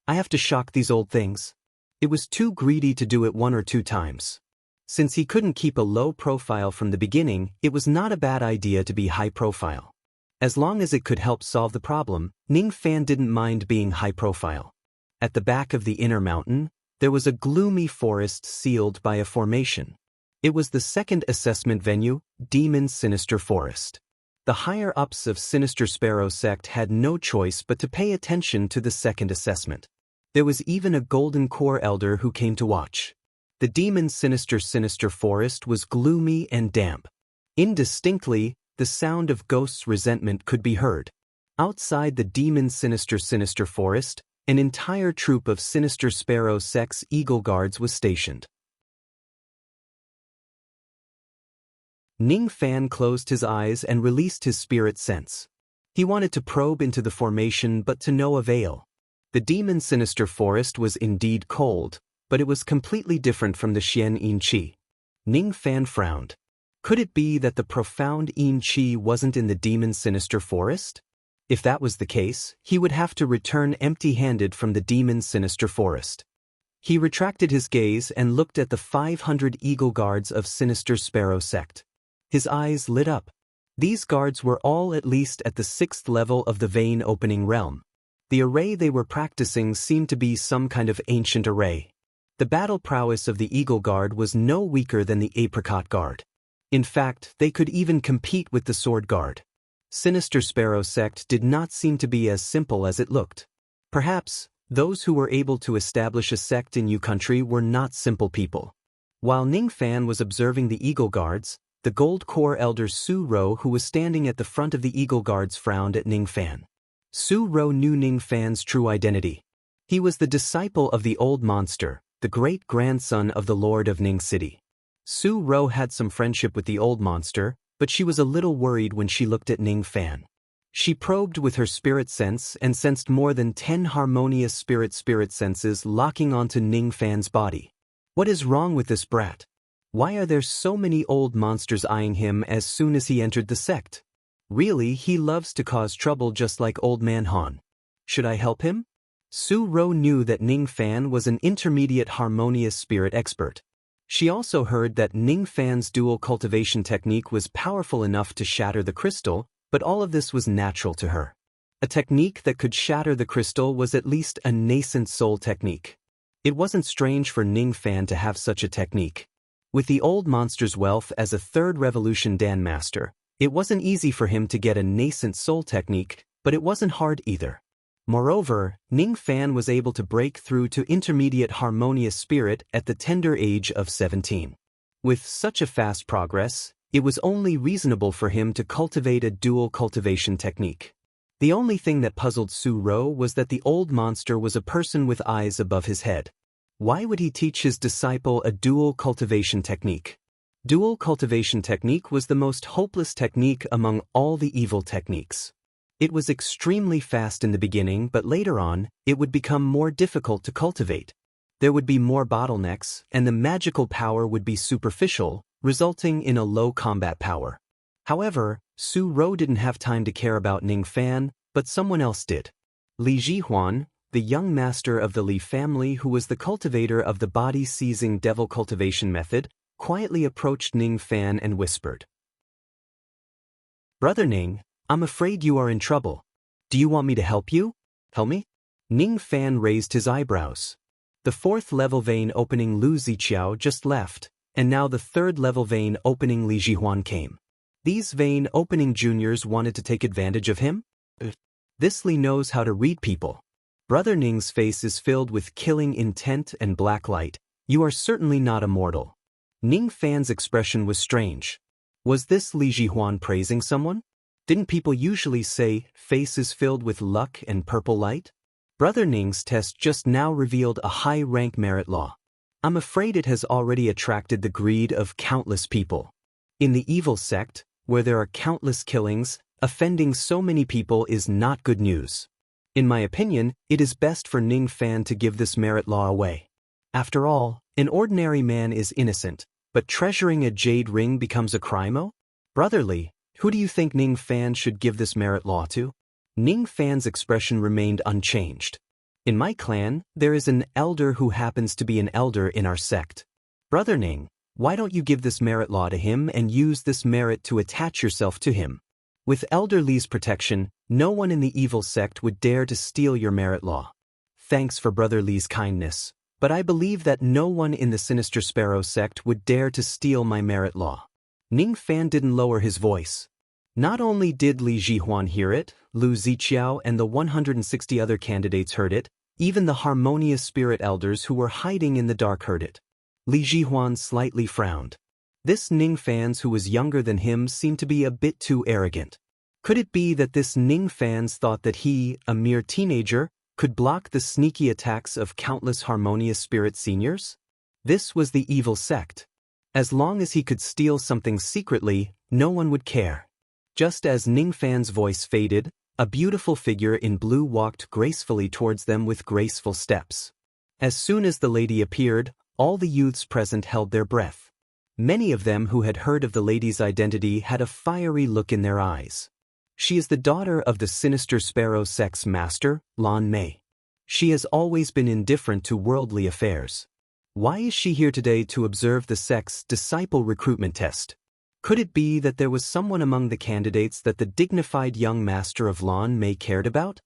I have to shock these old things. It was too greedy to do it 1 or 2 times. Since he couldn't keep a low profile from the beginning, it was not a bad idea to be high profile. As long as it could help solve the problem, Ning Fan didn't mind being high profile. At the back of the inner mountain, there was a gloomy forest sealed by a formation. It was the second assessment venue, Demon Sinister Forest. The higher-ups of Sinister Sparrow Sect had no choice but to pay attention to the second assessment. There was even a golden core elder who came to watch. The Demon Sinister Forest was gloomy and damp. Indistinctly, the sound of ghosts' resentment could be heard. Outside the Demon Sinister Forest, an entire troop of Sinister Sparrow Sect's Eagle Guards was stationed. Ning Fan closed his eyes and released his spirit sense. He wanted to probe into the formation but to no avail. The Demon Sinister Forest was indeed cold, but it was completely different from the Xian Yin Qi. Ning Fan frowned. Could it be that the profound Yin Qi wasn't in the Demon Sinister Forest? If that was the case, he would have to return empty-handed from the Demon Sinister Forest. He retracted his gaze and looked at the 500 Eagle Guards of Sinister Sparrow Sect. His eyes lit up. These guards were all at least at the 6th level of the vein opening realm. The array they were practicing seemed to be some kind of ancient array. The battle prowess of the Eagle Guard was no weaker than the Apricot Guard. In fact, they could even compete with the Sword Guard. Sinister Sparrow Sect did not seem to be as simple as it looked. Perhaps, those who were able to establish a sect in Yu country were not simple people. While Ning Fan was observing the Eagle Guards, The gold core elder Su Ro, who was standing at the front of the Eagle Guards, frowned at Ning Fan. Su Ro knew Ning Fan's true identity. He was the disciple of the old monster, the great-grandson of the Lord of Ning City. Su Ro had some friendship with the old monster, but she was a little worried when she looked at Ning Fan. She probed with her spirit sense and sensed more than 10 harmonious spirit senses locking onto Ning Fan's body. What is wrong with this brat? Why are there so many old monsters eyeing him as soon as he entered the sect? Really, he loves to cause trouble just like Old Man Han. Should I help him? Su Ro knew that Ning Fan was an intermediate harmonious spirit expert. She also heard that Ning Fan's dual cultivation technique was powerful enough to shatter the crystal, but all of this was natural to her. A technique that could shatter the crystal was at least a nascent soul technique. It wasn't strange for Ning Fan to have such a technique. With the old monster's wealth as a third revolution Dan master, it wasn't easy for him to get a nascent soul technique, but it wasn't hard either. Moreover, Ning Fan was able to break through to intermediate harmonious spirit at the tender age of 17. With such a fast progress, it was only reasonable for him to cultivate a dual cultivation technique. The only thing that puzzled Su Ro was that the old monster was a person with eyes above his head. Why would he teach his disciple a dual cultivation technique? Dual cultivation technique was the most hopeless technique among all the evil techniques. It was extremely fast in the beginning, but later on, it would become more difficult to cultivate. There would be more bottlenecks, and the magical power would be superficial, resulting in a low combat power. However, Su Ro didn't have time to care about Ning Fan, but someone else did. Li Jihuan, the young master of the Li family who was the cultivator of the body-seizing devil cultivation method, quietly approached Ning Fan and whispered, "Brother Ning, I'm afraid you are in trouble. Do you want me to help you? Help me?" Ning Fan raised his eyebrows. The 4th level vein opening Lu Ziqiao just left, and now the 3rd level vein opening Li Jihuan came. These vein opening juniors wanted to take advantage of him? This Li knows how to read people. Brother Ning's face is filled with killing intent and black light. You are certainly not a mortal. Ning Fan's expression was strange. Was this Li Jihuan praising someone? Didn't people usually say, faces filled with luck and purple light? Brother Ning's test just now revealed a high-rank merit law. I'm afraid it has already attracted the greed of countless people. In the evil sect, where there are countless killings, offending so many people is not good news. In my opinion, it is best for Ning Fan to give this merit law away. After all, an ordinary man is innocent, but treasuring a jade ring becomes a crime? Brotherly, who do you think Ning Fan should give this merit law to? Ning Fan's expression remained unchanged. In my clan, there is an elder who happens to be an elder in our sect. Brother Ning, why don't you give this merit law to him and use this merit to attach yourself to him? With Elder Li's protection, no one in the evil sect would dare to steal your merit law. Thanks for Brother Li's kindness, but I believe that no one in the Sinister Sparrow sect would dare to steal my merit law. Ning Fan didn't lower his voice. Not only did Li Jihuan hear it, Lu Ziqiao and the 160 other candidates heard it, even the harmonious spirit elders who were hiding in the dark heard it. Li Jihuan slightly frowned. This Ning Fan who was younger than him seemed to be a bit too arrogant. Could it be that this Ning Fan thought that he, a mere teenager, could block the sneaky attacks of countless harmonious spirit seniors? This was the evil sect. As long as he could steal something secretly, no one would care. Just as Ning Fan's voice faded, a beautiful figure in blue walked gracefully towards them with graceful steps. As soon as the lady appeared, all the youths present held their breath. Many of them who had heard of the lady's identity had a fiery look in their eyes. She is the daughter of the Sinister Sparrow sect's master, Lan Mei. She has always been indifferent to worldly affairs. Why is she here today to observe the sect's disciple recruitment test? Could it be that there was someone among the candidates that the dignified young master of Lan Mei cared about?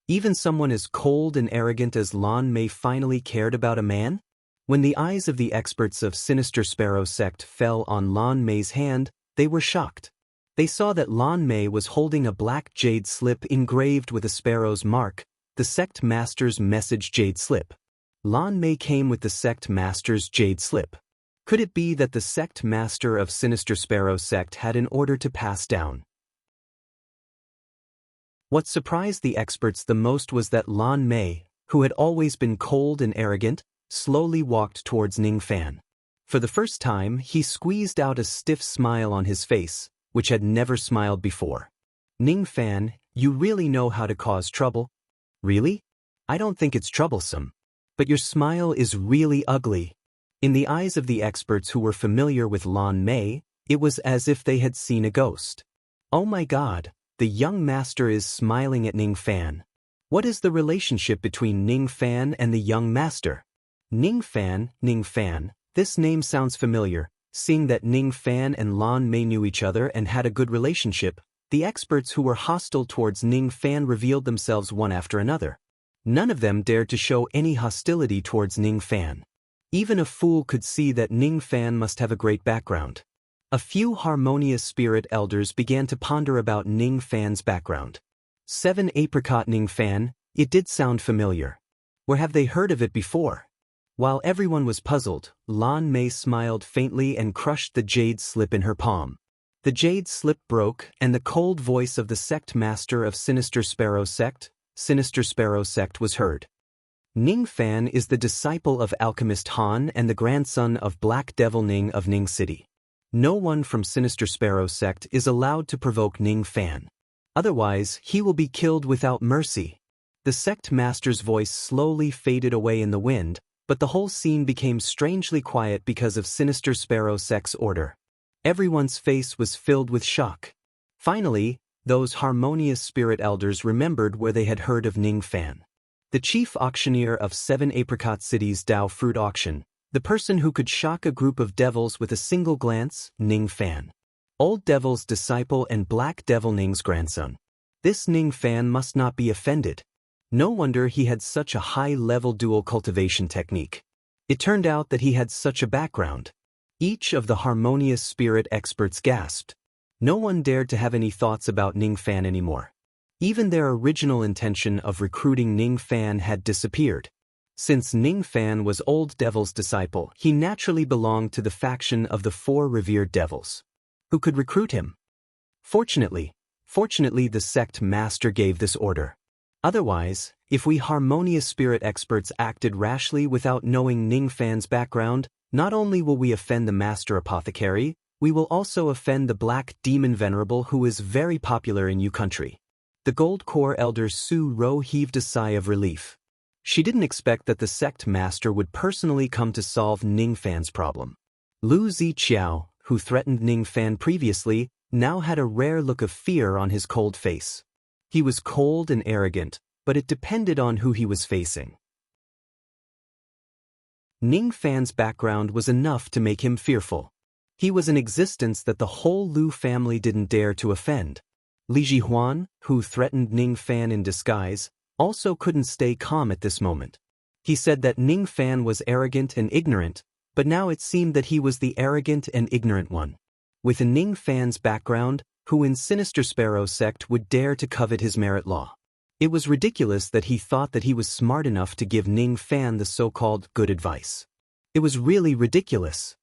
Even someone as cold and arrogant as Lan Mei finally cared about a man? When the eyes of the experts of Sinister Sparrow sect fell on Lan Mei's hand, they were shocked. They saw that Lan Mei was holding a black jade slip engraved with a sparrow's mark, the sect master's message jade slip. Lan Mei came with the sect master's jade slip. Could it be that the sect master of Sinister Sparrow sect had an order to pass down? What surprised the experts the most was that Lan Mei, who had always been cold and arrogant, slowly walked towards Ning Fan. For the first time, he squeezed out a stiff smile on his face, which had never smiled before. Ning Fan, you really know how to cause trouble? Really? I don't think it's troublesome. But your smile is really ugly. In the eyes of the experts who were familiar with Lan Mei, it was as if they had seen a ghost. Oh my God, the young master is smiling at Ning Fan. What is the relationship between Ning Fan and the young master? Ning Fan, this name sounds familiar. Seeing that Ning Fan and Lan Mei knew each other and had a good relationship, the experts who were hostile towards Ning Fan revealed themselves one after another. None of them dared to show any hostility towards Ning Fan. Even a fool could see that Ning Fan must have a great background. A few harmonious spirit elders began to ponder about Ning Fan's background. 7 Apricot Ning Fan, it did sound familiar. Where have they heard of it before? While everyone was puzzled, Lan Mei smiled faintly and crushed the jade slip in her palm. The jade slip broke, and the cold voice of the sect master of Sinister Sparrow sect was heard. Ning Fan is the disciple of alchemist Han and the grandson of Black Devil Ning of Ning City. No one from Sinister Sparrow sect is allowed to provoke Ning Fan. Otherwise, he will be killed without mercy. The sect master's voice slowly faded away in the wind, but the whole scene became strangely quiet because of Sinister Sparrow sect's order. Everyone's face was filled with shock. Finally, those harmonious spirit elders remembered where they had heard of Ning Fan. The chief auctioneer of 7 Apricot City's Dao Fruit Auction, the person who could shock a group of devils with a single glance, Ning Fan. Old Devil's disciple and Black Devil Ning's grandson. This Ning Fan must not be offended. No wonder he had such a high-level dual cultivation technique. It turned out that he had such a background. Each of the harmonious spirit experts gasped. No one dared to have any thoughts about Ning Fan anymore. Even their original intention of recruiting Ning Fan had disappeared. Since Ning Fan was Old Devil's disciple, he naturally belonged to the faction of the 4 revered devils. Who could recruit him? Fortunately, the sect master gave this order. Otherwise, if we harmonious spirit experts acted rashly without knowing Ning Fan's background, not only will we offend the master apothecary, we will also offend the Black Demon Venerable who is very popular in Yu country. The Gold Core elder Su Ro heaved a sigh of relief. She didn't expect that the sect master would personally come to solve Ning Fan's problem. Lu Ziqiao, who threatened Ning Fan previously, now had a rare look of fear on his cold face. He was cold and arrogant, but it depended on who he was facing. Ning Fan's background was enough to make him fearful. He was an existence that the whole Lu family didn't dare to offend. Li Jihuan, who threatened Ning Fan in disguise, also couldn't stay calm at this moment. He said that Ning Fan was arrogant and ignorant, but now it seemed that he was the arrogant and ignorant one. With a Ning Fan's background, who in Sinister Sparrow sect would dare to covet his merit law? It was ridiculous that he thought that he was smart enough to give Ning Fan the so-called good advice. It was really ridiculous.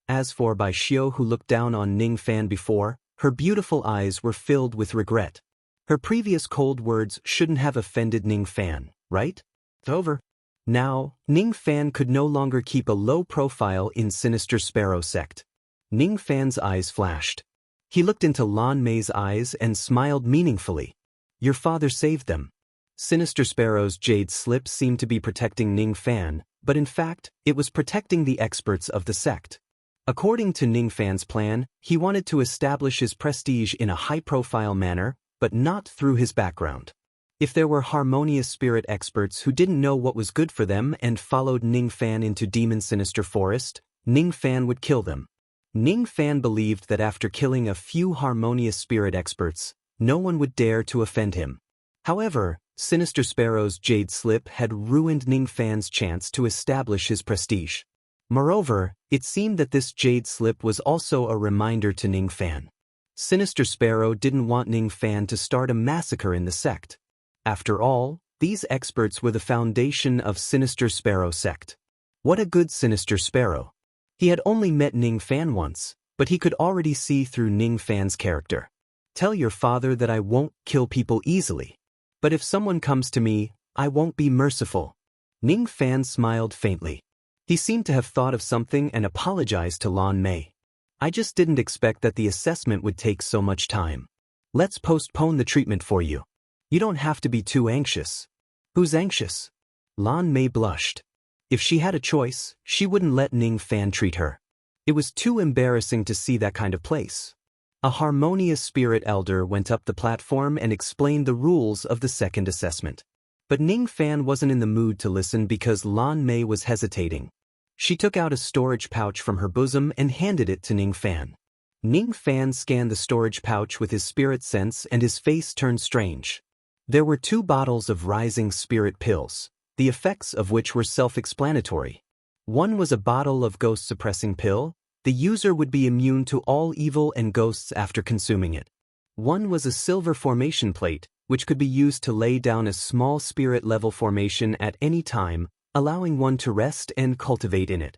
As for Bai Xiao, who looked down on Ning Fan before, her beautiful eyes were filled with regret. Her previous cold words shouldn't have offended Ning Fan, right? It's over. Now, Ning Fan could no longer keep a low profile in Sinister Sparrow sect. Ning Fan's eyes flashed. He looked into Lan Mei's eyes and smiled meaningfully. Your father saved them. Sinister Sparrow's jade slip seemed to be protecting Ning Fan, but in fact, it was protecting the experts of the sect. According to Ning Fan's plan, he wanted to establish his prestige in a high-profile manner, but not through his background. If there were harmonious spirit experts who didn't know what was good for them and followed Ning Fan into Demon Sinister Forest, Ning Fan would kill them. Ning Fan believed that after killing a few harmonious spirit experts, no one would dare to offend him. However, Sinister Sparrow's jade slip had ruined Ning Fan's chance to establish his prestige. Moreover, it seemed that this jade slip was also a reminder to Ning Fan. Sinister Sparrow didn't want Ning Fan to start a massacre in the sect. After all, these experts were the foundation of Sinister Sparrow sect. What a good Sinister Sparrow. He had only met Ning Fan once, but he could already see through Ning Fan's character. Tell your father that I won't kill people easily. But if someone comes to me, I won't be merciful. Ning Fan smiled faintly. He seemed to have thought of something and apologized to Lan Mei. I just didn't expect that the assessment would take so much time. Let's postpone the treatment for you. You don't have to be too anxious. Who's anxious? Lan Mei blushed. If she had a choice, she wouldn't let Ning Fan treat her. It was too embarrassing to see that kind of place. A harmonious spirit elder went up the platform and explained the rules of the second assessment. But Ning Fan wasn't in the mood to listen because Lan Mei was hesitating. She took out a storage pouch from her bosom and handed it to Ning Fan. Ning Fan scanned the storage pouch with his spirit sense and his face turned strange. There were 2 bottles of rising spirit pills, the effects of which were self-explanatory. One was a bottle of ghost-suppressing pill. The user would be immune to all evil and ghosts after consuming it. One was a silver formation plate, which could be used to lay down a small spirit-level formation at any time, allowing one to rest and cultivate in it.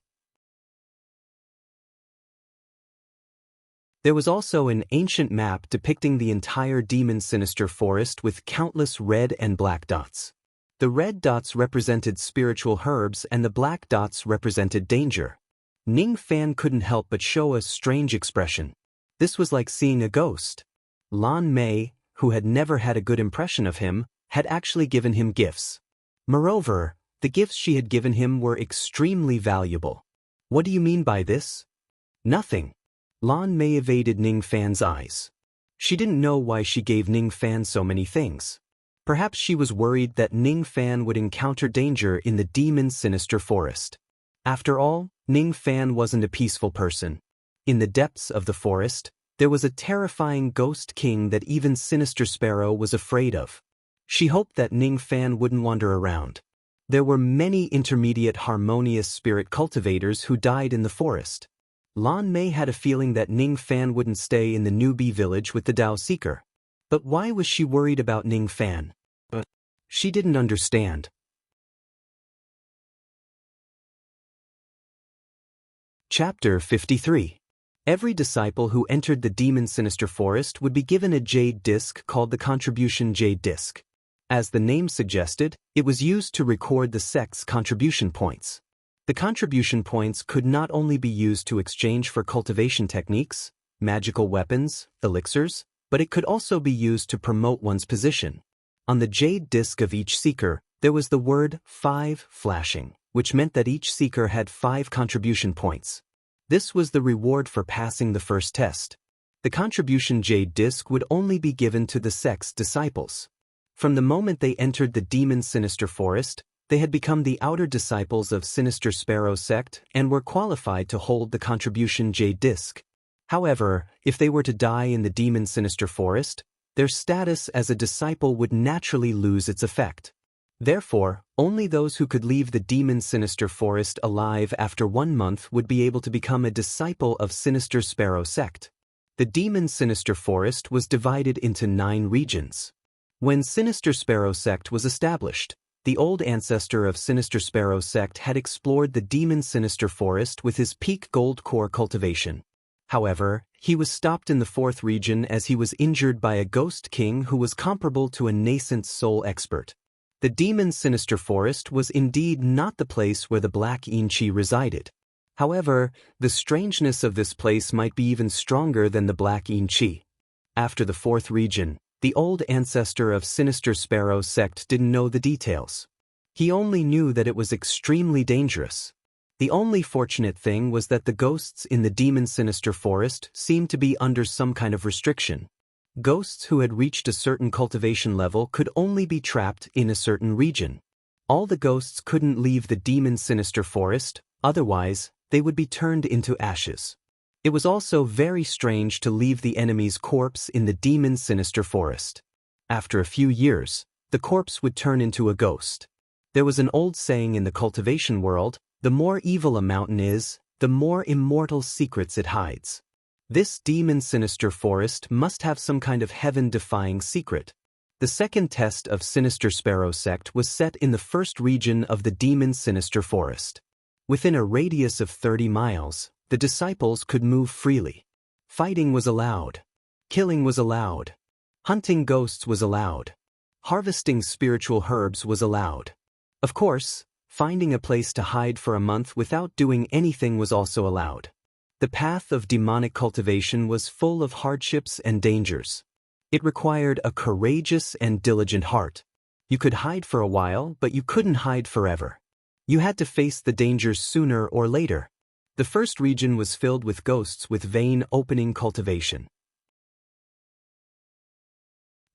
There was also an ancient map depicting the entire demon sinister forest with countless red and black dots. The red dots represented spiritual herbs and the black dots represented danger. Ning Fan couldn't help but show a strange expression. This was like seeing a ghost. Lan Mei, who had never had a good impression of him, had actually given him gifts. Moreover, the gifts she had given him were extremely valuable. What do you mean by this? Nothing. Lan Mei evaded Ning Fan's eyes. She didn't know why she gave Ning Fan so many things. Perhaps she was worried that Ning Fan would encounter danger in the demon sinister forest. After all, Ning Fan wasn't a peaceful person. In the depths of the forest, there was a terrifying ghost king that even Sinister Sparrow was afraid of. She hoped that Ning Fan wouldn't wander around. There were many intermediate harmonious spirit cultivators who died in the forest. Lan Mei had a feeling that Ning Fan wouldn't stay in the newbie village with the Dao Seeker. But why was she worried about Ning Fan? She didn't understand. Chapter 53. Every disciple who entered the demon sinister forest would be given a jade disc called the contribution jade disc. As the name suggested, it was used to record the sect's contribution points. The contribution points could not only be used to exchange for cultivation techniques, magical weapons, elixirs, but it could also be used to promote one's position. On the jade disc of each seeker, there was the word 5 flashing, which meant that each seeker had 5 contribution points. This was the reward for passing the first test. The contribution jade disc would only be given to the sect's disciples. From the moment they entered the demon sinister forest, they had become the outer disciples of Sinister Sparrow sect and were qualified to hold the contribution jade disc. However, if they were to die in the demon sinister forest, their status as a disciple would naturally lose its effect. Therefore, only those who could leave the demon sinister forest alive after 1 month would be able to become a disciple of Sinister Sparrow sect. The demon sinister forest was divided into 9 regions. When Sinister Sparrow sect was established, the old ancestor of Sinister Sparrow sect had explored the demon sinister forest with his peak gold core cultivation. However, he was stopped in the 4th region as he was injured by a ghost king who was comparable to a nascent soul expert. The demon sinister forest was indeed not the place where the Black Yin-Chi resided. However, the strangeness of this place might be even stronger than the Black Yin-Chi. After the 4th region, the old ancestor of Sinister Sparrow sect didn't know the details. He only knew that it was extremely dangerous. The only fortunate thing was that the ghosts in the demon sinister forest seemed to be under some kind of restriction. Ghosts who had reached a certain cultivation level could only be trapped in a certain region. All the ghosts couldn't leave the demon sinister forest, otherwise, they would be turned into ashes. It was also very strange to leave the enemy's corpse in the demon sinister forest. After a few years, the corpse would turn into a ghost. There was an old saying in the cultivation world, the more evil a mountain is, the more immortal secrets it hides. This demon sinister forest must have some kind of heaven-defying secret. The second test of Sinister Sparrow sect was set in the 1st region of the demon sinister forest. Within a radius of 30 miles, the disciples could move freely. Fighting was allowed. Killing was allowed. Hunting ghosts was allowed. Harvesting spiritual herbs was allowed. Of course, finding a place to hide for a month without doing anything was also allowed. The path of demonic cultivation was full of hardships and dangers. It required a courageous and diligent heart. You could hide for a while, but you couldn't hide forever. You had to face the dangers sooner or later. The first region was filled with ghosts with vein-opening cultivation.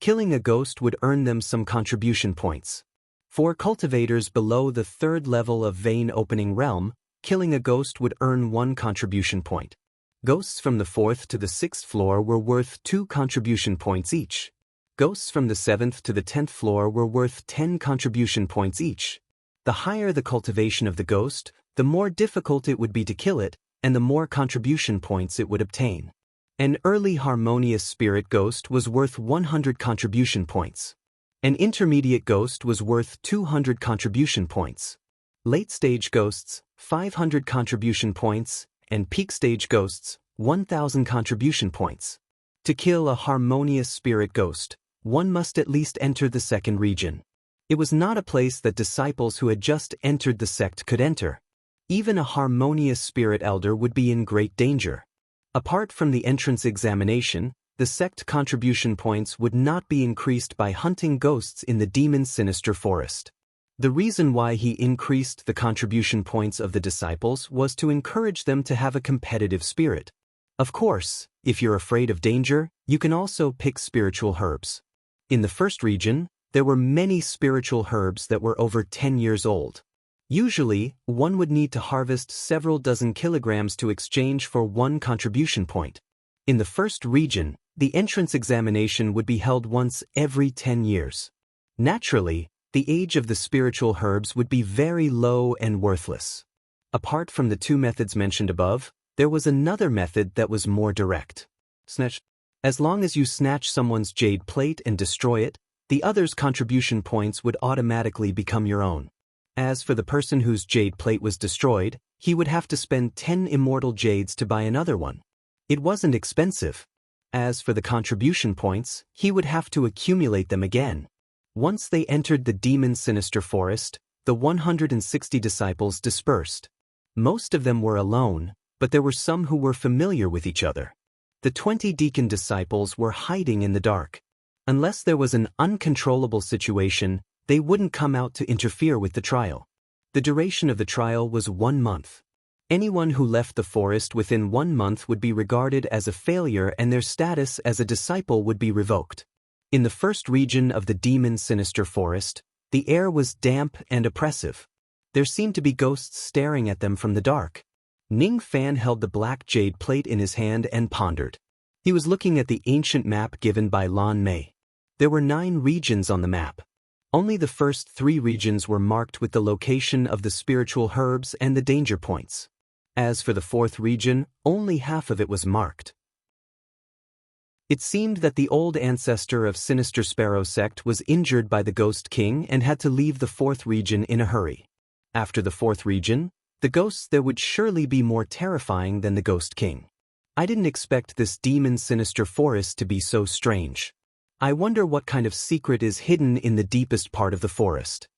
Killing a ghost would earn them some contribution points. For cultivators below the third level of vein-opening realm, killing a ghost would earn 1 contribution point. Ghosts from the 4th to the 6th floor were worth 2 contribution points each. Ghosts from the 7th to the 10th floor were worth 10 contribution points each. The higher the cultivation of the ghost, the more difficult it would be to kill it, and the more contribution points it would obtain. An early harmonious spirit ghost was worth 100 contribution points. An intermediate ghost was worth 200 contribution points. Late-stage ghosts, 500 contribution points, and peak-stage ghosts, 1,000 contribution points. To kill a harmonious spirit ghost, one must at least enter the second region. It was not a place that disciples who had just entered the sect could enter. Even a harmonious spirit elder would be in great danger. Apart from the entrance examination, the sect contribution points would not be increased by hunting ghosts in the demon's sinister forest. The reason why he increased the contribution points of the disciples was to encourage them to have a competitive spirit. Of course, if you're afraid of danger, you can also pick spiritual herbs. In the first region, there were many spiritual herbs that were over 10 years old. Usually, one would need to harvest several dozen kilograms to exchange for 1 contribution point. In the first region, the entrance examination would be held once every 10 years. Naturally, the age of the spiritual herbs would be very low and worthless. Apart from the 2 methods mentioned above, there was another method that was more direct. Snatch. As long as you snatch someone's jade plate and destroy it, the other's contribution points would automatically become your own. As for the person whose jade plate was destroyed, he would have to spend 10 immortal jades to buy another one. It wasn't expensive. As for the contribution points, he would have to accumulate them again. Once they entered the demon's sinister forest, the 160 disciples dispersed. Most of them were alone, but there were some who were familiar with each other. The 20 deacon disciples were hiding in the dark. Unless there was an uncontrollable situation, they wouldn't come out to interfere with the trial. The duration of the trial was 1 month. Anyone who left the forest within 1 month would be regarded as a failure and their status as a disciple would be revoked. In the first region of the demon's sinister forest, the air was damp and oppressive. There seemed to be ghosts staring at them from the dark. Ning Fan held the black jade plate in his hand and pondered. He was looking at the ancient map given by Lan Mei. There were 9 regions on the map. Only the first 3 regions were marked with the location of the spiritual herbs and the danger points. As for the 4th region, only half of it was marked. It seemed that the old ancestor of Sinister Sparrow sect was injured by the Ghost King and had to leave the 4th region in a hurry. After the 4th region, the ghosts there would surely be more terrifying than the Ghost King. I didn't expect this demon's sinister forest to be so strange. I wonder what kind of secret is hidden in the deepest part of the forest.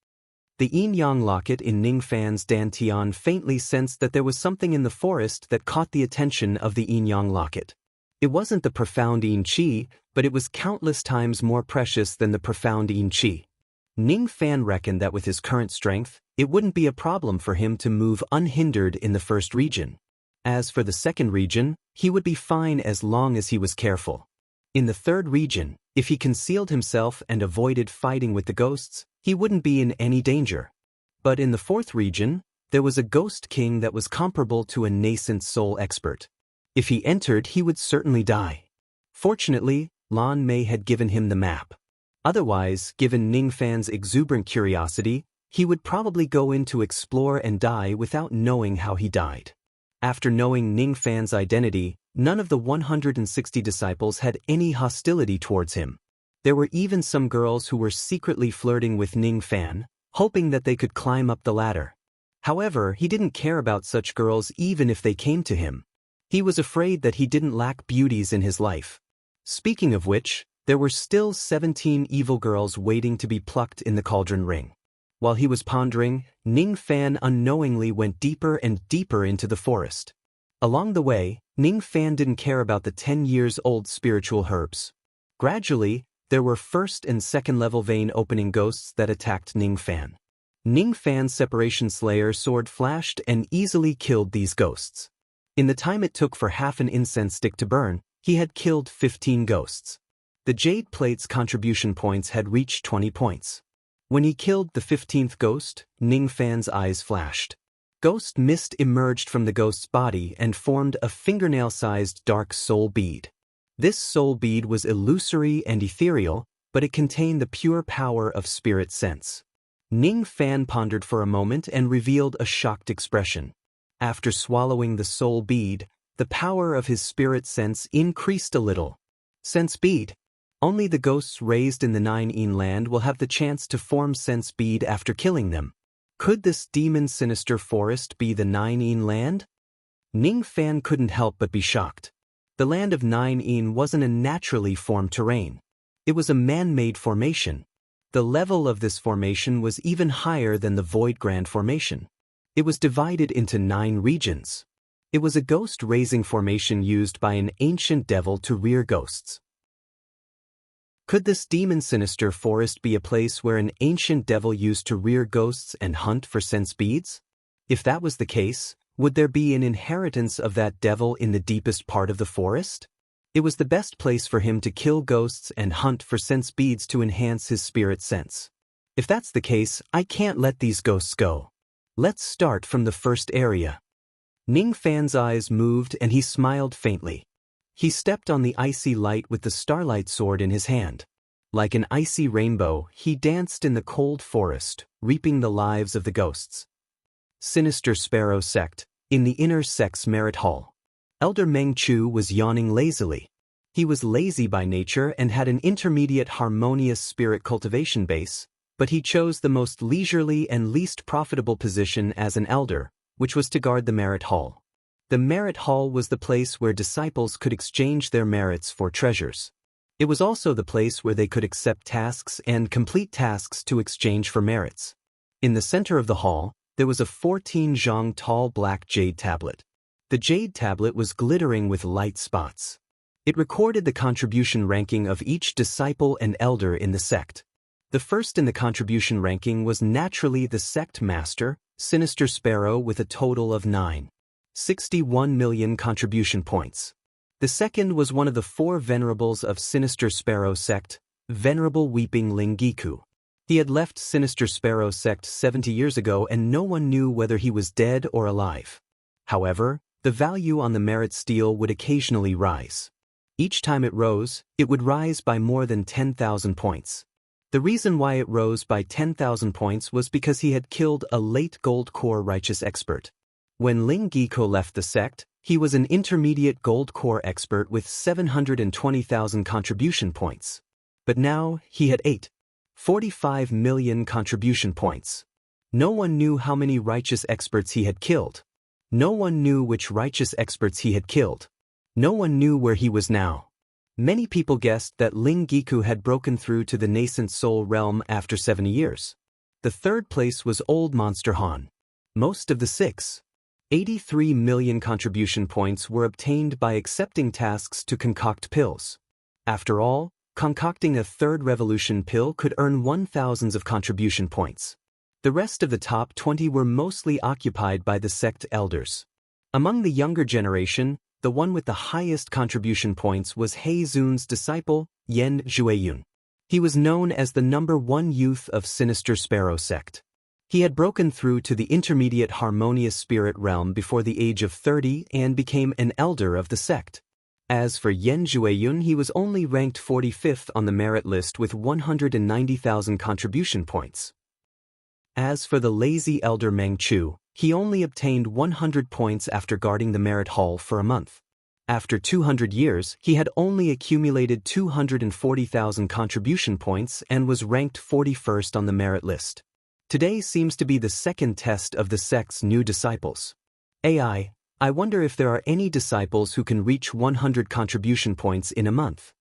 The yin-yang locket in Ning Fan's dantian faintly sensed that there was something in the forest that caught the attention of the yin-yang locket. It wasn't the profound yin qi, but it was countless times more precious than the profound yin qi. Ning Fan reckoned that with his current strength, it wouldn't be a problem for him to move unhindered in the first region. As for the second region, he would be fine as long as he was careful. In the third region, if he concealed himself and avoided fighting with the ghosts, he wouldn't be in any danger. But in the 4th region, there was a ghost king that was comparable to a nascent soul expert. If he entered, he would certainly die. Fortunately, Lan Mei had given him the map. Otherwise, given Ning Fan's exuberant curiosity, he would probably go in to explore and die without knowing how he died. After knowing Ning Fan's identity, none of the 160 disciples had any hostility towards him. There were even some girls who were secretly flirting with Ning Fan, hoping that they could climb up the ladder. However, he didn't care about such girls even if they came to him. He was afraid that he didn't lack beauties in his life. Speaking of which, there were still 17 evil girls waiting to be plucked in the cauldron ring. While he was pondering, Ning Fan unknowingly went deeper and deeper into the forest. Along the way, Ning Fan didn't care about the 10-years-old spiritual herbs. Gradually, there were first and second level vein opening ghosts that attacked Ning Fan. Ning Fan's separation slayer sword flashed and easily killed these ghosts. In the time it took for half an incense stick to burn, he had killed 15 ghosts. The jade plate's contribution points had reached 20 points. When he killed the 15th ghost, Ning Fan's eyes flashed. Ghost mist emerged from the ghost's body and formed a fingernail-sized dark soul bead. This soul bead was illusory and ethereal, but it contained the pure power of spirit sense. Ning Fan pondered for a moment and revealed a shocked expression. After swallowing the soul bead, the power of his spirit sense increased a little. Sense bead. Only the ghosts raised in the Nine-Een land will have the chance to form sense bead after killing them. Could this demon sinister forest be the Nine-Een land? Ning Fan couldn't help but be shocked. The land of Nine-Een wasn't a naturally formed terrain. It was a man-made formation. The level of this formation was even higher than the Void Grand Formation. It was divided into 9 regions. It was a ghost-raising formation used by an ancient devil to rear ghosts. Could this demon sinister forest be a place where an ancient devil used to rear ghosts and hunt for sense beads? If that was the case, would there be an inheritance of that devil in the deepest part of the forest? It was the best place for him to kill ghosts and hunt for sense beads to enhance his spirit sense. If that's the case, I can't let these ghosts go. Let's start from the first area. Ning Fan's eyes moved and he smiled faintly. He stepped on the icy light with the starlight sword in his hand. Like an icy rainbow, he danced in the cold forest, reaping the lives of the ghosts. Sinister Sparrow Sect, in the inner sect's merit hall. Elder Meng Chu was yawning lazily. He was lazy by nature and had an intermediate harmonious spirit cultivation base, but he chose the most leisurely and least profitable position as an elder, which was to guard the merit hall. The merit hall was the place where disciples could exchange their merits for treasures. It was also the place where they could accept tasks and complete tasks to exchange for merits. In the center of the hall, there was a 14-zhang tall black jade tablet. The jade tablet was glittering with light spots. It recorded the contribution ranking of each disciple and elder in the sect. The first in the contribution ranking was naturally the sect master, Sinister Sparrow, with a total of 9.61 million contribution points. The second was one of the 4 venerables of Sinister Sparrow sect, Venerable Weeping Ling Giku. He had left Sinister Sparrow sect 70 years ago and no one knew whether he was dead or alive. However, the value on the merit steel would occasionally rise. Each time it rose, it would rise by more than 10,000 points. The reason why it rose by 10,000 points was because he had killed a late gold core righteous expert. When Ling Giko left the sect, he was an intermediate gold core expert with 720,000 contribution points. But now, he had 8.45 million contribution points. No one knew how many righteous experts he had killed. No one knew which righteous experts he had killed. No one knew where he was now. Many people guessed that Ling Giku had broken through to the nascent soul realm after 70 years. The third place was Old Monster Han. Most of the 6.83 million contribution points were obtained by accepting tasks to concoct pills. After all, concocting a third revolution pill could earn 1,000 of contribution points. The rest of the top 20 were mostly occupied by the sect elders. Among the younger generation, the one with the highest contribution points was He Zun's disciple, Yan Zhuiyun. He was known as the #1 youth of Sinister Sparrow sect. He had broken through to the intermediate harmonious spirit realm before the age of 30 and became an elder of the sect. As for Yan Zhuiyun, he was only ranked 45th on the merit list with 190,000 contribution points. As for the lazy elder Meng Chu, he only obtained 100 points after guarding the merit hall for a month. After 200 years, he had only accumulated 240,000 contribution points and was ranked 41st on the merit list. Today seems to be the second test of the sect's new disciples. I wonder if there are any disciples who can reach 100 contribution points in a month.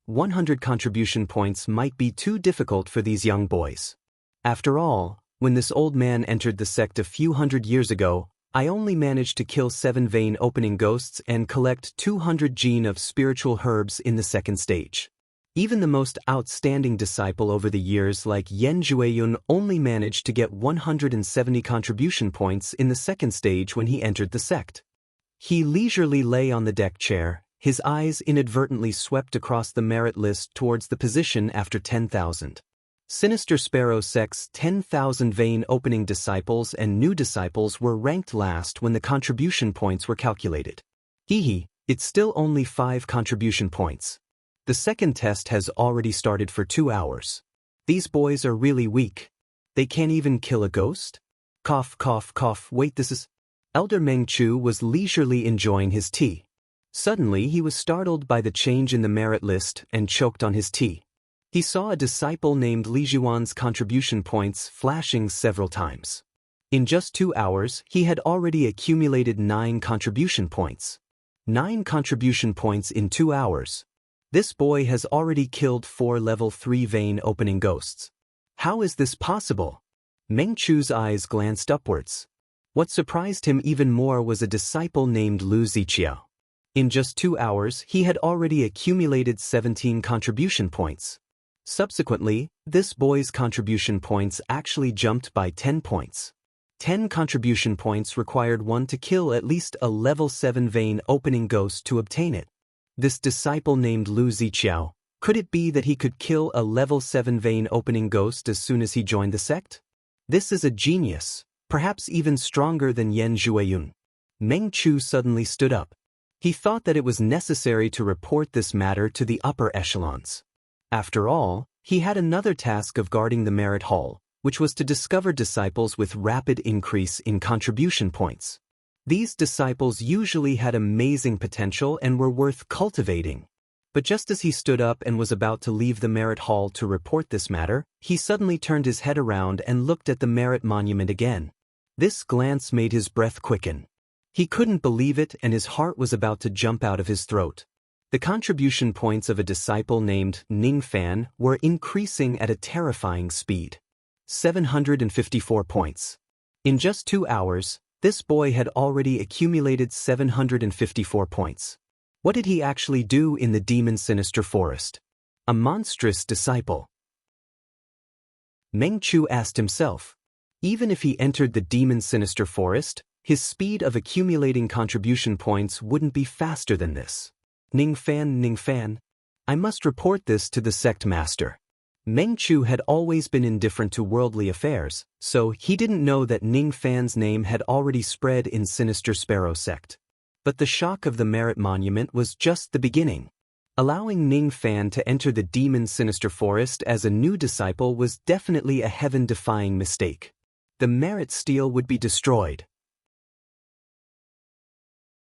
100 contribution points might be too difficult for these young boys. After all, when this old man entered the sect a few hundred years ago, I only managed to kill 7 vein opening ghosts and collect 200 gene of spiritual herbs in the second stage. Even the most outstanding disciple over the years like Yen Jueyun only managed to get 170 contribution points in the second stage when he entered the sect. He leisurely lay on the deck chair, his eyes inadvertently swept across the merit list towards the position after 10,000. Sinister Sparrow sect's 10,000 vein opening disciples and new disciples were ranked last when the contribution points were calculated. It's still only 5 contribution points. The second test has already started for 2 hours. These boys are really weak. They can't even kill a ghost? Cough, cough, cough, wait, this is... Elder Meng Chu was leisurely enjoying his tea. Suddenly he was startled by the change in the merit list and choked on his tea. He saw a disciple named Li Zhuan's contribution points flashing several times. In just 2 hours, he had already accumulated 9 contribution points. 9 contribution points in 2 hours. This boy has already killed 4 level 3 vein opening ghosts. How is this possible? Meng Chu's eyes glanced upwards. What surprised him even more was a disciple named Lu Ziqiao. In just 2 hours, he had already accumulated 17 contribution points. Subsequently, this boy's contribution points actually jumped by 10 points. 10 contribution points required one to kill at least a level 7 vein opening ghost to obtain it. This disciple named Lu Ziqiao, could it be that he could kill a level 7 vein opening ghost as soon as he joined the sect? This is a genius, perhaps even stronger than Yen Jueyun. Meng Chu suddenly stood up. He thought that it was necessary to report this matter to the upper echelons. After all, he had another task of guarding the merit hall, which was to discover disciples with rapid increase in contribution points. These disciples usually had amazing potential and were worth cultivating. But just as he stood up and was about to leave the merit hall to report this matter, he suddenly turned his head around and looked at the merit monument again. This glance made his breath quicken. He couldn't believe it and his heart was about to jump out of his throat. The contribution points of a disciple named Ning Fan were increasing at a terrifying speed. 754 points. In just 2 hours, this boy had already accumulated 754 points. What did he actually do in the Demon Sinister Forest? A monstrous disciple. Meng Chu asked himself. Even if he entered the Demon Sinister Forest, his speed of accumulating contribution points wouldn't be faster than this. Ning Fan, I must report this to the sect master. Meng Chu had always been indifferent to worldly affairs, so he didn't know that Ning Fan's name had already spread in Sinister Sparrow sect. But the shock of the merit monument was just the beginning. Allowing Ning Fan to enter the Demon Sinister Forest as a new disciple was definitely a heaven-defying mistake. The merit steel would be destroyed.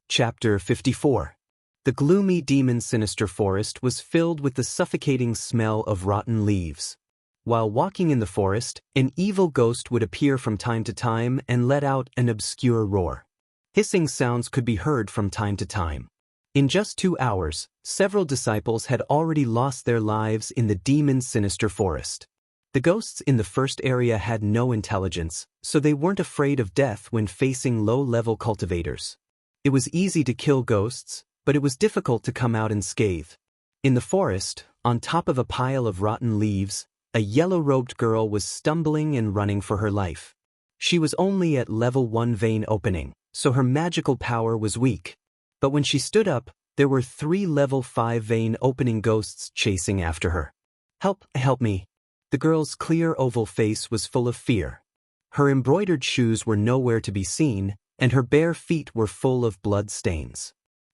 Chapter 54. The gloomy Demon Sinister Forest was filled with the suffocating smell of rotten leaves. While walking in the forest, an evil ghost would appear from time to time and let out an obscure roar. Hissing sounds could be heard from time to time. In just 2 hours, several disciples had already lost their lives in the Demon Sinister Forest. The ghosts in the first area had no intelligence, so they weren't afraid of death when facing low-level cultivators. It was easy to kill ghosts, but it was difficult to come out unscathed. In the forest, on top of a pile of rotten leaves, a yellow-robed girl was stumbling and running for her life. She was only at level 1 vein opening, so her magical power was weak. But when she stood up, there were 3 level 5 vein opening ghosts chasing after her. Help me. The girl's clear oval face was full of fear. Her embroidered shoes were nowhere to be seen, and her bare feet were full of blood stains.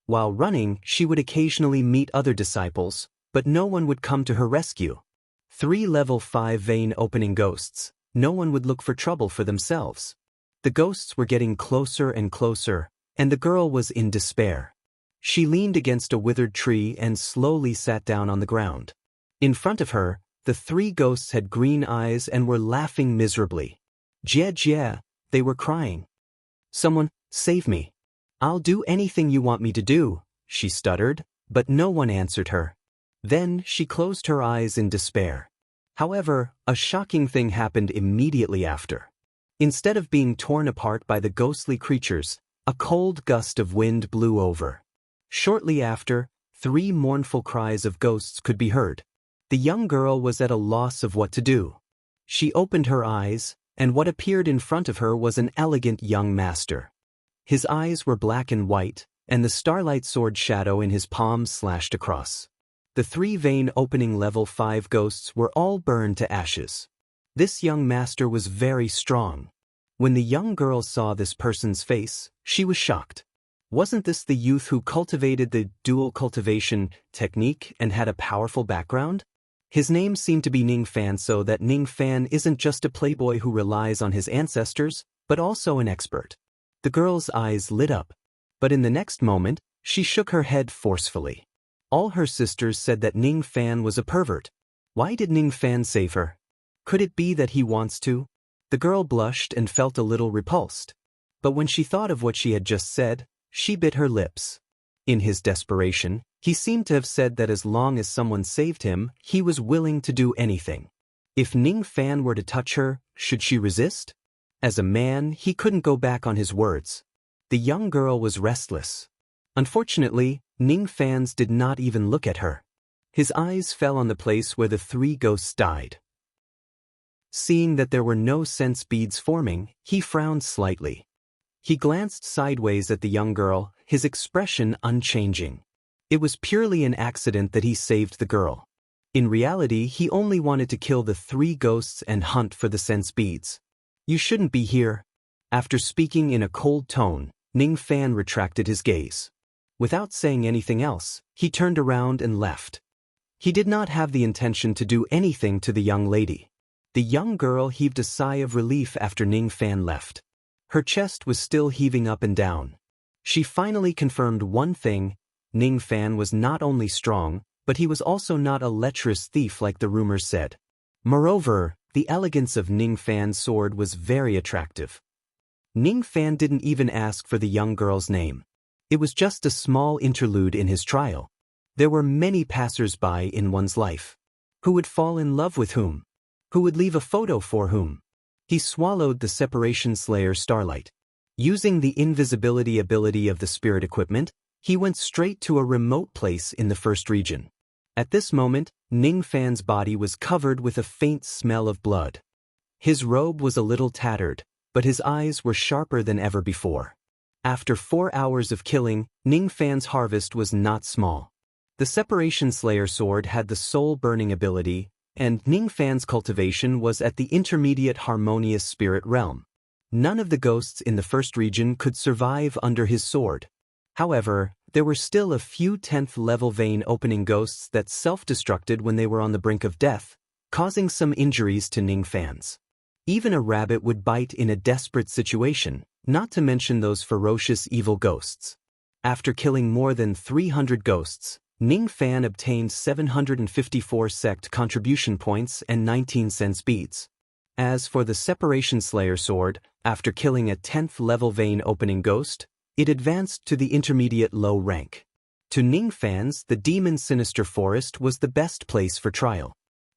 While running, she would occasionally meet other disciples, but no one would come to her rescue. 3 level 5 vein opening ghosts, no one would look for trouble for themselves. The ghosts were getting closer and closer, and the girl was in despair. She leaned against a withered tree and slowly sat down on the ground. In front of her, The three ghosts had green eyes and were laughing miserably. Jie Jie, they were crying. Someone, save me. I'll do anything you want me to do, she stuttered, but no one answered her. Then she closed her eyes in despair. However, a shocking thing happened immediately after. Instead of being torn apart by the ghostly creatures, a cold gust of wind blew over. Shortly after, 3 mournful cries of ghosts could be heard. The young girl was at a loss of what to do. She opened her eyes, and what appeared in front of her was an elegant young master. His eyes were black and white, and the starlight sword shadow in his palm slashed across. The 3 vein opening level 5 ghosts were all burned to ashes. This young master was very strong. When the young girl saw this person's face, she was shocked. Wasn't this the youth who cultivated the dual cultivation technique and had a powerful background? His name seemed to be Ning Fan, so that Ning Fan isn't just a playboy who relies on his ancestors, but also an expert. The girl's eyes lit up, but in the next moment, she shook her head forcefully. All her sisters said that Ning Fan was a pervert. Why did Ning Fan save her? Could it be that he wants to? The girl blushed and felt a little repulsed. But when she thought of what she had just said, she bit her lips. In his desperation, he seemed to have said that as long as someone saved him, he was willing to do anything. If Ning Fan were to touch her, should she resist? As a man, he couldn't go back on his words. The young girl was restless. Unfortunately, Ning Fan's did not even look at her. His eyes fell on the place where the 3 ghosts died. Seeing that there were no sense beads forming, he frowned slightly. He glanced sideways at the young girl, his expression unchanging. It was purely an accident that he saved the girl. In reality, he only wanted to kill the 3 ghosts and hunt for the sense beads. You shouldn't be here. After speaking in a cold tone, Ning Fan retracted his gaze. Without saying anything else, he turned around and left. He did not have the intention to do anything to the young lady. The young girl heaved a sigh of relief after Ning Fan left. Her chest was still heaving up and down. She finally confirmed one thing: Ning Fan was not only strong, but he was also not a lecherous thief like the rumors said. Moreover, the elegance of Ning Fan's sword was very attractive. Ning Fan didn't even ask for the young girl's name. It was just a small interlude in his trial. There were many passers-by in one's life. Who would fall in love with whom? Who would leave a photo for whom? He swallowed the Separation Slayer Starlight. Using the invisibility ability of the spirit equipment, he went straight to a remote place in the first region. At this moment, Ning Fan's body was covered with a faint smell of blood. His robe was a little tattered, but his eyes were sharper than ever before. After 4 hours of killing, Ning Fan's harvest was not small. The Separation Slayer sword had the soul-burning ability, and Ning Fan's cultivation was at the intermediate harmonious spirit realm. None of the ghosts in the first region could survive under his sword. However, there were still a few 10th level vein opening ghosts that self-destructed when they were on the brink of death, causing some injuries to Ning Fan's. Even a rabbit would bite in a desperate situation, not to mention those ferocious evil ghosts. After killing more than 300 ghosts, Ning Fan obtained 754 sect contribution points and 19 sense beads. As for the Separation Slayer sword, after killing a 10th level vein opening ghost, it advanced to the intermediate low rank. To Ning Fan's, the Demon Sinister Forest was the best place for trial.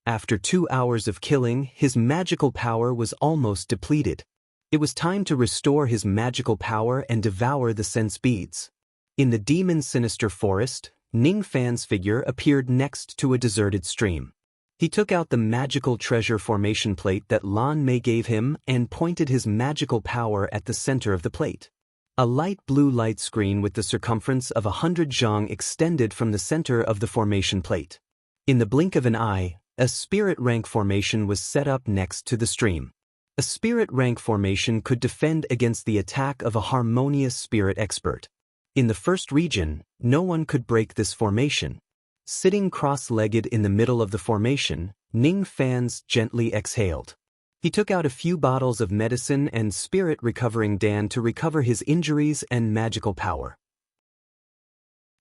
After 2 hours of killing, his magical power was almost depleted. It was time to restore his magical power and devour the sense beads. In the Demon Sinister Forest, Ning Fan's figure appeared next to a deserted stream. He took out the magical treasure formation plate that Lan Mei gave him and pointed his magical power at the center of the plate. A light blue light screen with the circumference of 100 zhang extended from the center of the formation plate. In the blink of an eye, a spirit rank formation was set up next to the stream. A spirit rank formation could defend against the attack of a harmonious spirit expert. In the first region, no one could break this formation. Sitting cross-legged in the middle of the formation, Ning Fan's gently exhaled. He took out a few bottles of medicine and spirit recovering Dan to recover his injuries and magical power.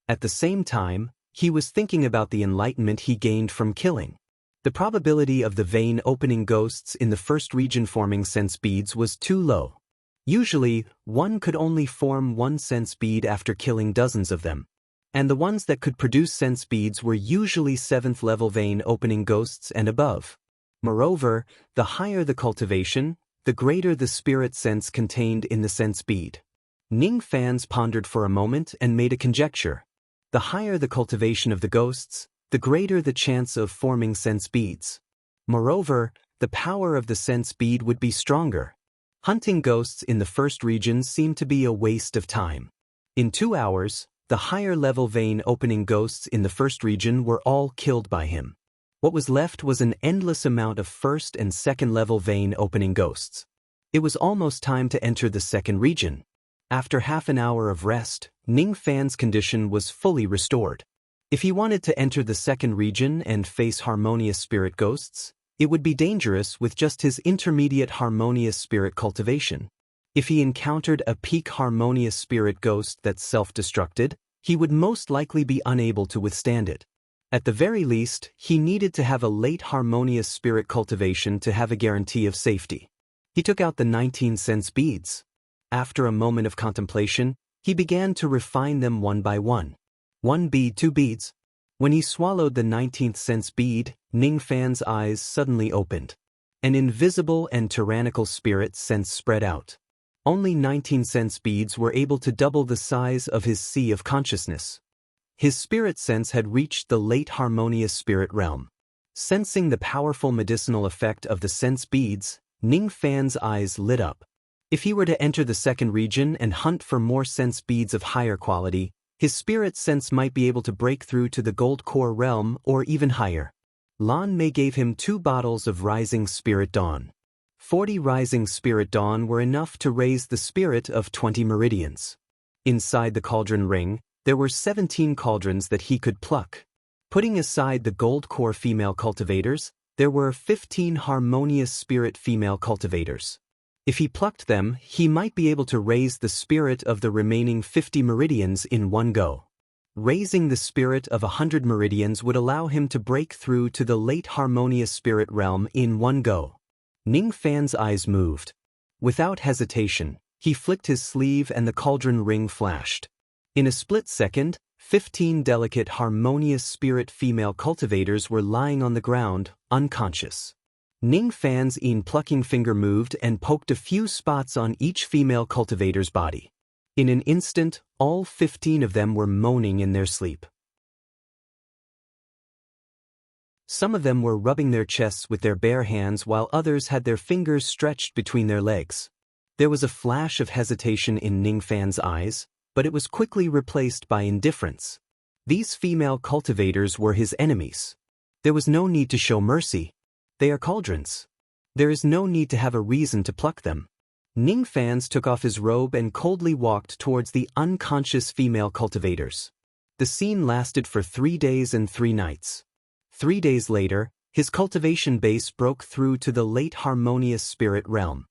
At the same time, he was thinking about the enlightenment he gained from killing. The probability of the vein-opening ghosts in the first region forming sense beads was too low. Usually, one could only form one sense bead after killing dozens of them. And the ones that could produce sense beads were usually 7th-level vein-opening ghosts and above. Moreover, the higher the cultivation, the greater the spirit sense contained in the sense bead. Ning fans pondered for a moment and made a conjecture. The higher the cultivation of the ghosts, the greater the chance of forming sense beads. Moreover, the power of the sense bead would be stronger. Hunting ghosts in the first region seemed to be a waste of time. In 2 hours, the higher-level vein-opening ghosts in the first region were all killed by him. What was left was an endless amount of first and second-level vein-opening ghosts. It was almost time to enter the second region. After half an hour of rest, Ning Fan's condition was fully restored. If he wanted to enter the second region and face harmonious spirit ghosts, it would be dangerous with just his intermediate harmonious spirit cultivation. If he encountered a peak harmonious spirit ghost that self-destructed, he would most likely be unable to withstand it. At the very least, he needed to have a late harmonious spirit cultivation to have a guarantee of safety. He took out the 19 sense beads. After a moment of contemplation, he began to refine them one by one. 1 bead, 2 beads. When he swallowed the 19th sense bead, Ning Fan's eyes suddenly opened. An invisible and tyrannical spirit sense spread out. Only 19 sense beads were able to double the size of his sea of consciousness. His spirit sense had reached the late harmonious spirit realm. Sensing the powerful medicinal effect of the sense beads, Ning Fan's eyes lit up. If he were to enter the second region and hunt for more sense beads of higher quality, his spirit sense might be able to break through to the gold core realm or even higher. Lan Mei gave him 2 bottles of Rising Spirit Dawn. 40 Rising Spirit Dawn were enough to raise the spirit of 20 meridians. Inside the cauldron ring, there were 17 cauldrons that he could pluck. Putting aside the gold core female cultivators, there were 15 harmonious spirit female cultivators. If he plucked them, he might be able to raise the spirit of the remaining 50 meridians in one go. Raising the spirit of 100 meridians would allow him to break through to the late harmonious spirit realm in one go. Ning Fan's eyes moved. Without hesitation, he flicked his sleeve and the cauldron ring flashed. In a split second, 15 delicate harmonious spirit female cultivators were lying on the ground, unconscious. Ning Fan's plucking finger moved and poked a few spots on each female cultivator's body. In an instant, all 15 of them were moaning in their sleep. Some of them were rubbing their chests with their bare hands while others had their fingers stretched between their legs. There was a flash of hesitation in Ning Fan's eyes, but it was quickly replaced by indifference. These female cultivators were his enemies. There was no need to show mercy. They are cauldrons. There is no need to have a reason to pluck them. Ning Fan's took off his robe and coldly walked towards the unconscious female cultivators. The scene lasted for 3 days and 3 nights. 3 days later, his cultivation base broke through to the late harmonious spirit realm.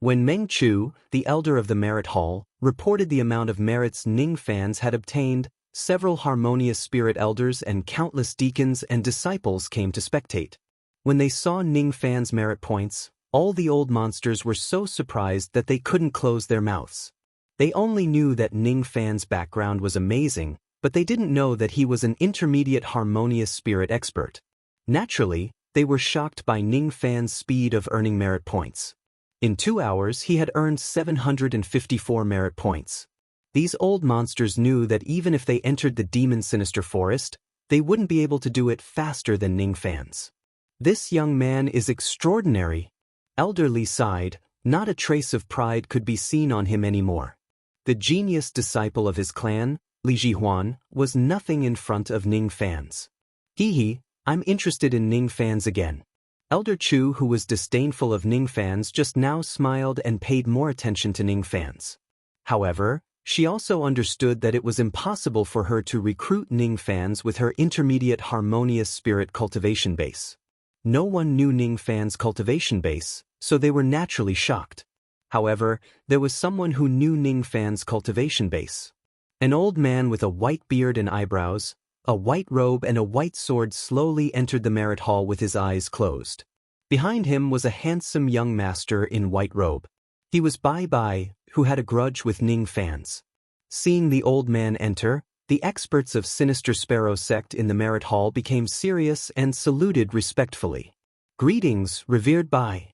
When Meng Chu, the elder of the Merit Hall, reported the amount of merits Ning Fan's had obtained, several harmonious spirit elders and countless deacons and disciples came to spectate. When they saw Ning Fan's merit points, all the old monsters were so surprised that they couldn't close their mouths. They only knew that Ning Fan's background was amazing, but they didn't know that he was an intermediate harmonious spirit expert. Naturally, they were shocked by Ning Fan's speed of earning merit points. In 2 hours he had earned 754 merit points. These old monsters knew that even if they entered the Demon Sinister Forest, they wouldn't be able to do it faster than Ning Fan's. This young man is extraordinary. Elder Li sighed. Not a trace of pride could be seen on him anymore. The genius disciple of his clan, Li Jihuan, was nothing in front of Ning Fan's. Hee, I'm interested in Ning Fan's again. Elder Chu, who was disdainful of Ning Fan's, just now smiled and paid more attention to Ning Fan's. However, she also understood that it was impossible for her to recruit Ning Fan's with her intermediate harmonious spirit cultivation base. No one knew Ning Fan's cultivation base, so they were naturally shocked. However, there was someone who knew Ning Fan's cultivation base. An old man with a white beard and eyebrows, A white robe and a white sword slowly entered the merit hall with his eyes closed. Behind him was a handsome young master in white robe. He was Bai Bai, who had a grudge with Ning fans. Seeing the old man enter, the experts of Sinister Sparrow sect in the merit hall became serious and saluted respectfully. Greetings, revered Bai.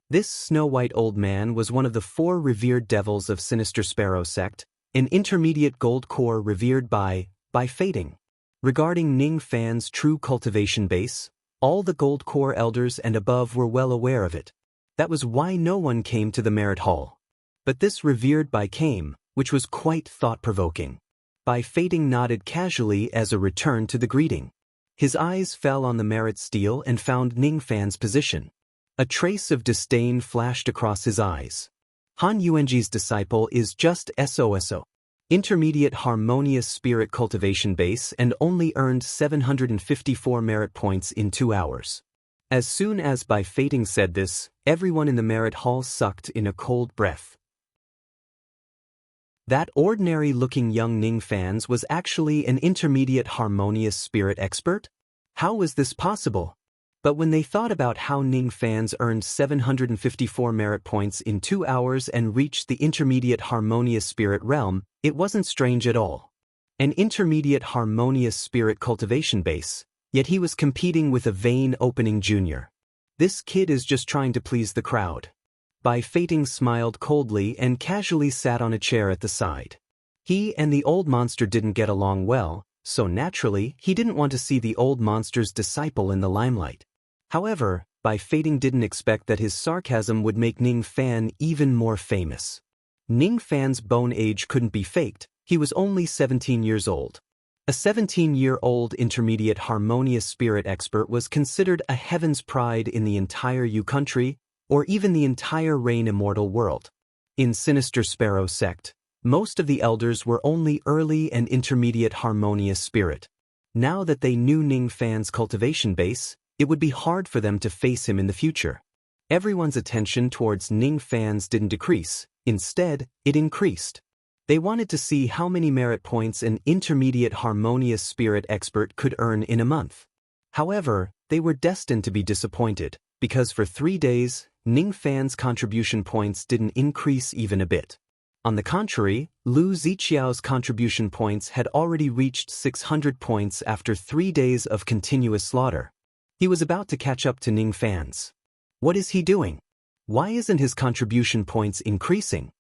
This snow-white old man was one of the 4 revered devils of Sinister Sparrow sect, an intermediate gold core revered by Fading. Regarding Ning Fan's true cultivation base, all the gold core elders and above were well aware of it. That was why no one came to the merit hall. But this revered Bai came, which was quite thought-provoking. Bai Fading nodded casually as a return to the greeting. His eyes fell on the merit stele and found Ning Fan's position. A trace of disdain flashed across his eyes. Han Yuanji's disciple is just SOSO. Intermediate harmonious spirit cultivation base and only earned 754 merit points in 2 hours. As soon as Bai Fading said this, everyone in the merit hall sucked in a cold breath. That ordinary-looking young Ning Fans was actually an intermediate harmonious spirit expert? How was this possible? But when they thought about how Ning Fans earned 754 merit points in 2 hours and reached the intermediate harmonious spirit realm, it wasn't strange at all. An intermediate harmonious spirit cultivation base, yet he was competing with a vain opening junior. This kid is just trying to please the crowd. Bai Fading smiled coldly and casually sat on a chair at the side. He and the old monster didn't get along well, so naturally, he didn't want to see the old monster's disciple in the limelight. However, Bai Fading didn't expect that his sarcasm would make Ning Fan even more famous. Ning Fan's bone age couldn't be faked, he was only 17 years old. A 17-year-old intermediate harmonious spirit expert was considered a heaven's pride in the entire Yu country, or even the entire Rain Immortal world. In Sinister Sparrow sect, most of the elders were only early and intermediate harmonious spirit. Now that they knew Ning Fan's cultivation base, it would be hard for them to face him in the future. Everyone's attention towards Ning Fans didn't decrease, instead, it increased. They wanted to see how many merit points an intermediate harmonious spirit expert could earn in a month. However, they were destined to be disappointed, because for 3 days, Ning Fan's contribution points didn't increase even a bit. On the contrary, Lu Ziqiao's contribution points had already reached 600 points after 3 days of continuous slaughter. He was about to catch up to Ning Fans. What is he doing? Why isn't his contribution points increasing?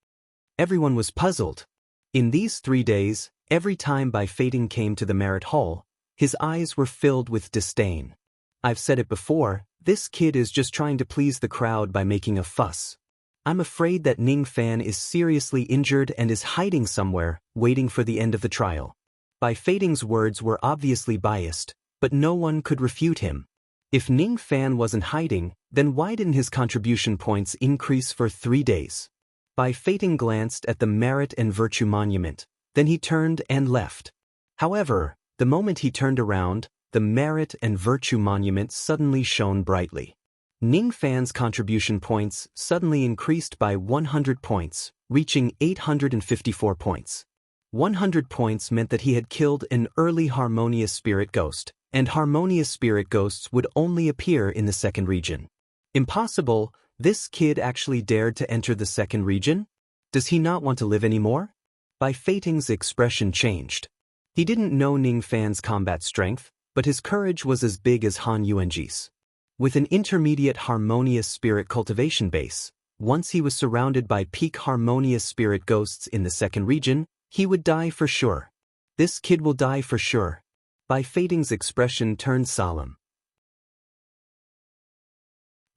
Everyone was puzzled. In these 3 days, every time Bai Fading came to the merit hall, his eyes were filled with disdain. I've said it before, this kid is just trying to please the crowd by making a fuss. I'm afraid that Ning Fan is seriously injured and is hiding somewhere, waiting for the end of the trial. Bai Fading's words were obviously biased, but no one could refute him. If Ning Fan wasn't hiding, then why didn't his contribution points increase for 3 days? Bai Fading glanced at the Merit and Virtue Monument, then he turned and left. However, the moment he turned around, the Merit and Virtue Monument suddenly shone brightly. Ning Fan's contribution points suddenly increased by 100 points, reaching 854 points. 100 points meant that he had killed an early harmonious spirit ghost, and harmonious spirit ghosts would only appear in the second region. Impossible, this kid actually dared to enter the second region? Does he not want to live anymore? Bai Fading's expression changed. He didn't know Ning Fan's combat strength, but his courage was as big as Han Yuanji's. With an intermediate harmonious spirit cultivation base, once he was surrounded by peak harmonious spirit ghosts in the second region, he would die for sure. This kid will die for sure. Bai Fading's expression turned solemn.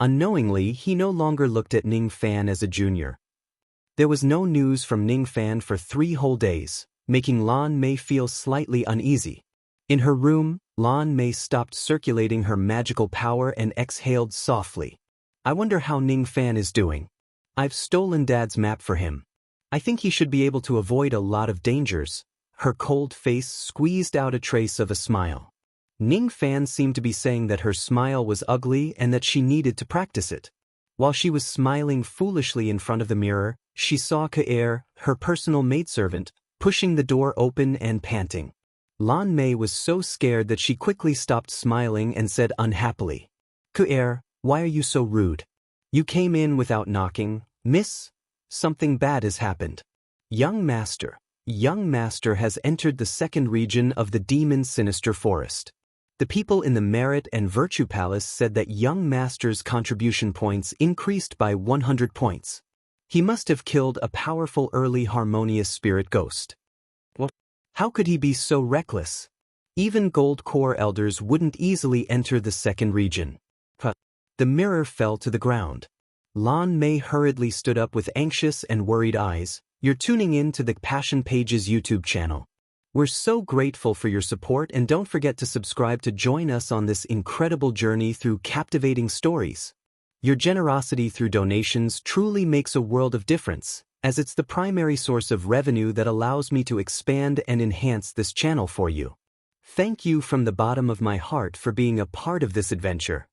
Unknowingly, he no longer looked at Ning Fan as a junior. There was no news from Ning Fan for 3 whole days, making Lan Mei feel slightly uneasy. In her room, Lan Mei stopped circulating her magical power and exhaled softly. I wonder how Ning Fan is doing. I've stolen Dad's map for him. I think he should be able to avoid a lot of dangers. Her cold face squeezed out a trace of a smile. Ning Fan seemed to be saying that her smile was ugly and that she needed to practice it. While she was smiling foolishly in front of the mirror, she saw Kaer, her personal maidservant, pushing the door open and panting. Lan Mei was so scared that she quickly stopped smiling and said unhappily, "Ku'er, why are you so rude? You came in without knocking, miss? Something bad has happened. Young Master has entered the second region of the demon's sinister forest. The people in the Merit and Virtue Palace said that Young Master's contribution points increased by 100 points. He must have killed a powerful early harmonious spirit ghost. What? How could he be so reckless? Even Gold Core elders wouldn't easily enter the second region." The mirror fell to the ground. Lan Mei hurriedly stood up with anxious and worried eyes. "You're tuning in to the Passion Pages YouTube channel. We're so grateful for your support, and don't forget to subscribe to join us on this incredible journey through captivating stories. Your generosity through donations truly makes a world of difference, as it's the primary source of revenue that allows me to expand and enhance this channel for you. Thank you from the bottom of my heart for being a part of this adventure.